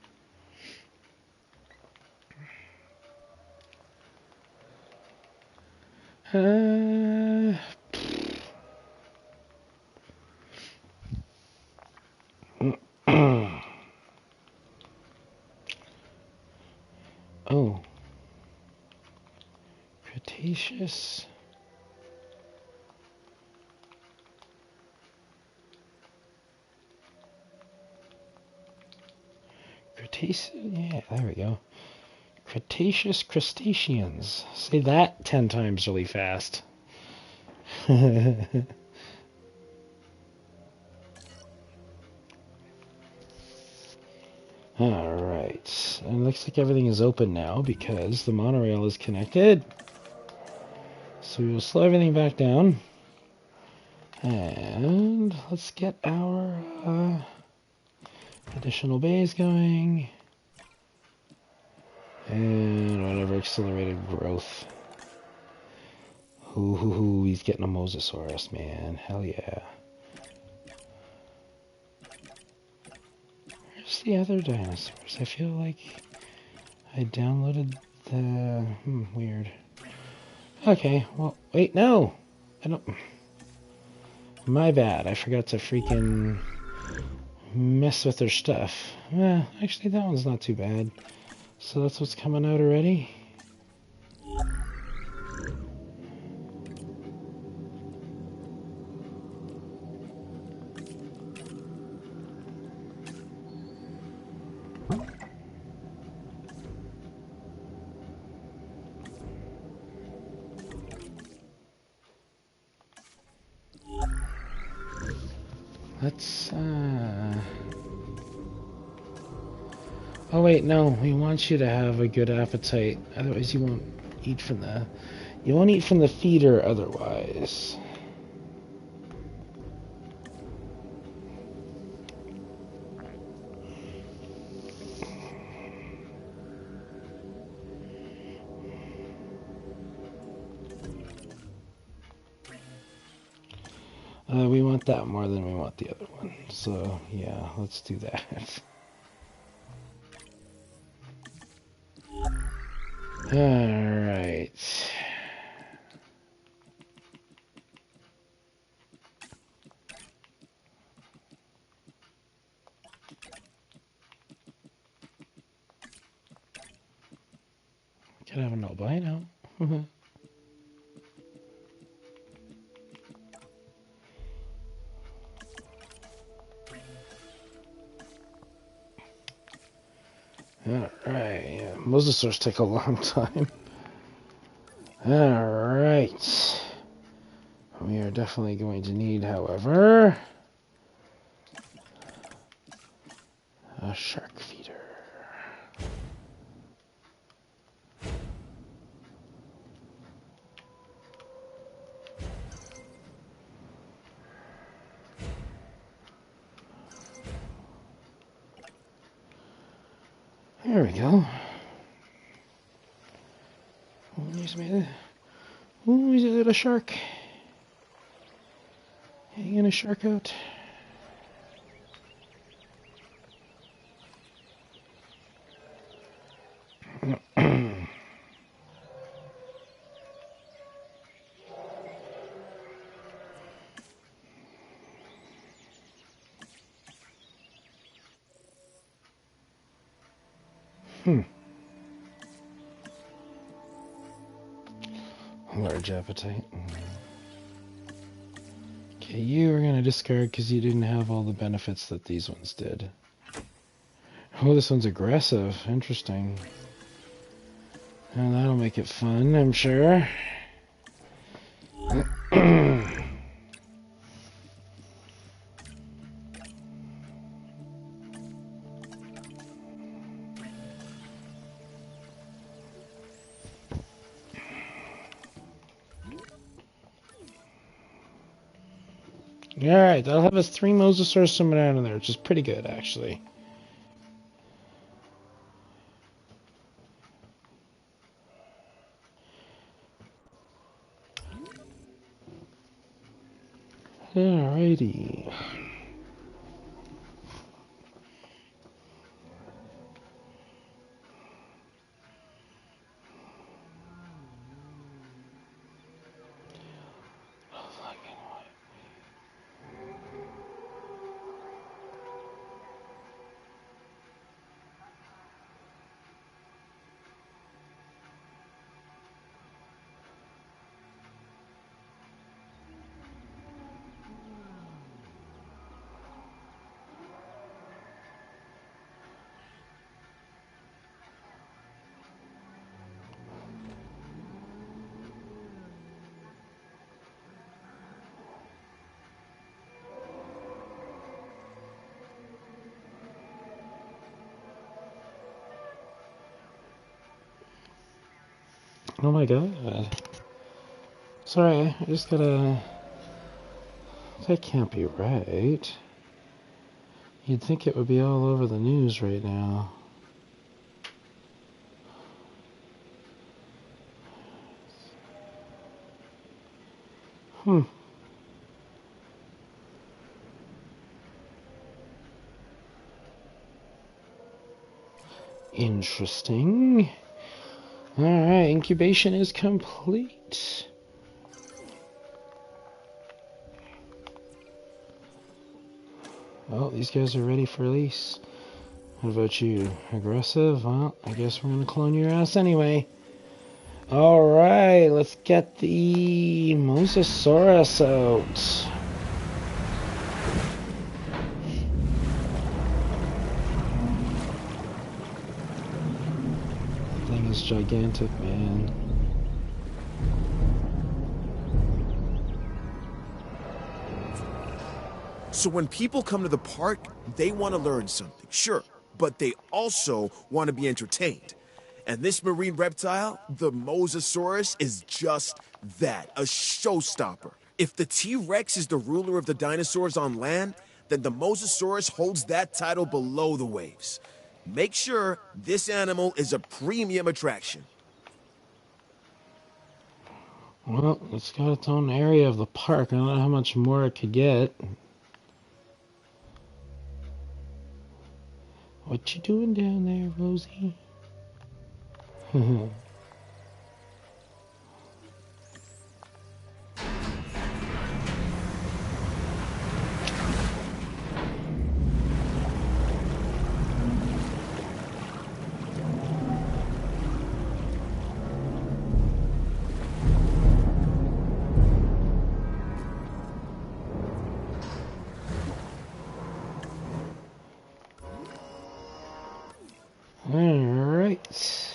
Oh. Cretaceous. Cretaceous. Yeah, there we go. Cretaceous crustaceans. Say that 10 times really fast. Alright. And it looks like everything is open now because the monorail is connected. So we will slow everything back down. And let's get our additional bays going. And whatever accelerated growth. Ooh, he's getting a Mosasaurus, man. Hell yeah. Where's the other dinosaurs? I feel like I downloaded the... weird. Okay, well, wait, no! I don't... My bad, I forgot to freaking mess with their stuff. Actually, that one's not too bad. So that's what's coming out already? Let's, Oh wait, no, we want you to have a good appetite. Otherwise you won't eat from the... You won't eat from the feeder otherwise. We want that more than we want the other one. So, yeah, let's do that. Alright. Could have an albino. Alright, yeah, mosasaurs take a long time. Alright. We are definitely going to need, however, a shark feeder. There we go. Oh, he's a little shark. Hanging a shark out. Large appetite. Okay, you are going to discard because you didn't have all the benefits that these ones did. Oh, this one's aggressive. Interesting. And that'll make it fun, I'm sure. Alright, that'll have us 3 mosasaurs swimming around in there, which is pretty good, actually. Alrighty. Oh my god. Sorry, I just gotta... That can't be right. You'd think it would be all over the news right now. Interesting. Alright, incubation is complete. Oh, these guys are ready for release. What about you? Aggressive? Well, I guess we're gonna clone your ass anyway. Alright, let's get the Mosasaurus out. That thing is gigantic, man. So when people come to the park, they want to learn something, sure, but they also want to be entertained. And this marine reptile, the Mosasaurus, is just that, a showstopper. If the T-Rex is the ruler of the dinosaurs on land, then the Mosasaurus holds that title below the waves. Make sure this animal is a premium attraction. Well, it's got its own area of the park. I don't know how much more it could get. What you doing down there, Rosie? Alright.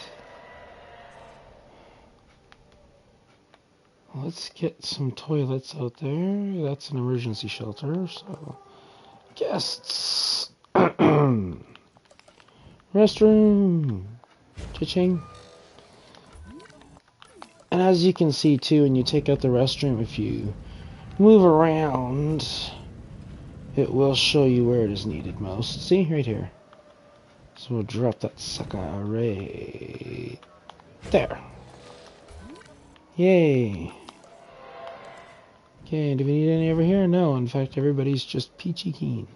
Let's get some toilets out there. That's an emergency shelter, so... Guests! Restroom! Cha-ching! And as you can see too, when you take out the restroom, if you move around, it will show you where it is needed most. See? Right here. So we'll drop that sucker right there. Yay. Okay, do we need any over here? No, in fact, everybody's just peachy keen.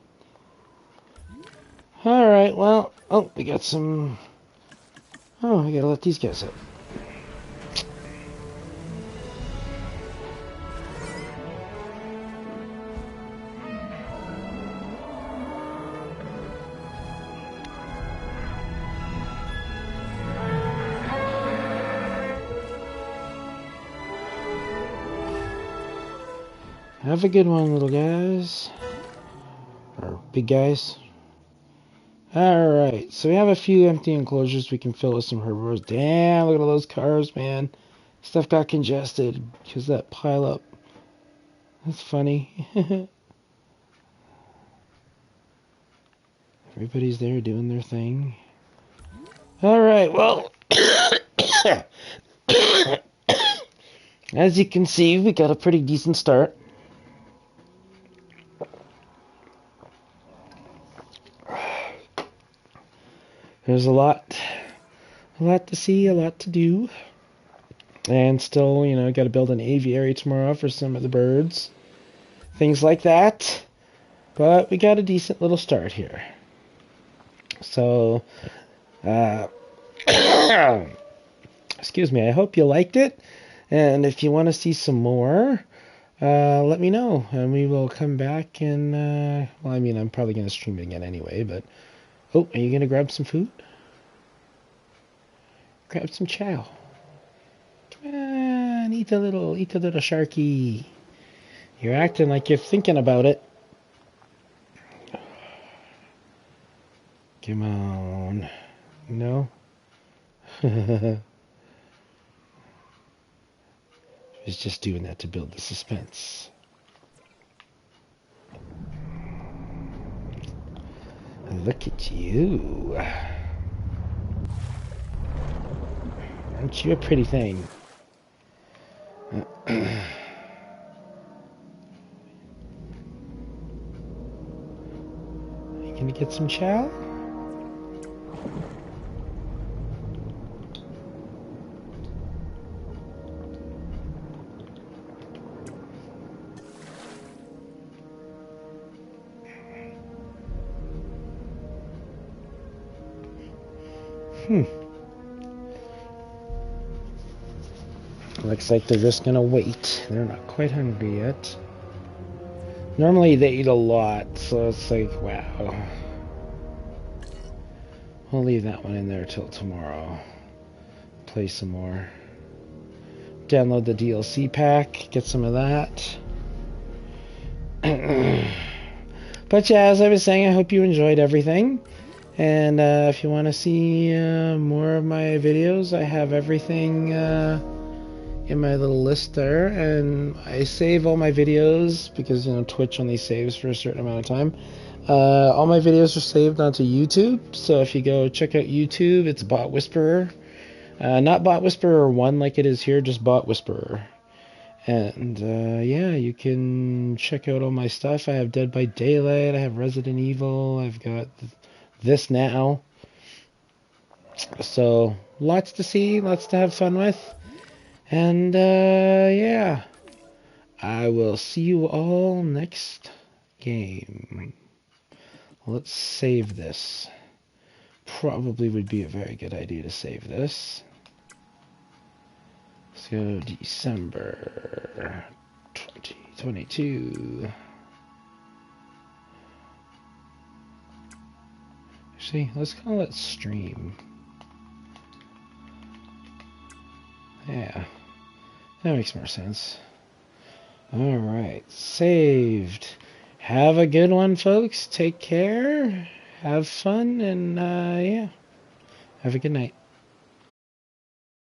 Alright, well, oh, we got some... Oh, I gotta let these guys out. Have a good one, little guys. Or big guys. Alright, so we have a few empty enclosures we can fill with some herbivores. Damn, look at all those cars, man. Stuff got congested because of that pile up. That's funny. Everybody's there doing their thing. Alright, well. As you can see, we got a pretty decent start. There's a lot to see, a lot to do. And still, you know, got to build an aviary tomorrow for some of the birds. things like that. But we got a decent little start here. So, excuse me, I hope you liked it. And if you want to see some more, let me know. And we will come back and, well, I mean, I'm probably going to stream it again anyway, but... Oh, are you going to grab some food? Grab some chow. Come on, eat a little sharky. You're acting like you're thinking about it. Come on. No? He's just doing that to build the suspense. Look at you. Aren't you a pretty thing? You gonna get some chow? Looks like they're just gonna wait. They're not quite hungry yet. Normally they eat a lot, so it's like, wow. We'll leave that one in there till tomorrow. Play some more. Download the DLC pack, get some of that. But yeah, as I was saying, I hope you enjoyed everything. And if you want to see more of my videos, I have everything in my little list there. And I save all my videos because, you know, Twitch only saves for a certain amount of time. All my videos are saved onto YouTube. So if you go check out YouTube, it's Bot Whisperer. Not Bot Whisperer 1 like it is here, just Bot Whisperer. And yeah, you can check out all my stuff. I have Dead by Daylight, I have Resident Evil, I've got this now. So lots to see, lots to have fun with. And yeah, I will see you all next game. Let's save this. Probably would be a very good idea to save this. Let's go December 2022. Actually, let's call it stream. Yeah, that makes more sense. Alright, saved. Have a good one, folks. Take care. Have fun, and yeah, have a good night.